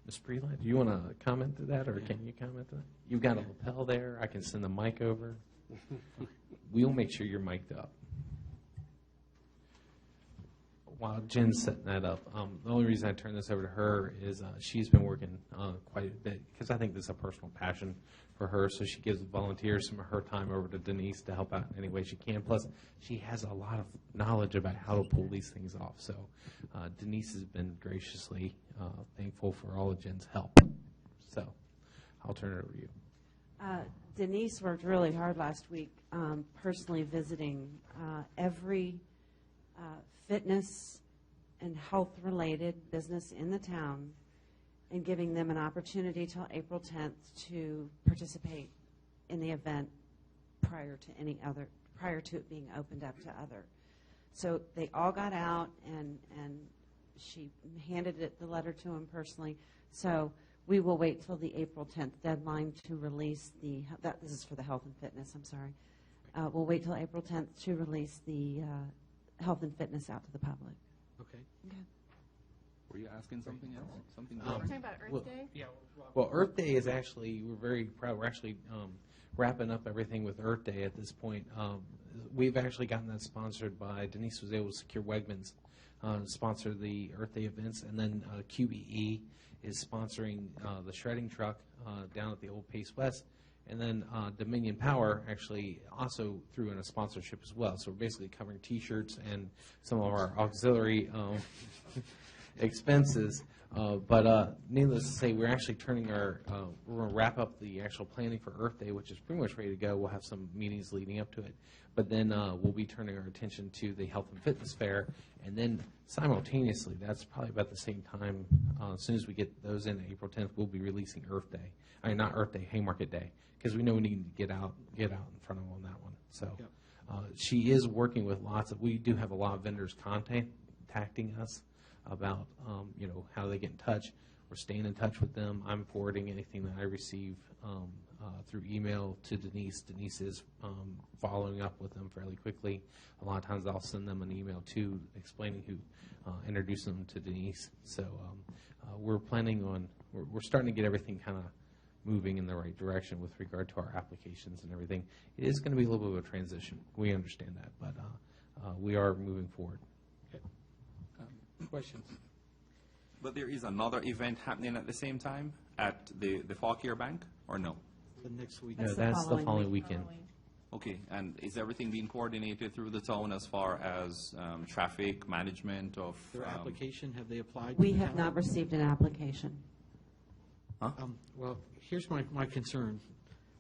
Ms. Breland, do you want to comment to that, or can you comment to that? You've got a lapel there. I can send the mic over. We'll make sure you're mic'd up. While Jen's setting that up, the only reason I turned this over to her is she's been working quite a bit, because I think this is a personal passion for her, so she gives volunteers some of her time over to Denise to help out in any way she can. Plus, she has a lot of knowledge about how to pull these things off. So Denise has been graciously thankful for all of Jen's help. So I'll turn it over to you. Denise worked really hard last week, personally visiting every fitness and health-related business in the town and giving them an opportunity till April 10th to participate in the event prior to it being opened up to other. So they all got out, and she handed the letter to him personally. So we will wait till the April 10th deadline to release this is for the health and fitness, I'm sorry. We'll wait till April 10th to release the health and fitness out to the public. Okay. Okay. Were you asking something else? Something We're talking about Earth Day? Yeah. Well, Earth Day is actually, we're very proud. We're actually wrapping up everything with Earth Day at this point. We've actually gotten that sponsored by, Denise was able to secure Wegmans sponsor the Earth Day events, and then QBE is sponsoring the shredding truck down at the old Pace West. And then Dominion Power actually also threw in a sponsorship as well. So we're basically covering T-shirts and some of our auxiliary expenses. But needless to say, we're actually turning we're going to wrap up the actual planning for Earth Day, which is pretty much ready to go. We'll have some meetings leading up to it. But then we'll be turning our attention to the Health and Fitness Fair. And then simultaneously, that's probably about the same time, as soon as we get those in April 10th, we'll be releasing Earth Day. I mean, not Earth Day, Haymarket Day. Because we know we need to get out in front of them on that one. So she is working with we do have a lot of vendors contacting us about, how they get in touch. We're staying in touch with them. I'm forwarding anything that I receive through email to Denise. Denise is following up with them fairly quickly. A lot of times I'll send them an email too, explaining introducing them to Denise. So we're planning on, we're starting to get everything kind of moving in the right direction with regard to our applications and everything. It is going to be a little bit of a transition. We understand that, but we are moving forward. Okay. Questions? But there is another event happening at the same time at the Fauquier Bank, or no? The next week. No, that's the following weekend. Okay, and is everything being coordinated through the town as far as traffic management of Their application, have they applied? We to the have town? not received an application. Well, here's my concern.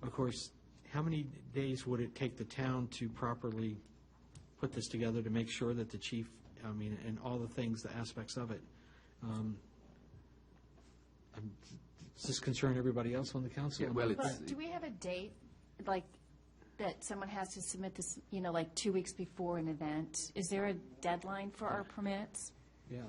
Of course, how many days would it take the town to properly put this together to make sure that the chief, and all the things, the aspects of it? Does this concern everybody else on the council? Yeah, well, But do we have a date, like, that someone has to submit this, like 2 weeks before an event? Is there a deadline for our permits? Yeah,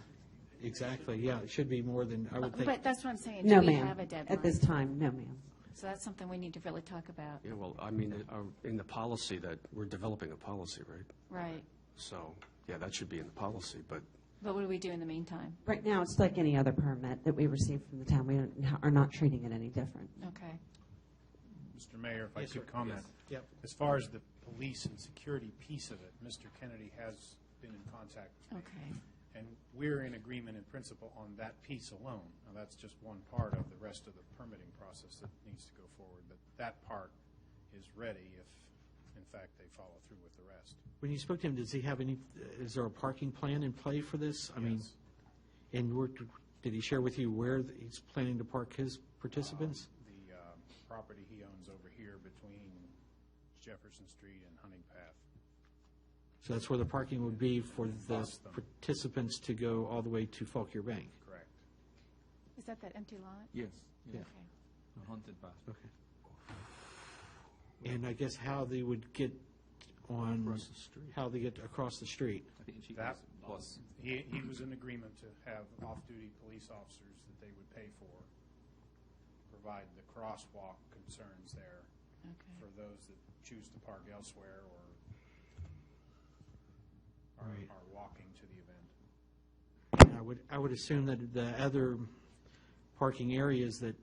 exactly. Yeah, it should be more than, I would think. But that's what I'm saying. No, Do we ma'am. have a deadline? At this time, no, ma'am. So that's something we need to really talk about. Yeah, well, I mean, in the policy that, we're developing a policy, right? Right. So, yeah, that should be in the policy, but But what do we do in the meantime? Right now, it's like any other permit that we receive from the town. We are not treating it any different. Okay. Mr. Mayor, if I Yes, could sir. comment. Yes. Yep. As far as the police and security piece of it, Mr. Kennedy has been in contact with me. Okay. And we're in agreement in principle on that piece alone. Now, that's just one part of the rest of the permitting process that needs to go forward. But that part is ready if, in fact, they follow through with the rest. When you spoke to him, does he have is there a parking plan in play for this? I mean, and did he share with you where he's planning to park his participants? The property he owns over here between Jefferson Street and Hunting Path. So that's where the parking would be for the Bus them. participants to go all the way to Fauquier Bank? Correct. Is that empty lot? Yes. Yeah. Okay. A haunted path. Okay. And I guess how they would get Across the street. how they get across the street. I think she That was he was in agreement to have off-duty police officers that they would pay for, provide the crosswalk concerns there Okay. for those that choose to park elsewhere or Right. are walking to the event. And I would assume that the other parking areas that,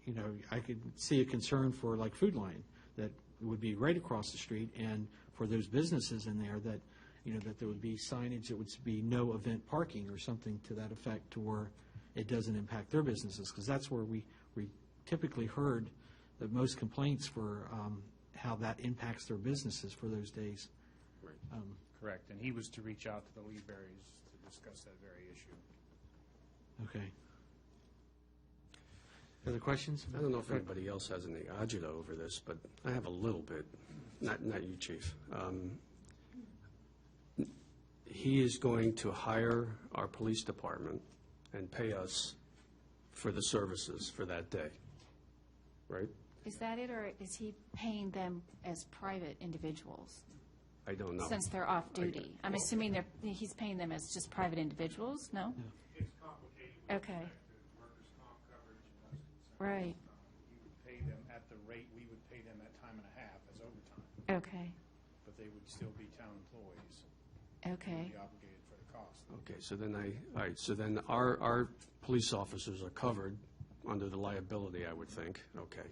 you know, I could see a concern for like Food Lion, that would be right across the street, and for those businesses in there that, you know, that there would be signage that would be no event parking or something to that effect, to where it doesn't impact their businesses, because that's where we typically heard the most complaints for how that impacts their businesses for those days. Correct, and he was to reach out to the Lee Berries to discuss that very issue. Okay. Other questions? I don't know if anybody else has any agita over this, but I have a little bit. Not you, Chief. He is going to hire our police department and pay us for the services for that day, right? Is that it, or is he paying them as private individuals? I don't know. Since they're off duty. I'm assuming he's paying them as just private individuals, no? It's complicated. Okay. Workers' comp coverage and those things. Right. You would pay them at the rate we would pay them at time and a half as overtime. Okay. But they would still be town employees. Okay. Be obligated for the cost. Okay, so then all right, so then our police officers are covered under the liability, I would think, okay.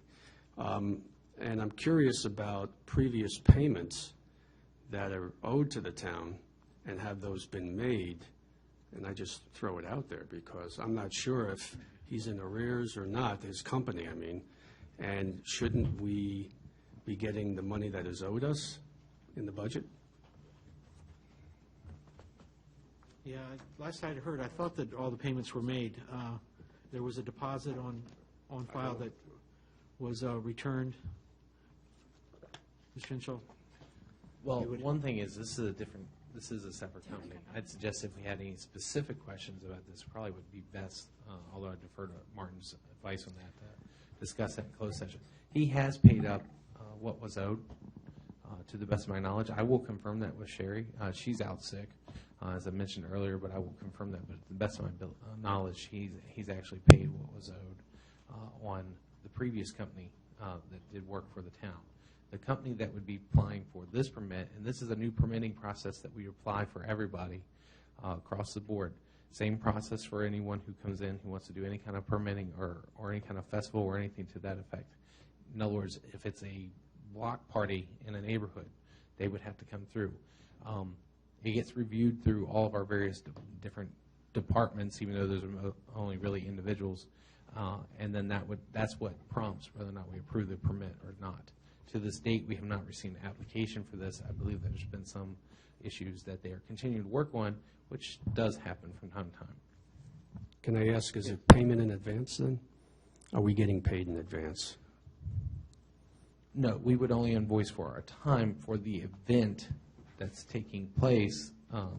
And I'm curious about previous payments that are owed to the town, and have those been made? And I just throw it out there because I'm not sure if he's in arrears or not, his company, I mean, and shouldn't we be getting the money that is owed us in the budget? Yeah, last I heard, I thought that all the payments were made. There was a deposit on file that was returned. Mr. Henshaw? Well, one thing is, this is a separate company. I'd suggest if we had any specific questions about this, probably would be best, although I defer to Martin's advice on that, discuss that in closed session. He has paid up what was owed, to the best of my knowledge. I will confirm that with Sherry. She's out sick, as I mentioned earlier, but I will confirm that. But to the best of my knowledge, he's actually paid what was owed on the previous company that did work for the town. The company that would be applying for this permit, and this is a new permitting process that we apply for everybody across the board. Same process for anyone who comes in who wants to do any kind of permitting or any kind of festival or anything to that effect. In other words, if it's a block party in a neighborhood, they would have to come through. It gets reviewed through all of our various different departments, even though those are only really individuals, and then that's what prompts whether or not we approve the permit or not. To this date, we have not received an application for this. I believe there's been some issues that they are continuing to work on, which does happen from time to time. Can I ask, is it payment in advance then? Are we getting paid in advance? No, we would only invoice for our time for the event that's taking place, and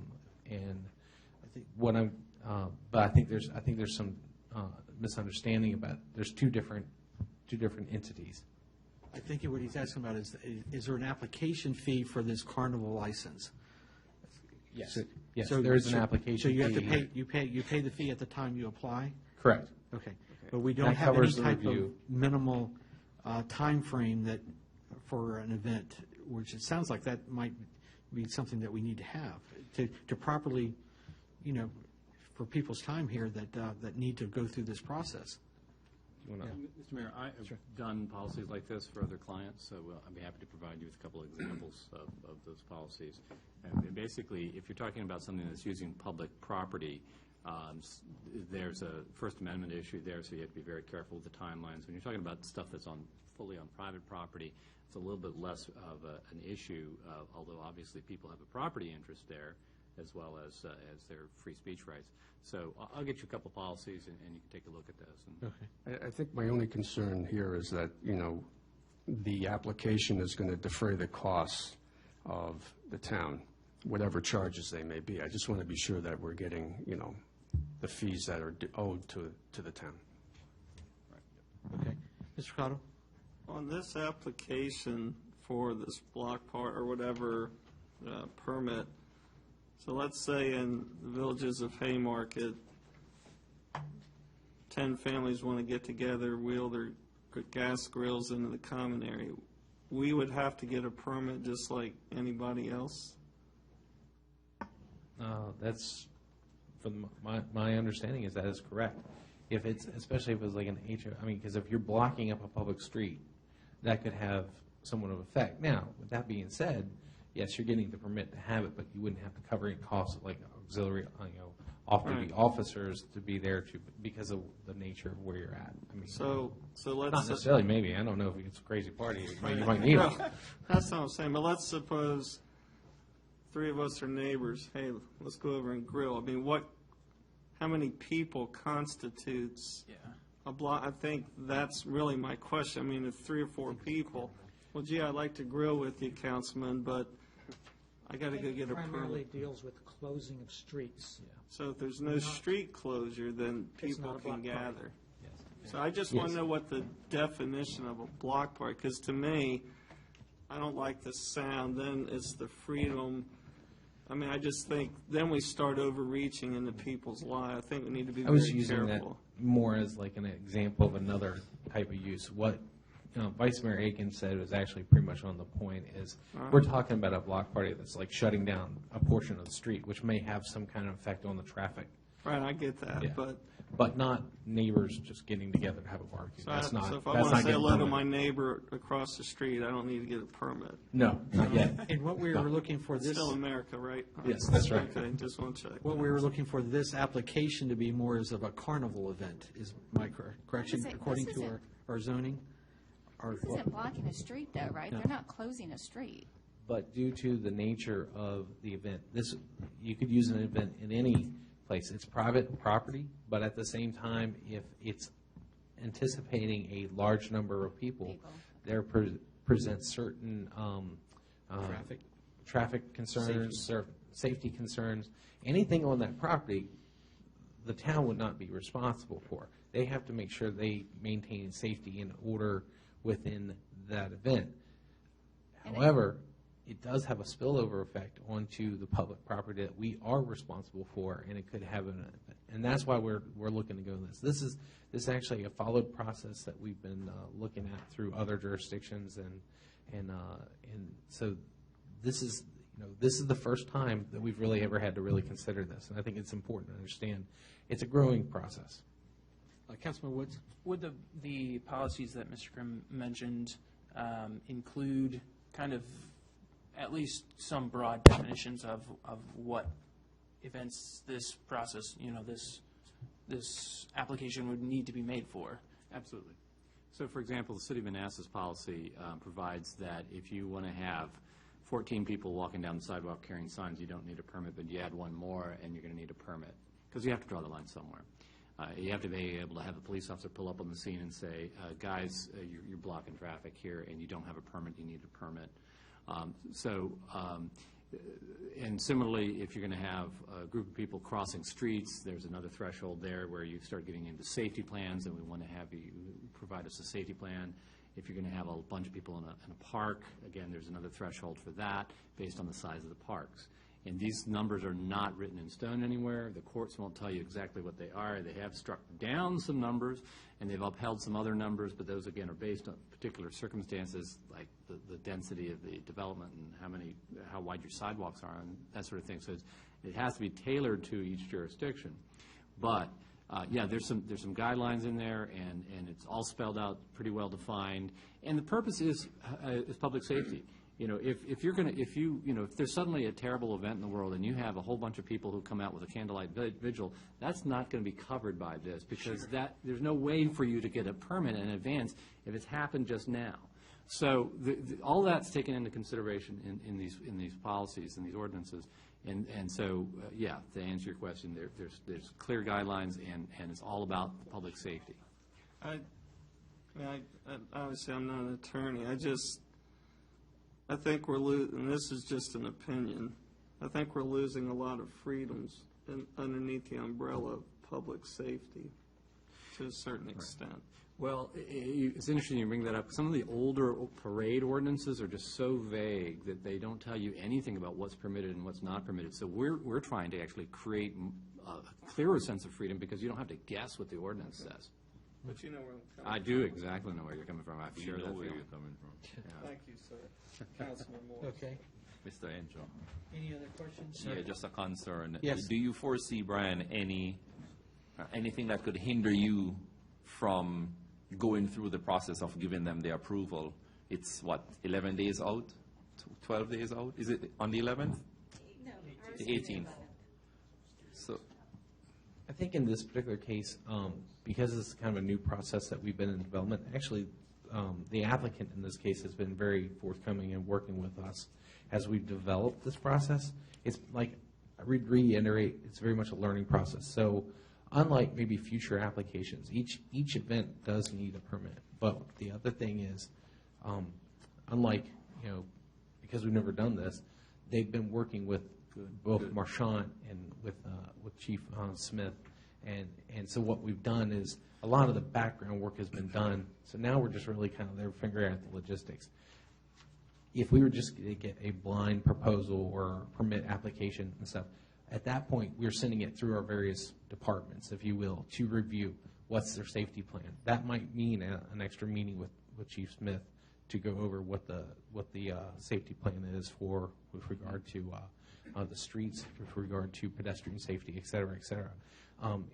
I think but I think there's some misunderstanding about. There's two different entities. I think what he's asking about is there an application fee for this carnival license? Yes. Yes, there is an application So you have to fee. pay, you pay the fee at the time you apply? Correct. Okay. But we don't That have any covers the type of review. minimal timeframe that, for an event, which it sounds like that might be something that we need to have to properly, you know, for people's time here that need to go through this process. Mr. Mayor, I have done policies like this for other clients, so I'd be happy to provide you with a couple of examples of those policies. And basically, if you're talking about something that's using public property, there's a First Amendment issue there, so you have to be very careful with the timelines. When you're talking about stuff that's fully on private property, it's a little bit less of an issue, although obviously people have a property interest there, as well as their free speech rights. So I'll get you a couple of policies, and you can take a look at those. Okay. I think my only concern here is that, you know, the application is going to defray the costs of the town, whatever charges they may be. I just want to be sure that we're getting, you know, the fees that are owed to the town. Okay. Mr. Cotto? On this application for this block part or whatever permit, so let's say in the Villages of Haymarket, 10 families want to get together, wheel their gas grills into the common area. We would have to get a permit just like anybody else? That's, from my understanding, is that is correct. if it's, especially if it's like an HO, I mean, because if you're blocking up a public street, that could have somewhat of effect. Now, with that being said, yes, you're getting the permit to have it, but you wouldn't have to cover any costs of like auxiliary, off-duty officers to be there because of the nature of where you're at. I mean, So let's not necessarily maybe. I don't know if it's a crazy party. You might need it. That's not what I'm saying. But let's suppose 3 of us are neighbors. Hey, let's go over and grill. I mean, how many people constitutes a block? I think that's really my question. I mean, if 3 or 4 people, well, gee, I'd like to grill with you, Councilman, but I got to go get a Primarily permit. deals with closing of streets. So if there's no street closure, then It's people not a can block party. gather. So I just want to know what the definition of a block party, because to me, I don't like the sound, then it's the freedom. I mean, I just think, then we start overreaching into people's lives. I think we need to be I was very using careful. that more as like an example of another type of use. What Vice Mayor Aiken said was actually pretty much on the point is we're talking about a block party that's like shutting down a portion of the street, which may have some kind of effect on the traffic. Right, I get that, Yeah. but not neighbors just getting together to have a barbecue. so, That's not. so if I that's want not to say getting hello to permitted. my neighbor across the street, I don't need to get a permit. No, not yet. And what we were looking for It's this, still America, right? Yes, that's right. Okay, just want to check. what we were looking for this application to be more is of a carnival event, is my correction, This isn't- according this to isn't- our zoning? Or This isn't blocking a street though, right? No. They're not closing a street. But due to the nature of the event, you could use an event in any place. It's private property, but at the same time, if it's anticipating a large number of people, there presents certain traffic concerns, safety concerns. Anything on that property, the town would not be responsible for. They have to make sure they maintain safety and order within that event. However, it does have a spillover effect onto the public property that we are responsible for, and it could have and that's why we're looking to go this. This is actually a followed process that we've been looking at through other jurisdictions, and so this is the first time that we've really ever had to really consider this, and I think it's important to understand it's a growing process. Councilman Woods? Would the policies that Mr. Grimm mentioned include kind of at least some broad definitions of what events this process, this application would need to be made for? Absolutely. So, for example, the City of Manassas policy provides that if you want to have 14 people walking down the sidewalk carrying signs, you don't need a permit, but you add one more and you're going to need a permit, because you have to draw the line somewhere. You have to be able to have a police officer pull up on the scene and say, guys, you're blocking traffic here and you don't have a permit, you need a permit. And similarly, if you're going to have a group of people crossing streets, there's another threshold there where you start getting into safety plans, and we want to have you provide us a safety plan. If you're going to have a bunch of people in a park, again, there's another threshold for that based on the size of the parks. And these numbers are not written in stone anywhere. The courts won't tell you exactly what they are. They have struck down some numbers, and they've upheld some other numbers, but those, again, are based on particular circumstances, like the density of the development and how wide your sidewalks are and that sort of thing. So it has to be tailored to each jurisdiction. But, yeah, there's some guidelines in there, and it's all spelled out, pretty well defined. And the purpose is public safety. If there's suddenly a terrible event in the world and you have a whole bunch of people who come out with a candlelight vigil, that's not going to be covered by this, because there's no way for you to get a permit in advance if it's happened just now. So all that's taken into consideration in these policies and these ordinances. And so, yeah, to answer your question, there's clear guidelines, and it's all about public safety. Obviously, I'm not an attorney. I think we're losing, and this is just an opinion, I think we're losing a lot of freedoms underneath the umbrella of public safety to a certain extent. Well, it's interesting you bring that up. Some of the older parade ordinances are just so vague that they don't tell you anything about what's permitted and what's not permitted. So we're trying to actually create a clearer sense of freedom, because you don't have to guess what the ordinance says. But you know where I'm coming I do exactly know where you're coming from. I You share know that where feeling. you're coming from. Yeah. Thank you, sir. Councilman Moore. Okay. Mr. Any other questions? Yeah, just a concern. Yes. Do you foresee, Brian, any Anything that could hinder you from going through the process of giving them the approval? It's what, 11 days out, 12 days out? Is it on the 11th? No, The 18th. So, I think in this particular case, because it's kind of a new process that we've been in development, actually, the applicant in this case has been very forthcoming and working with us as we've developed this process. It's like, I reiterate, it's very much a learning process. So unlike maybe future applications, each event does need a permit. But the other thing is, unlike, because we've never done this, they've been working with both Marchant and with Chief Smith. And so what we've done is a lot of the background work has been done. So now we're just really kind of there figuring out the logistics. If we were just to get a blind proposal or permit application and stuff, at that point, we're sending it through our various departments, if you will, to review what's their safety plan. That might mean an extra meeting with Chief Smith to go over what the safety plan is with regard to the streets, with regard to pedestrian safety, et cetera, et cetera.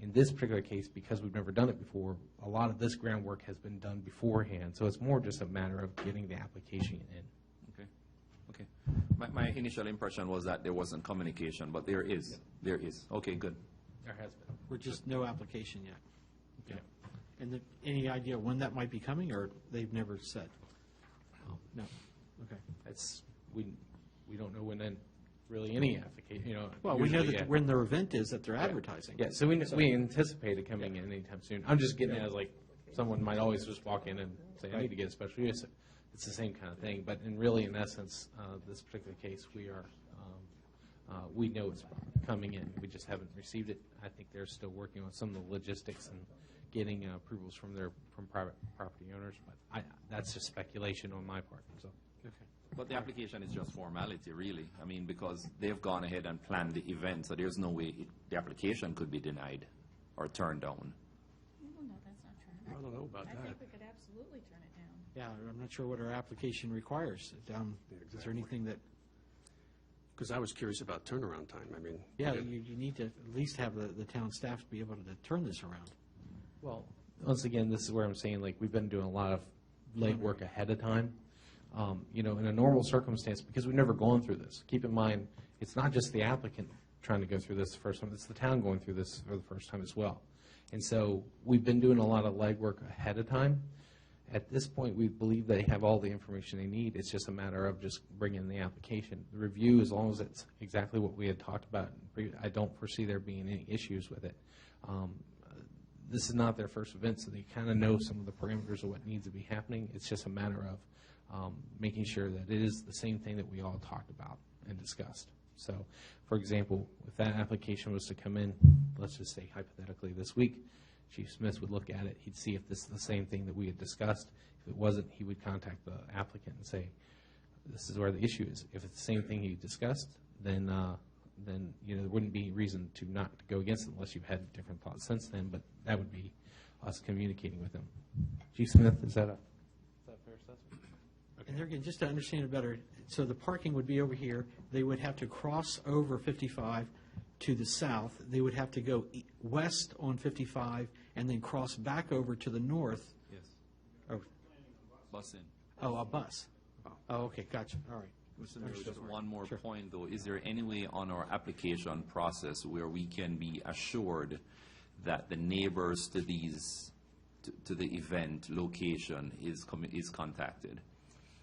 In this particular case, because we've never done it before, a lot of this groundwork has been done beforehand, so it's more just a matter of getting the application in. Okay. My initial impression was that there wasn't communication, but there is. There is. Okay, good. There has been. We're just no application yet. Okay. And any idea when that might be coming, or they've never said? No. Okay. We don't know when then really any application, Well, we know usually, that yeah. when their event is that they're advertising. Yeah, so we anticipate it coming in anytime soon. I'm just getting it as like, someone might always just walk in and say, I need to get a special use. It's the same kind of thing, but in essence, this particular case, we know it's coming in. We just haven't received it. I think they're still working on some of the logistics and getting approvals from private property owners, but that's just speculation on my part. So. Okay. But the application is just formality, really. I mean, because they've gone ahead and planned the event, so there's no way the application could be denied or turned down. No, that's not true. I don't know about I that. think we could absolutely turn it down. Yeah, I'm not sure what our application requires. Is there anything that? Because I was curious about turnaround time. I mean, Yeah, you need to at least have the town staff to be able to turn this around. Well, once again, this is where I'm saying, like, we've been doing a lot of legwork ahead of time. In a normal circumstance, because we've never gone through this, keep in mind, it's not just the applicant trying to go through this the first time, it's the town going through this for the first time as well. And so we've been doing a lot of legwork ahead of time. At this point, we believe they have all the information they need. It's just a matter of just bringing in the application. The review, as long as it's exactly what we had talked about, I don't foresee there being any issues with it. This is not their first event, so they kind of know some of the parameters of what needs to be happening. It's just a matter of making sure that it is the same thing that we all talked about and discussed. So, for example, if that application was to come in, let's just say hypothetically this week, Chief Smith would look at it, he'd see if this is the same thing that we had discussed. If it wasn't, he would contact the applicant and say, this is where the issue is. If it's the same thing he discussed, then there wouldn't be reason to not go against it unless you've had different thoughts since then, but that would be us communicating with him. Chief Smith, is that a fair assessment? And there again, just to understand it better, so the parking would be over here. They would have to cross over 55 to the south. They would have to go west on 55 and then cross back over to the north. Yes. Oh, Bus in. oh, a bus. Oh, okay, gotcha. All right. Mr. Mayor, just one more point, though. Is there any way on our application process where we can be assured that the neighbors to the event location is contacted?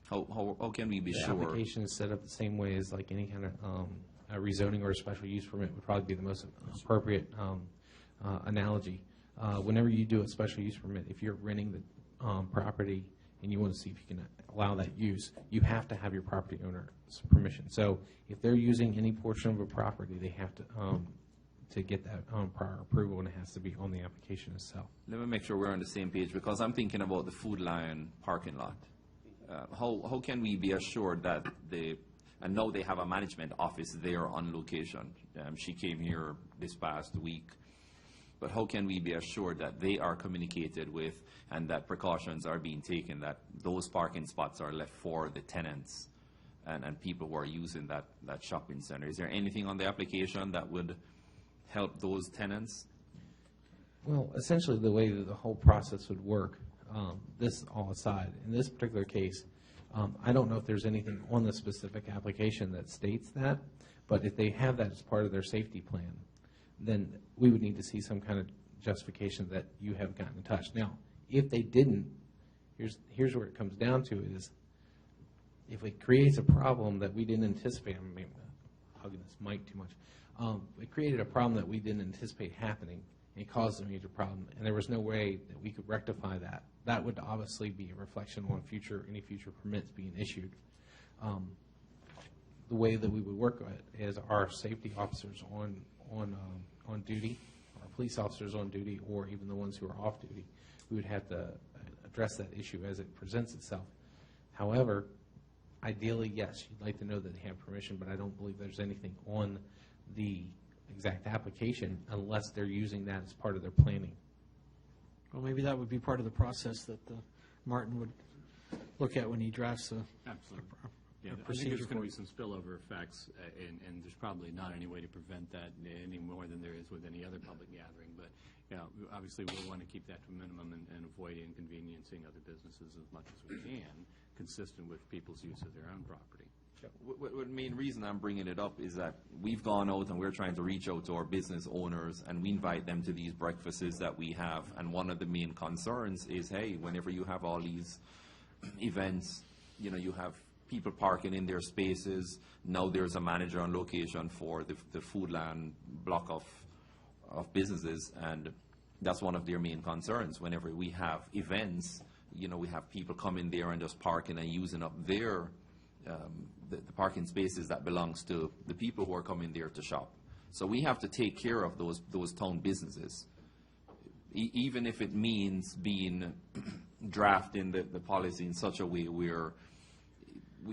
How can we be The sure? application is set up the same way as like any kind of a rezoning or a special use permit would probably be the most appropriate analogy. Whenever you do a special use permit, if you're renting the property and you want to see if you can allow that use, you have to have your property owner's permission. So if they're using any portion of a property, they have to get that prior approval, and it has to be on the application itself. Let me make sure we're on the same page, because I'm thinking about the Food Lion parking lot. How can we be assured that I know they have a management office there on location. She came here this past week. But how can we be assured that they are communicated with and that precautions are being taken, that those parking spots are left for the tenants and people who are using that shopping center? Is there anything on the application that would help those tenants? Well, essentially, the way that the whole process would work, this all aside, in this particular case, I don't know if there's anything on the specific application that states that, but if they have that as part of their safety plan, then we would need to see some kind of justification that you have gotten in touch. Now, if they didn't, here's where it comes down to is, if it creates a problem that we didn't anticipate, I'm maybe hugging this mic too much, it created a problem that we didn't anticipate happening, and it caused a major problem, and there was no way that we could rectify that. That would obviously be a reflection on any future permits being issued. The way that we would work it is our safety officers on duty, our police officers on duty, or even the ones who are off duty, we would have to address that issue as it presents itself. However, ideally, yes, you'd like to know that they have permission, but I don't believe there's anything on the exact application unless they're using that as part of their planning. Well, maybe that would be part of the process that Martin would look at when he drafts a Absolutely. Yeah, a I think procedure there's going for to be some spillover effects, and there's probably not any way to prevent that any more than there is with any other public gathering. But obviously we'll want to keep that to a minimum and avoid inconveniencing other businesses as much as we can, consistent with people's use of their own property. What main reason I'm bringing it up is that we've gone out and we're trying to reach out to our business owners, and we invite them to these breakfasts that we have. And one of the main concerns is, hey, whenever you have all these events, you have people parking in their spaces. Now there's a manager on location for the Foodland block of businesses, and that's one of their main concerns. Whenever we have events, we have people come in there and just parking and using up their the parking spaces that belongs to the people who are coming there to shop. So we have to take care of those town businesses, even if it means drafting the policy in such a way where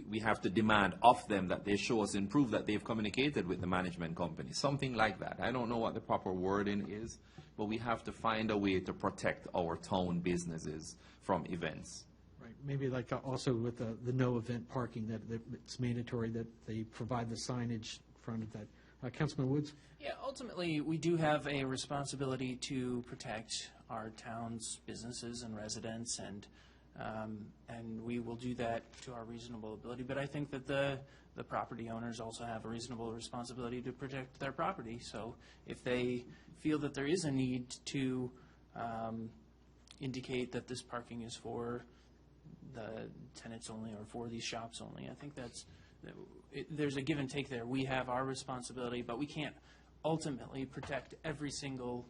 we have to demand of them that they show us and prove that they've communicated with the management company, something like that. I don't know what the proper wording is, but we have to find a way to protect our town businesses from events. Right, maybe like also with the no event parking, that it's mandatory that they provide the signage in front of that. Councilman Woods? Yeah, ultimately, we do have a responsibility to protect our town's businesses and residents, and we will do that to our reasonable ability. But I think that the property owners also have a reasonable responsibility to protect their property. So if they feel that there is a need to indicate that this parking is for the tenants only or for these shops only, I think there's a give and take there. We have our responsibility, but we can't ultimately protect every single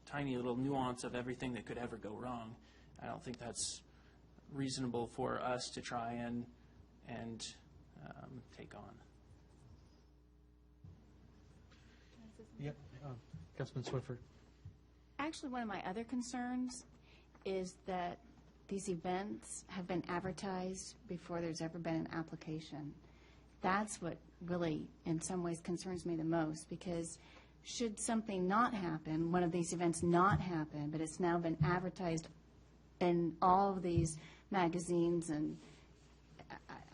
tiny little nuance of everything that could ever go wrong. I don't think that's reasonable for us to try and take on. Yep. Councilman Swinford. Actually, one of my other concerns is that these events have been advertised before there's ever been an application. That's what really, in some ways, concerns me the most, because should something not happen, one of these events not happen, but it's now been advertised in all of these magazines, and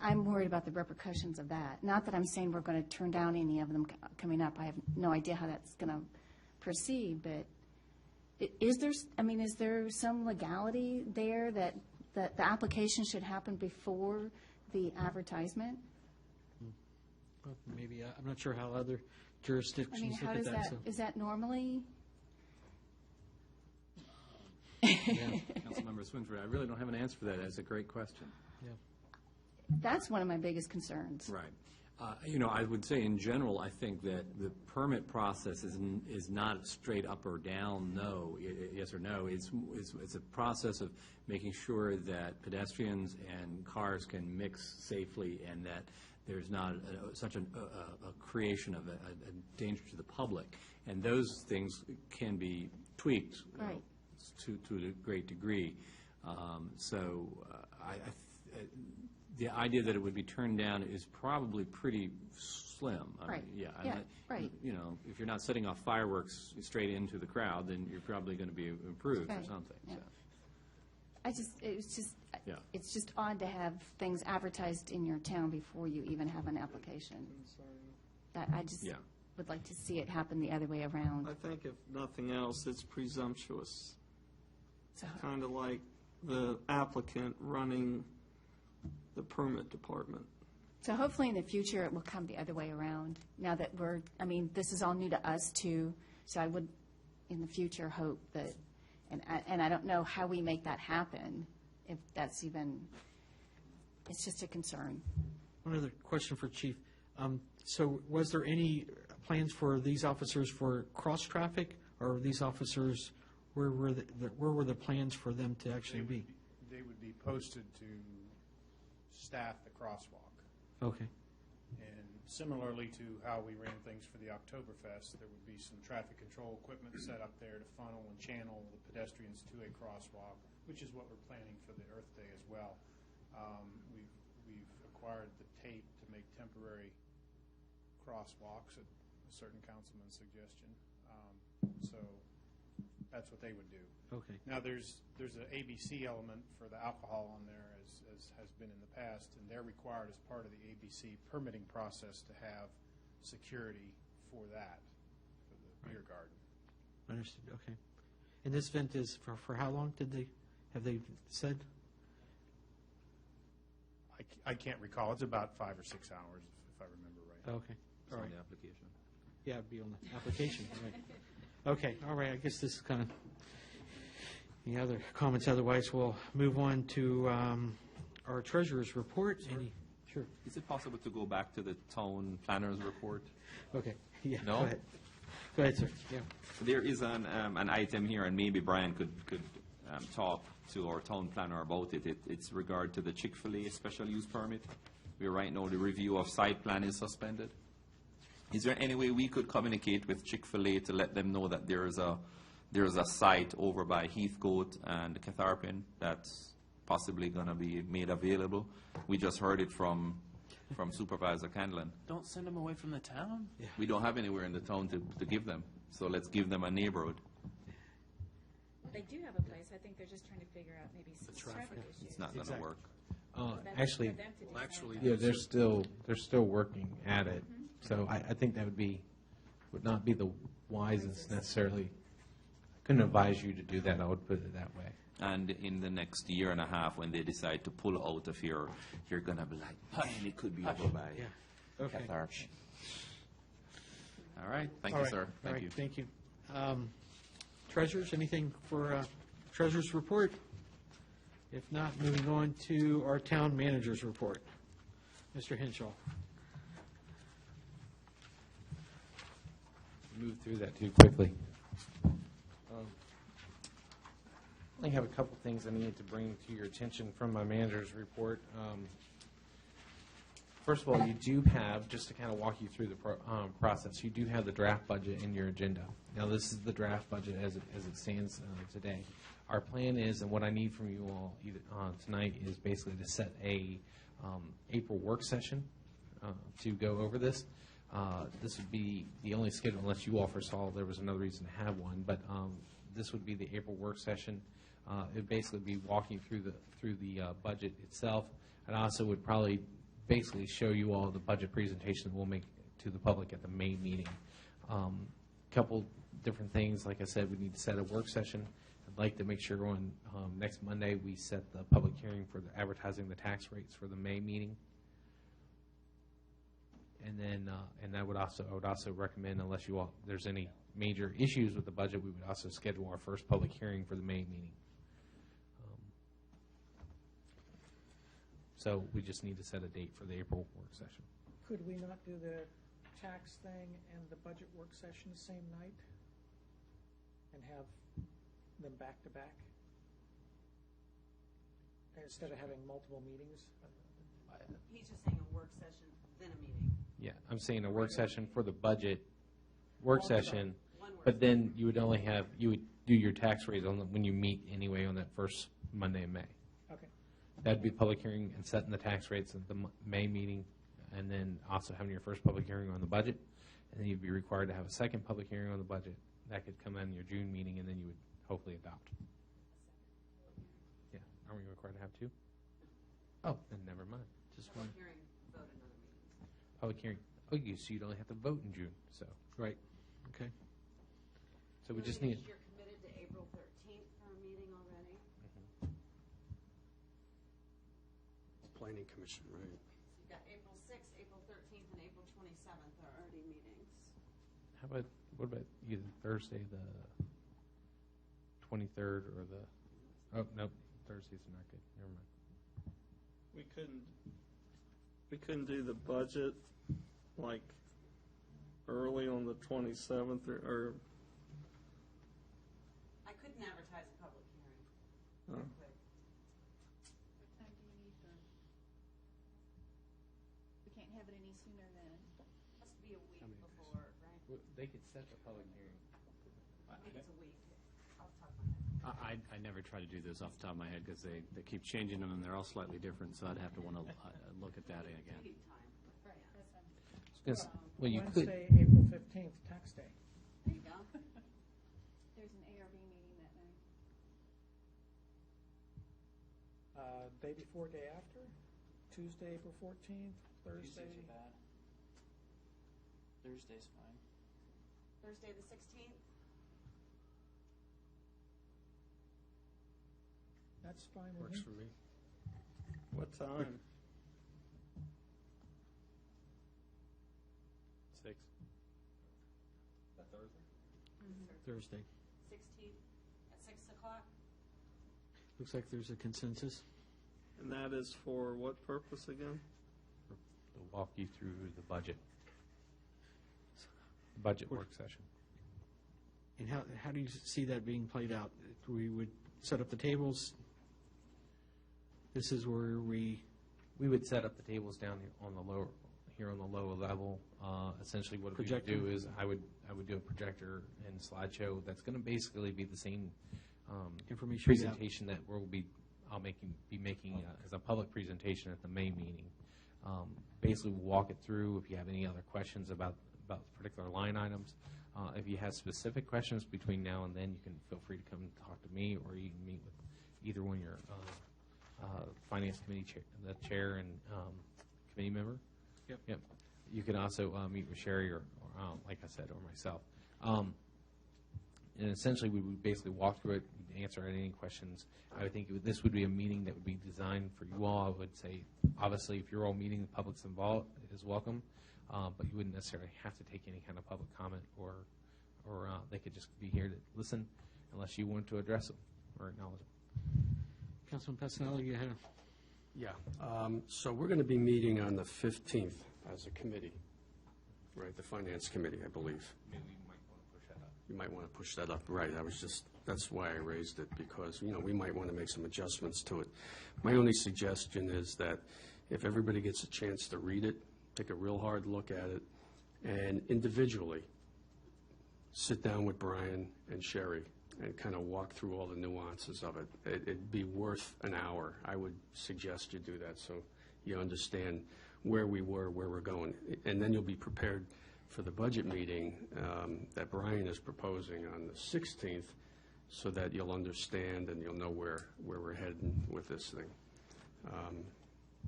I'm worried about the repercussions of that. Not that I'm saying we're going to turn down any of them coming up. I have no idea how that's going to proceed, but is there some legality there that the application should happen before the advertisement? Well, maybe. I'm not sure how other jurisdictions how look at does that. is that normally? Councilmember Swinford, I really don't have an answer for that. That's a great question. Yeah. That's one of my biggest concerns. Right. I would say in general, I think that the permit process is not straight up or down, no, yes or no. It's a process of making sure that pedestrians and cars can mix safely, and that there's not such a creation of a danger to the public. And those things can be tweaked right. To a great degree. The idea that it would be turned down is probably pretty slim. Right. Right. If you're not setting off fireworks straight into the crowd, then you're probably going to be approved or something. Yeah. So. It's just odd to have things advertised in your town before you even have an application. would like to see it happen the other way around. I think if nothing else, it's presumptuous. So- Kind of like the applicant running the permit department. So hopefully in the future, it will come the other way around. Now that this is all new to us too, so I would, in the future, hope that, and I don't know how we make that happen, if that's even, it's just a concern. One other question for Chief. So was there any plans for these officers for cross-traffic, or these officers, where were the plans for them to actually be? They would be posted to staff the crosswalk. Okay. And similarly to how we ran things for the Oktoberfest, there would be some traffic control equipment set up there to funnel and channel the pedestrians to a crosswalk, which is what we're planning for the Earth Day as well. We've acquired the tape to make temporary crosswalks at a certain councilman's suggestion. So that's what they would do. Okay. Now, there's an ABC element for the alcohol on there, as has been in the past, and they're required as part of the ABC permitting process to have security for that, for the beer garden. Understood, okay. And this event is for how long have they said? I can't recall. It's about 5 or 6 hours, if I remember right. Okay, all right. the application. Yeah, it'd be on the application, right. Okay, all right, I guess this is kind of, any other comments? Otherwise, we'll move on to our treasurer's report. Sure. Is it possible to go back to the town planner's report? Okay, yeah, No? go ahead. Go ahead, sir, yeah. There is an item here, and maybe Brian could talk to our town planner about it. It's regard to the Chick-fil-A special use permit. Where right now the review of site plan is suspended. Is there any way we could communicate with Chick-fil-A to let them know that there is a site over by Heathcote and Catharpin that's possibly going to be made available? We just heard it from Supervisor Candlin. Don't send them away from the town? We don't have anywhere in the town to give them, so let's give them a neighborhood. They do have a place. I think they're just trying to figure out maybe some traffic issues. It's not going to work. Actually, yeah, they're still working at it. So I think that would not be the wisest necessarily. I couldn't advise you to do that. I would put it that way. And in the next year and a half, when they decide to pull out of here, you're going to be like, man, it could be over by Okay. Catharpin. All right. Thank All you, right, sir. all Thank right, you. Thank you. Treasurers, anything for treasurer's report? If not, moving on to our town manager's report. Mr. Henshaw. Move through that too quickly. I only have a couple things I need to bring to your attention from my manager's report. First of all, you do have, just to kind of walk you through the process, you do have the draft budget in your agenda. Now, this is the draft budget as it stands today. Our plan is, and what I need from you all tonight is basically to set a April work session to go over this. This would be the only schedule, unless you all foresaw there was another reason to have one, but this would be the April work session. It would basically be walking through the budget itself, and I also would probably basically show you all the budget presentation that we'll make to the public at the May meeting. Couple different things, like I said, we need to set a work session. I'd like to make sure on next Monday we set the public hearing for the advertising the tax rates for the May meeting. And then, I would also recommend, unless there's any major issues with the budget, we would also schedule our first public hearing for the May meeting. So we just need to set a date for the April work session. Could we not do the tax thing and the budget work session the same night? And have them back to back? Instead of having multiple meetings? He's just saying a work session, then a meeting. Yeah, I'm saying a work session for the budget work session, but then you would do your tax rates when you meet anyway on that first Monday in May. Okay. That'd be public hearing and setting the tax rates at the May meeting, and then also having your first public hearing on the budget, and then you'd be required to have a second public hearing on the budget. That could come in your June meeting, and then you would hopefully adopt. Yeah, aren't we required to have two? Oh, then never mind. Just one. Hearing, vote another meeting. Public hearing. oh, so you'd only have to vote in June, so. Right, okay. So we just need, You're committed to April 13th for a meeting already? Planning Commission, right? You've got April 6th, April 13th, and April 27th are already meetings. what about either Thursday, the 23rd, or the, oh, nope, Thursdays are not good, never mind. We couldn't do the budget like early on the 27th or I couldn't advertise a public hearing. Oh. I could. What time do you need them? We can't have it any sooner than. Has to be a week before, right? Well, they could set the public hearing. I think it's a week. Off the top of my head. I never try to do this off the top of my head because they keep changing them and they're all slightly different, so I'd have to want to look at that again. Meeting time. Right, that's fine. Well, you could, Wednesday, April 15th, tax day. There you go. There's an ARB meeting that night. Day before, day after? Tuesday, April 14th, Thursday? Tuesdays are bad. Thursday's fine. Thursday the 16th? That's fine with Works me. for me. what time? 6. That Thursday? Thursday. 16th at 6 o'clock? Looks like there's a consensus. And that is for what purpose again? To walk you through the budget. Budget work session. And how do you see that being played out? We would set up the tables. This is where we would set up the tables down here on the lower level. Essentially, what we would Projector? do is I would do a projector and slideshow. That's going to basically be the same Information we have. presentation that I'll be making as a public presentation at the May meeting. Basically, we'll walk it through. If you have any other questions about particular line items, if you have specific questions between now and then, you can feel free to come and talk to me, or you can meet with either one of your finance committee chair and committee member. Yep. You can also meet with Sherry or like I said, or myself. And essentially, we would basically walk through it, answer any questions. I would think this would be a meeting that would be designed for you all. I would say, obviously, if you're all meeting, the public's involved is welcome, but you wouldn't necessarily have to take any kind of public comment, or they could just be here to listen, unless you want to address them or acknowledge them. Councilman Passanelli, you had a... Yeah, so we're going to be meeting on the 15th as a committee, right, the Finance Committee, I believe. Maybe you might want to push that up. You might want to push that up, right, that's why I raised it, because, we might want to make some adjustments to it. My only suggestion is that if everybody gets a chance to read it, take a real hard look at it, and individually, sit down with Brian and Sherry and kind of walk through all the nuances of it. It'd be worth an hour. I would suggest you do that so you understand where we were, where we're going. And then you'll be prepared for the budget meeting that Brian is proposing on the 16th, so that you'll understand and you'll know where we're heading with this thing.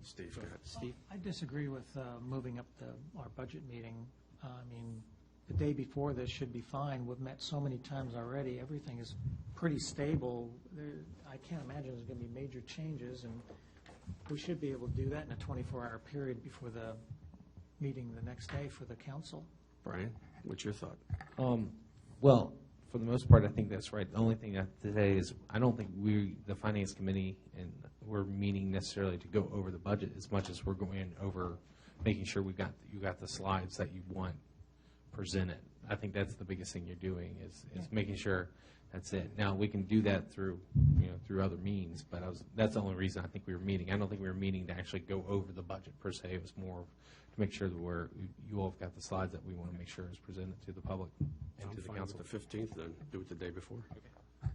Steve, go ahead. Steve? I disagree with moving up our budget meeting. The day before this should be fine. We've met so many times already. Everything is pretty stable. I can't imagine there's going to be major changes, and we should be able to do that in a 24-hour period before the meeting the next day for the council. Brian, what's your thought? Well, for the most part, I think that's right. The only thing today is I don't think the Finance Committee, and we're meeting necessarily to go over the budget as much as we're going over making sure you got the slides that you want presented. I think that's the biggest thing you're doing is making sure that's it. Now, we can do that through other means, but that's the only reason I think we were meeting. I don't think we were meeting to actually go over the budget per se. It was more to make sure that you all have got the slides that we want to make sure is presented to the public and to the council. The 15th, then do it the day before. Okay.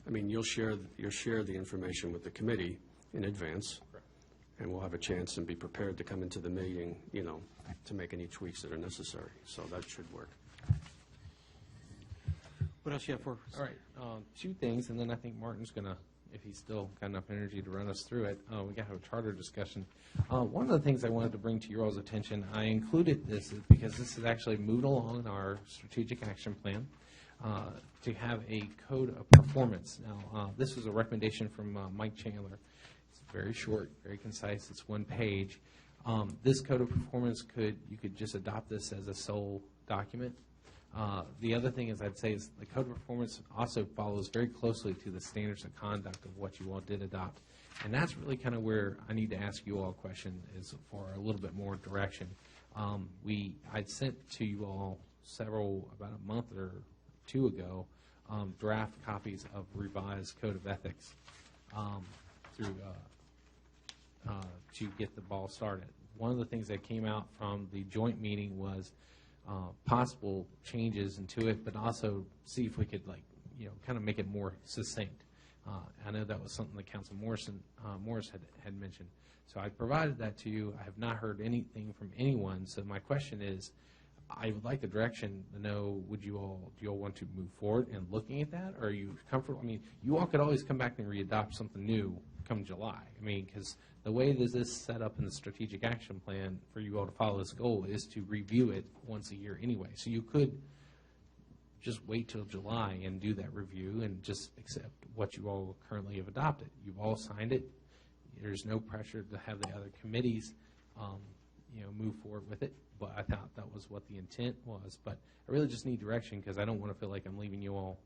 I mean, you'll share the information with the committee in advance, and we'll have a chance and be prepared to come into the meeting, to make any tweaks that are necessary. So that should work. What else you have for us? All right, 2 things, and then I think Martin's going to if he's still got enough energy to run us through it. We got to have a charter discussion. One of the things I wanted to bring to your all's attention, I included this because this is actually moved along in our strategic action plan to have a code of performance. Now, this was a recommendation from Mike Chandler. It's very short, very concise. It's one page. This code of performance you could just adopt this as a sole document. The other thing is I'd say is the code of performance also follows very closely to the standards of conduct of what you all did adopt. And that's really kind of where I need to ask you all a question is for a little bit more direction. I'd sent to you all about a month or two ago, draft copies of revised code of ethics to get the ball started. One of the things that came out from the joint meeting was possible changes into it, but also see if we could kind of make it more succinct. I know that was something that Council Morris had mentioned. So I provided that to you. I have not heard anything from anyone. So my question is, I would like the direction to know, do you all want to move forward in looking at that? Or are you comfortable? I mean, you all could always come back and re-adopt something new come July. I mean, because the way this is set up in the strategic action plan for you all to follow this goal is to review it once a year anyway. So you could just wait till July and do that review and just accept what you all currently have adopted. You've all signed it. There's no pressure to have the other committees move forward with it. But I thought that was what the intent was. But I really just need direction because I don't want to feel like I'm leaving you all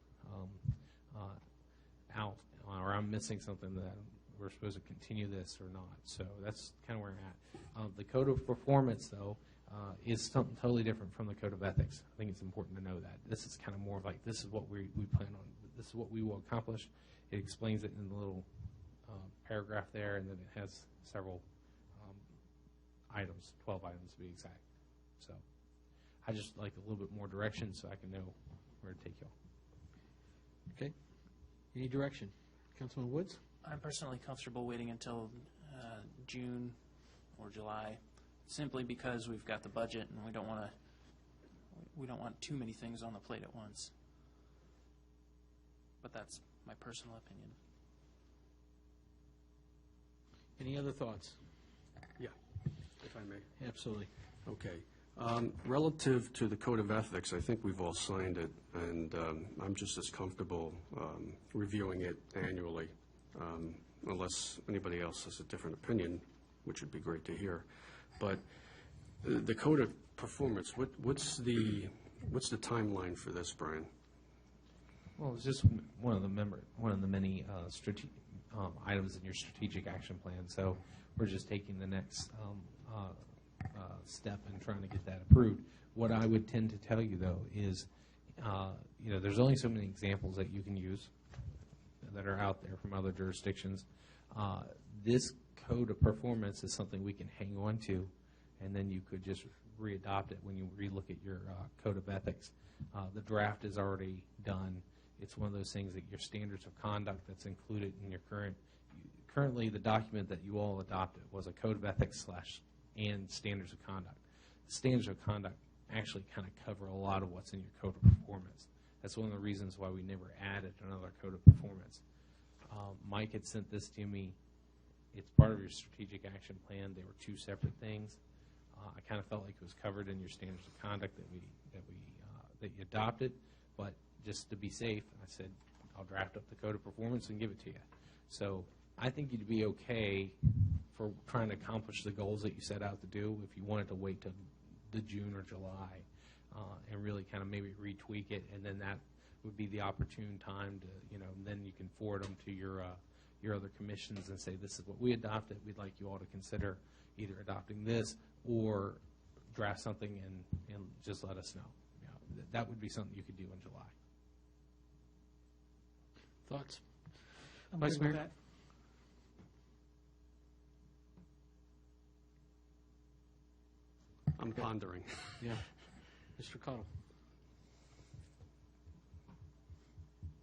out or I'm missing something that we're supposed to continue this or not. So that's kind of where I'm at. The code of performance, though, is something totally different from the code of ethics. I think it's important to know that. This is kind of more like this is what we plan on. This is what we will accomplish. It explains it in the little paragraph there, and then it has several items, 12 items to be exact. So I just like a little bit more direction so I can know where to take y'all. Okay. Any direction? Councilman Woods? I'm personally comfortable waiting until June or July, simply because we've got the budget and we don't want too many things on the plate at once. But that's my personal opinion. Any other thoughts? Yeah, if I may. Absolutely. Okay. Relative to the Code of Ethics, I think we've all signed it, and I'm just as comfortable reviewing it annually, unless anybody else has a different opinion, which would be great to hear. But the Code of Performance, what's the timeline for this, Brian? Well, it's just one of the many items in your strategic action plan. So we're just taking the next step and trying to get that approved. What I would tend to tell you, though, is there's only so many examples that you can use that are out there from other jurisdictions. This code of performance is something we can hang on to, and then you could just re-adopt it when you re-look at your code of ethics. The draft is already done. It's one of those things that your standards of conduct that's included in your currently the document that you all adopted was a code of ethics and standards of conduct. The standards of conduct actually kind of cover a lot of what's in your code of performance. That's one of the reasons why we never added another code of performance. Mike had sent this to me. It's part of your strategic action plan. They were two separate things. I kind of felt like it was covered in your standards of conduct that you adopted, but just to be safe, I said I'll draft up the code of performance and give it to you. So I think you'd be okay for trying to accomplish the goals that you set out to do if you wanted to wait till the June or July and really kind of maybe retweak it, and then that would be the opportune time to, then you can forward them to your other commissions and say, this is what we adopted. We'd like you all to consider either adopting this or draft something and just let us know. That would be something you could do in July. Thoughts? I'm Vice good with Mayor? that. I'm pondering. Yeah. Mr. Cottle.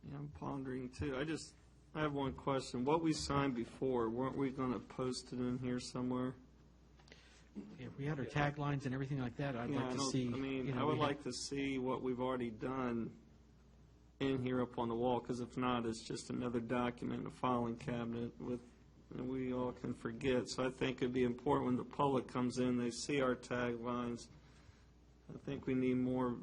Yeah, I'm pondering too. I have one question. What we signed before, weren't we going to post it in here somewhere? If we had our taglines and everything like that, I'd like to see. I would like to see what we've already done in here up on the wall, because if not, it's just another document in a filing cabinet with, and we all can forget. So I think it'd be important when the public comes in, they see our taglines. I think we need more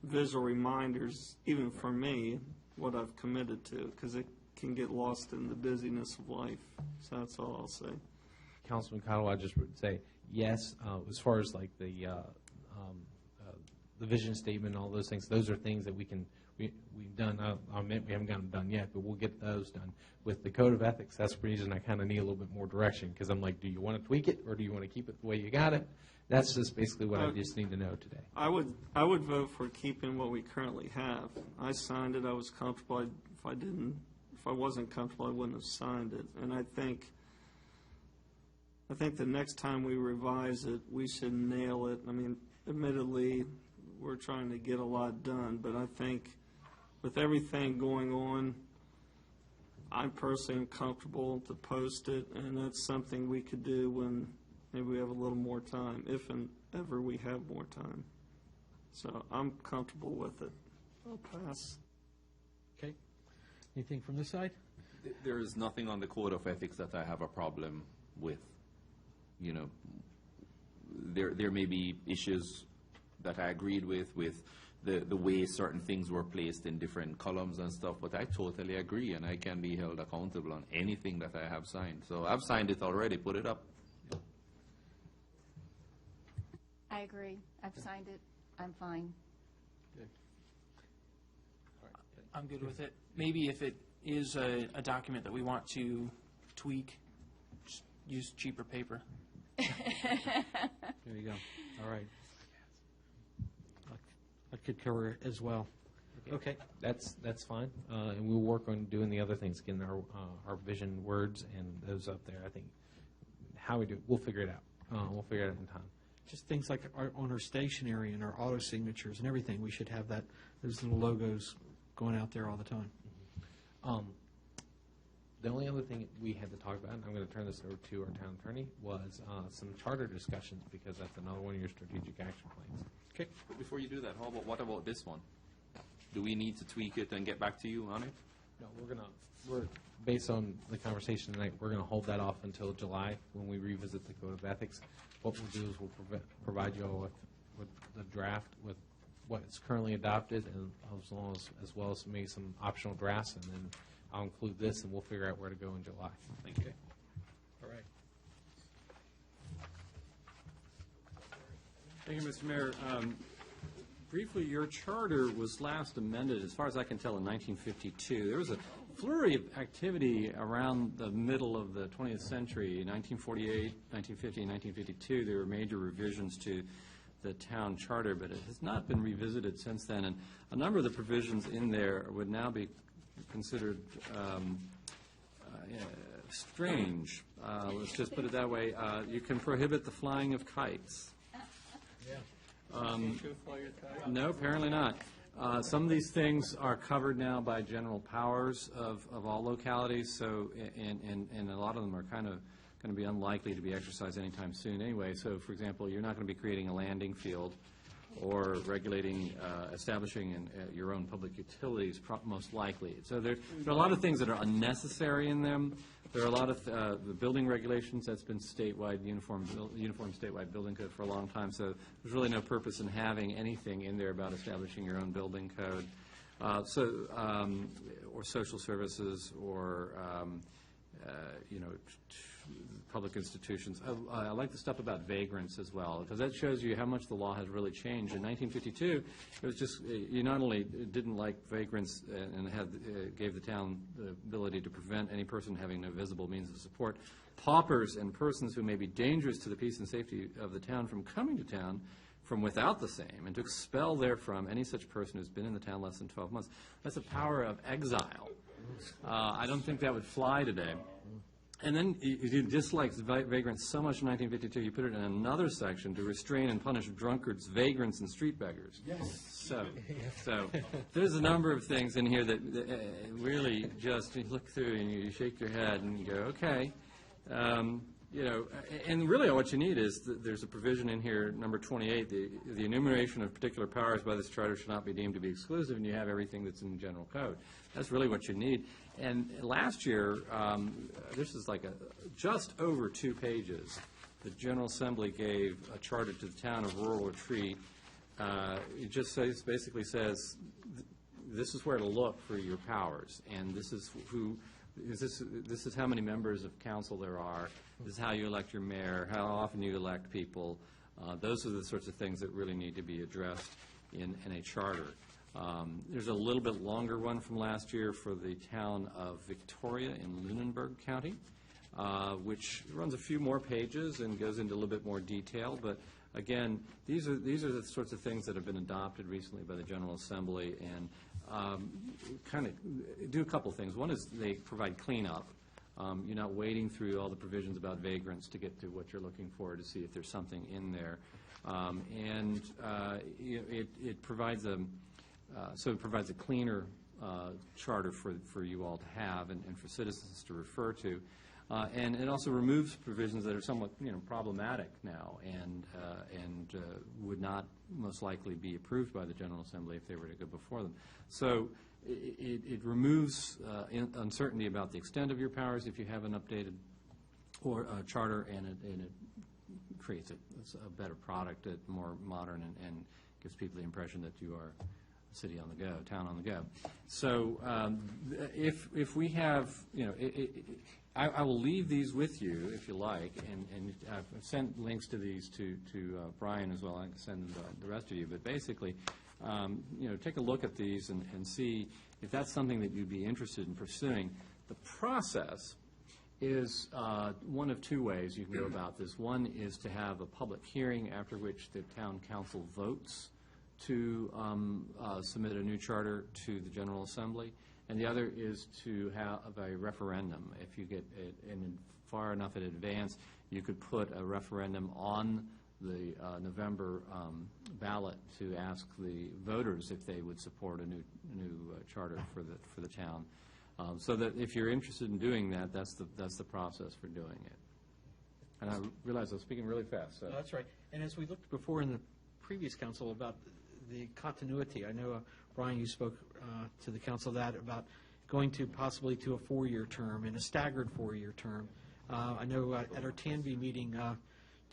visual reminders, even for me, what I've committed to, because it can get lost in the busyness of life. So that's all I'll say. Councilman Cottle, I just would say yes. As far as like the vision statement, and all those things, those are things that we've done. I admit we haven't gotten them done yet, but we'll get those done. With the code of ethics, that's the reason I kind of need a little bit more direction, because I'm like, do you want to tweak it or do you want to keep it the way you got it? That's just basically what I just need to know today. I would vote for keeping what we currently have. I signed it. I was comfortable. If I wasn't comfortable, I wouldn't have signed it. And I think the next time we revise it, we should nail it. I mean, admittedly, we're trying to get a lot done, but I think with everything going on, I personally am comfortable to post it, and that's something we could do when maybe we have a little more time, if and ever we have more time. So I'm comfortable with it. I'll pass. Okay. Anything from this side? There is nothing on the code of ethics that I have a problem with. You know, there may be issues that I agreed with the way certain things were placed in different columns and stuff, but I totally agree, and I can be held accountable on anything that I have signed. So I've signed it already. Put it up. I agree. I've signed it. I'm fine. I'm good with it. Maybe if it is a document that we want to tweak, just use cheaper paper. There you go. All right. That could cover it as well. Okay. That's fine, and we'll work on doing the other things, getting our vision words and those up there. I think how we do it, we'll figure it out. We'll figure it out in time. Just things like on our stationery and our auto signatures and everything, we should have those little logos going out there all the time. The only other thing we had to talk about, and I'm going to turn this over to our town attorney, was some charter discussions, because that's another one of your strategic action plans. Okay. But before you do that, what about this one? Do we need to tweak it and get back to you on it? No, we're based on the conversation tonight, we're going to hold that off until July when we revisit the code of ethics. What we'll do is we'll provide you all with the draft with what is currently adopted, and as well as maybe some optional drafts, and then I'll include this, and we'll figure out where to go in July. Thank you. All right. Thank you, Mr. Mayor. Briefly, your charter was last amended, as far as I can tell, in 1952. There was a flurry of activity around the middle of the 20th century. 1948, 1950, and 1952, there were major revisions to the town charter, but it has not been revisited since then. And a number of the provisions in there would now be considered strange. Let's just put it that way. You can prohibit the flying of kites. No, apparently not. Some of these things are covered now by general powers of all localities, so and a lot of them are kind of going to be unlikely to be exercised anytime soon anyway. So, for example, you're not going to be creating a landing field or regulating, establishing your own public utilities, most likely. So there are a lot of things that are unnecessary in them. There are a lot of the building regulations that's been statewide, uniform statewide building code for a long time. So there's really no purpose in having anything in there about establishing your own building code. Or social services, or public institutions. I like the stuff about vagrants as well, because that shows you how much the law has really changed. In 1952, it was just, you not only didn't like vagrants and gave the town the ability to prevent any person having no visible means of support, paupers and persons who may be dangerous to the peace and safety of the town from coming to town from without the same, and to expel therefrom any such person who's been in the town less than 12 months. That's the power of exile. I don't think that would fly today. And then you disliked vagrants so much in 1952, you put it in another section to restrain and punish drunkards, vagrants, and street beggars. Yes. So there's a number of things in here that really just, you look through and you shake your head and you go, okay. You know, and really what you need is, there's a provision in here, number 28, the enumeration of particular powers by this charter should not be deemed to be exclusive, and you have everything that's in the general code. That's really what you need. And last year, this is like just over 2 pages, the General Assembly gave a charter to the town of Rural Retreat. It just basically says, this is where to look for your powers, and this is who. This is how many members of council there are. This is how you elect your mayor, how often you elect people. Those are the sorts of things that really need to be addressed in a charter. There's a little bit longer one from last year for the town of Victoria in Lunenburg County, which runs a few more pages and goes into a little bit more detail. But again, these are the sorts of things that have been adopted recently by the General Assembly, and kind of do a couple things. One is they provide cleanup. You're not wading through all the provisions about vagrants to get to what you're looking for to see if there's something in there. It provides a cleaner charter for you all to have and for citizens to refer to. And it also removes provisions that are somewhat, problematic now and would not most likely be approved by the General Assembly if they were to go before them. So it removes uncertainty about the extent of your powers if you have an updated or charter, and it creates a better product, more modern, and gives people the impression that you are a city on the go, town on the go. So if we have, I will leave these with you if you like, and I've sent links to these to Brian as well. I can send them to the rest of you. But basically, take a look at these and see if that's something that you'd be interested in pursuing. The process is one of 2 ways you can go about this. One is to have a public hearing after which the town council votes to submit a new charter to the General Assembly. And the other is to have a referendum. If you get it in far enough in advance, you could put a referendum on the November ballot to ask the voters if they would support a new charter for the town. So that if you're interested in doing that, that's the process for doing it. And I realize I'm speaking really fast. So. No, that's right. And as we looked before in the previous council about the continuity, I know, Brian, you spoke to the council about going to possibly to a 4-year term and a staggered 4-year term. I know at our TANV meeting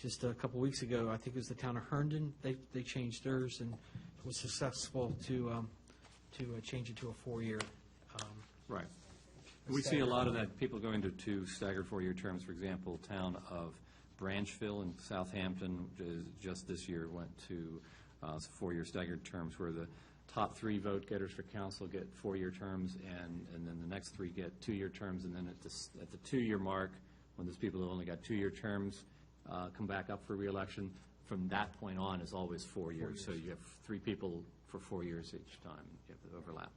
just a couple weeks ago, I think it was the town of Herndon, they changed theirs and was successful to change it to a 4-year. Right. We see a lot of that, people going to 2 staggered 4-year terms. For example, town of Branchville in Southampton just this year went to 4-year staggered terms, where the top 3 vote getters for council get 4-year terms, and then the next 3 get 2-year terms, and then at the 2-year mark, when those people who only got 2-year terms come back up for re-election, from that point on is always 4 years. So you have 3 people for 4 years each time. You have the overlap.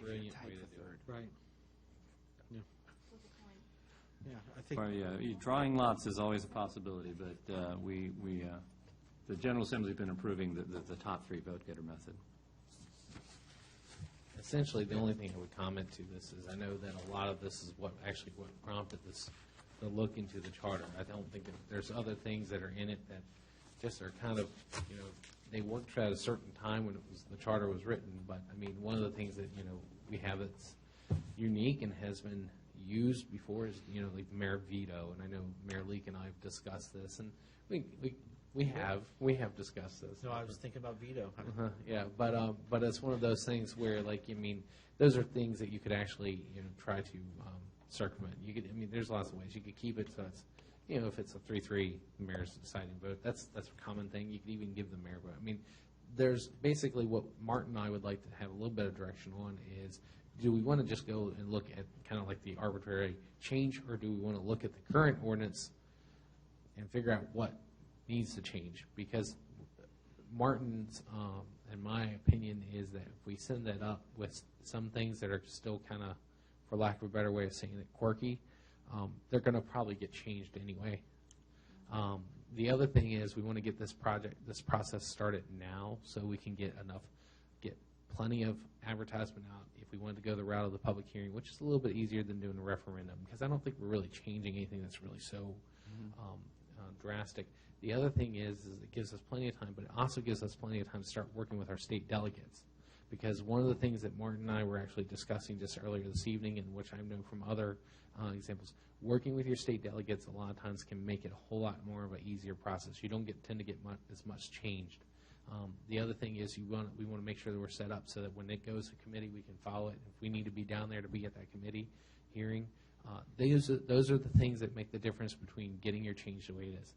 Brilliant way to do it. Right. Yeah. Yeah, I think. Well, drawing lots is always a possibility, but the General Assembly's been approving the top 3 vote getter method. Essentially, the only thing I would comment to this is I know that a lot of this is what prompted this, the look into the charter. I don't think that there's other things that are in it that just are kind of, they worked at a certain time when the charter was written. But I mean, one of the things that we have that's unique and has been used before is like the mayor veto. And I know Mayor Leake and I have discussed this, and we have discussed this. No, I was thinking about veto. Yeah, but it's one of those things where, those are things that you could actually, try to circumvent. You could, there's lots of ways you could keep it so it's, if it's a 3-3 mayor's deciding vote, that's a common thing. You could even give the mayor vote. There's basically what Martin and I would like to have a little bit of direction on is, do we want to just go and look at kind of like the arbitrary change, or do we want to look at the current ordinance and figure out what needs to change? Because Martin's, in my opinion, is that if we send that up with some things that are still kind of, for lack of a better way of saying it, quirky, they're going to probably get changed anyway. The other thing is we want to get this process started now so we can get plenty of advertisement out if we wanted to go the route of the public hearing, which is a little bit easier than doing a referendum, because I don't think we're really changing anything that's really so drastic. The other thing is it gives us plenty of time, but it also gives us plenty of time to start working with our state delegates. Because one of the things that Martin and I were actually discussing just earlier this evening, and which I know from other examples, working with your state delegates a lot of times can make it a whole lot more of an easier process. You don't tend to get as much changed. The other thing is we want to make sure that we're set up so that when it goes to committee, we can follow it. If we need to be down there to be at that committee hearing, those are the things that make the difference between getting your change the way it is.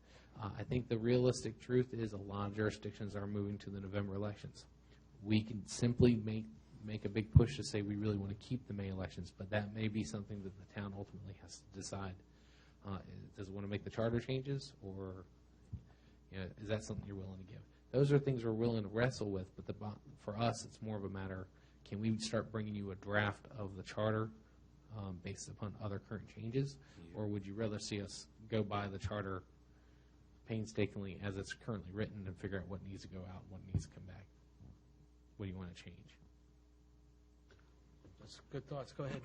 I think the realistic truth is a lot of jurisdictions are moving to the November elections. We can simply make a big push to say we really want to keep the May elections, but that may be something that the town ultimately has to decide. Does it want to make the charter changes, or is that something you're willing to give? Those are things we're willing to wrestle with, but for us, it's more of a matter, can we start bringing you a draft of the charter based upon other current changes, or would you rather see us go by the charter painstakingly as it's currently written and figure out what needs to go out and what needs to come back? What do you want to change? That's good thoughts. Go ahead.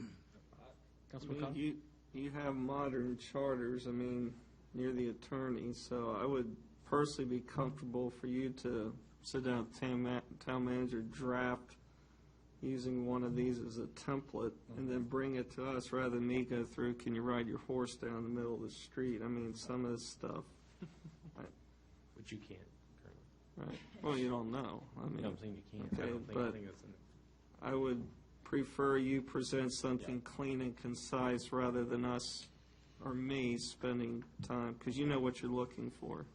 Councilman Cotton? You have modern charters, I mean, you're the attorney, so I would personally be comfortable for you to sit down with town manager, draft using one of these as a template, and then bring it to us rather than me go through, can you ride your horse down the middle of the street? I mean, some of this stuff. Which you can't currently. Right. Well, you don't know. I mean, I'm saying you can't. Okay, I think that's I would prefer you present something clean and concise rather than us or me spending time, because you know what you're looking for.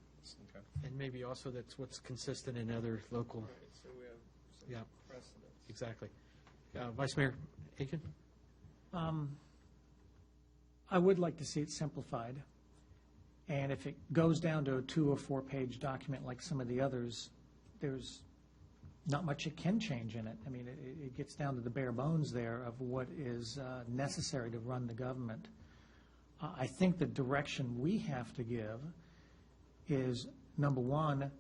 Okay. And maybe also that's what's consistent in other local. Right, so we have some Yeah. precedents. Exactly. Vice Mayor Aiken? I would like to see it simplified. And if it goes down to a 2 or 4 page document like some of the others, there's not much it can change in it. I mean, it gets down to the bare bones there of what is necessary to run the government. I think the direction we have to give is, number one,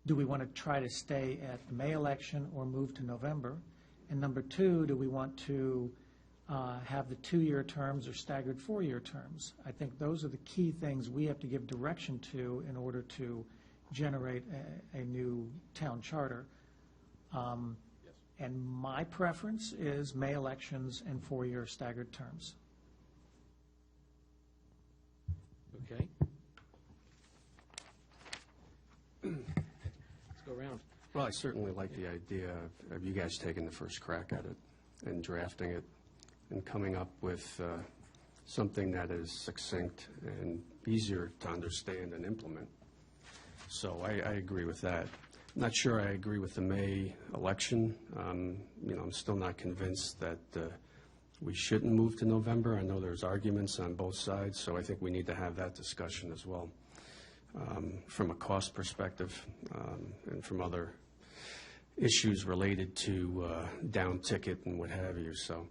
do we want to try to stay at the May election or move to November? And number two, do we want to have the 2-year terms or staggered 4-year terms? I think those are the key things we have to give direction to in order to generate a new town charter. And my preference is May elections and 4-year staggered terms. Okay. Let's go around. Well, I certainly like the idea of you guys taking the first crack at it and drafting it and coming up with something that is succinct and easier to understand and implement. So I agree with that. I'm not sure I agree with the May election. I'm still not convinced that we shouldn't move to November. I know there's arguments on both sides, so I think we need to have that discussion as well, from a cost perspective and from other issues related to down ticket and what have you. So,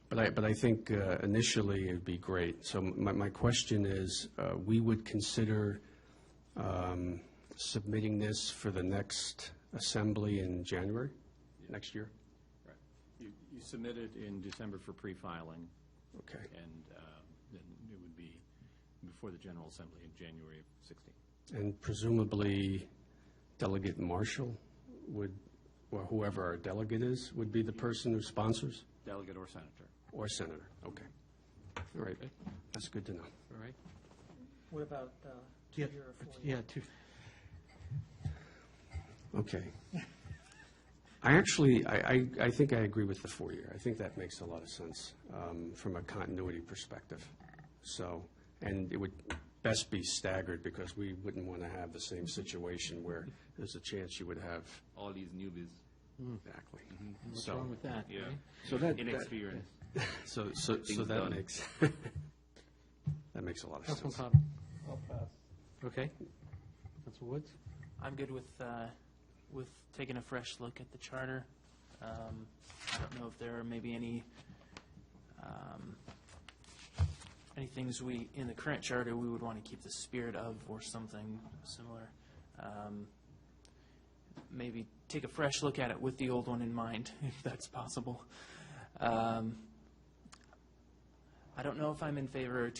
but I think initially it'd be great. So my question is, we would consider submitting this for the next assembly in January next year? Right. You submitted in December for pre-filing. Okay. And then it would be before the General Assembly in January of 16. And presumably Delegate Marshall would, or whoever our delegate is, would be the person who sponsors? Delegate or senator. Or senator, okay. All right, that's good to know. All right. What about Yeah, 2-year or 4-year? yeah, 2. Okay. I think I agree with the 4-year. I think that makes a lot of sense from a continuity perspective. So, and it would best be staggered because we wouldn't want to have the same situation where there's a chance you would have. All these newbies. Exactly. What's So- wrong with that? Yeah. right? So that Inexperience. So Things that done. makes that makes a lot of Councilman sense. Cobb? I'll pass. Okay. Councilman Woods? I'm good with taking a fresh look at the charter. I don't know if there are maybe any things we, in the current charter, we would want to keep the spirit of or something similar. Maybe take a fresh look at it with the old one in mind, if that's possible. I don't know if I'm in favor of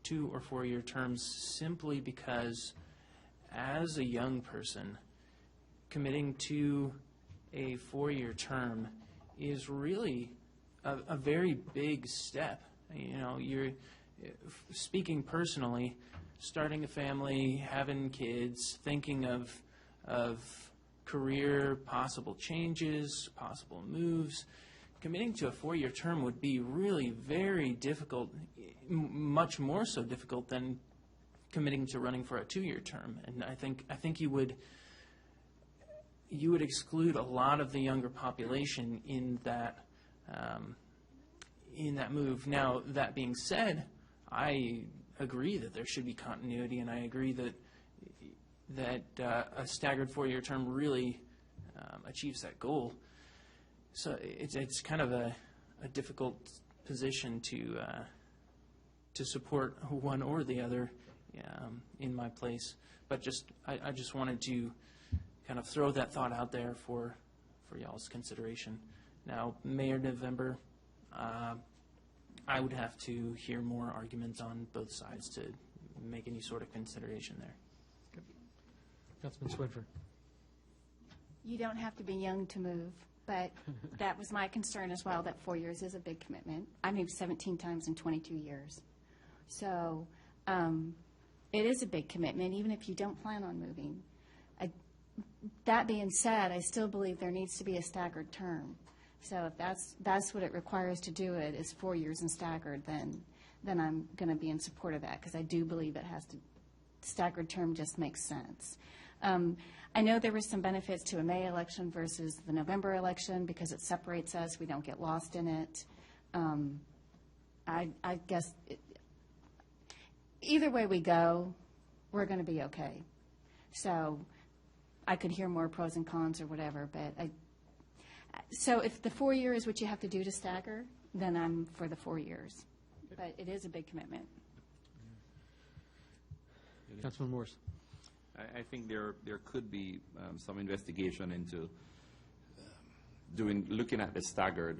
2 or 4 year terms, simply because as a young person, committing to a 4-year term is really a very big step. You know, you're speaking personally, starting a family, having kids, thinking of career, possible changes, possible moves. Committing to a 4-year term would be really very difficult, much more so difficult than committing to running for a 2-year term. And I think you would exclude a lot of the younger population in that move. Now, that being said, I agree that there should be continuity, and I agree that a staggered 4-year term really achieves that goal. So it's kind of a difficult position to support one or the other in my place. But I just wanted to kind of throw that thought out there for y'all's consideration. Now, May or November, I would have to hear more arguments on both sides to make any sort of consideration there. Councilman Swinford. You don't have to be young to move, but that was my concern as well, that 4 years is a big commitment. I moved 17 times in 22 years. So it is a big commitment, even if you don't plan on moving. That being said, I still believe there needs to be a staggered term. So if that's what it requires to do it, is 4 years and staggered, then I'm going to be in support of that, because I do believe it has to, staggered term just makes sense. I know there were some benefits to a May election versus the November election because it separates us. We don't get lost in it. I guess either way we go, we're going to be okay. So I could hear more pros and cons or whatever, but so if the 4 year is what you have to do to stagger, then I'm for the 4 years. But it is a big commitment. Councilman Morris. I think there could be some investigation into looking at the staggered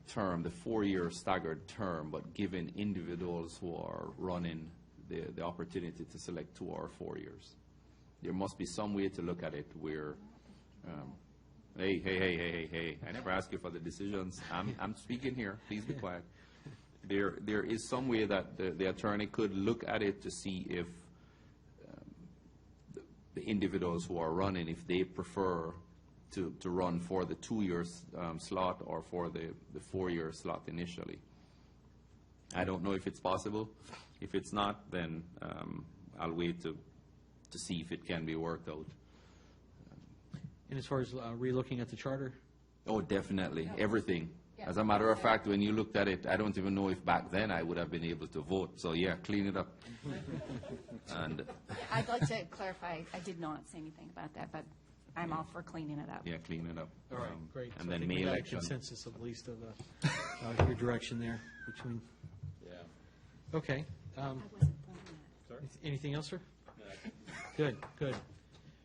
term, the 4-year staggered term, but giving individuals who are running the opportunity to select 2 or 4 years. There must be some way to look at it where, hey, I never asked you for the decisions. I'm speaking here. Please be quiet. There is some way that the attorney could look at it to see if the individuals who are running, if they prefer to run for the 2-year slot or for the 4-year slot initially. I don't know if it's possible. If it's not, then I'll wait to see if it can be worked out. And as far as relooking at the charter? Oh, definitely. Everything. As a matter of fact, when you looked at it, I don't even know if back then I would have been able to vote. So, yeah, clean it up. And I'd like to clarify, I did not say anything about that, but I'm all for cleaning it up. yeah, clean it up. All right, great. And So I then think May we got a election. consensus at least of your direction there between. Yeah. Okay. Anything else, sir? Good.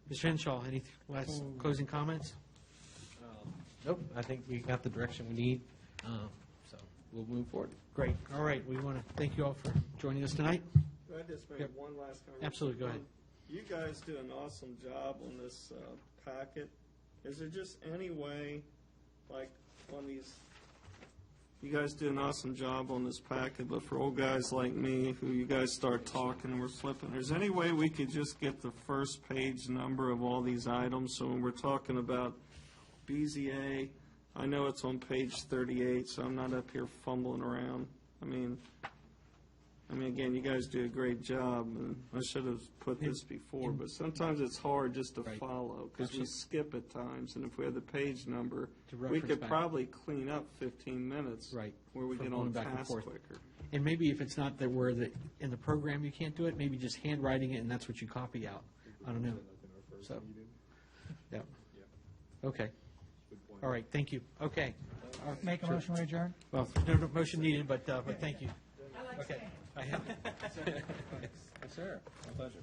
Mr. Henshaw, any last closing comments? Nope, I think we got the direction we need, so we'll move forward. Great. All right. We want to thank you all for joining us tonight. Could I just make Yep. one last comment? Absolutely, go ahead. You guys do an awesome job on this packet. Is there just any way, like on these, you guys do an awesome job on this packet, but for old guys like me, who you guys start talking and we're flipping, is there any way we could just get the first page number of all these items? So when we're talking about BZA, I know it's on page 38, so I'm not up here fumbling around. I mean, again, you guys do a great job, and I should have put this before, but sometimes it's hard just to follow, because we skip at times, and if we had the page number, we reference could back. probably clean up 15 minutes where we From get going on back and task forth. quicker. And maybe if it's not that in the program you can't do it, maybe just handwriting it and that's what you copy out. I don't know. So, yeah. Okay. All right, thank you. Okay. Make a Sure. motion to adjourn? Well, no motion needed, but thank you. Okay. I have. Yes, sir. My pleasure.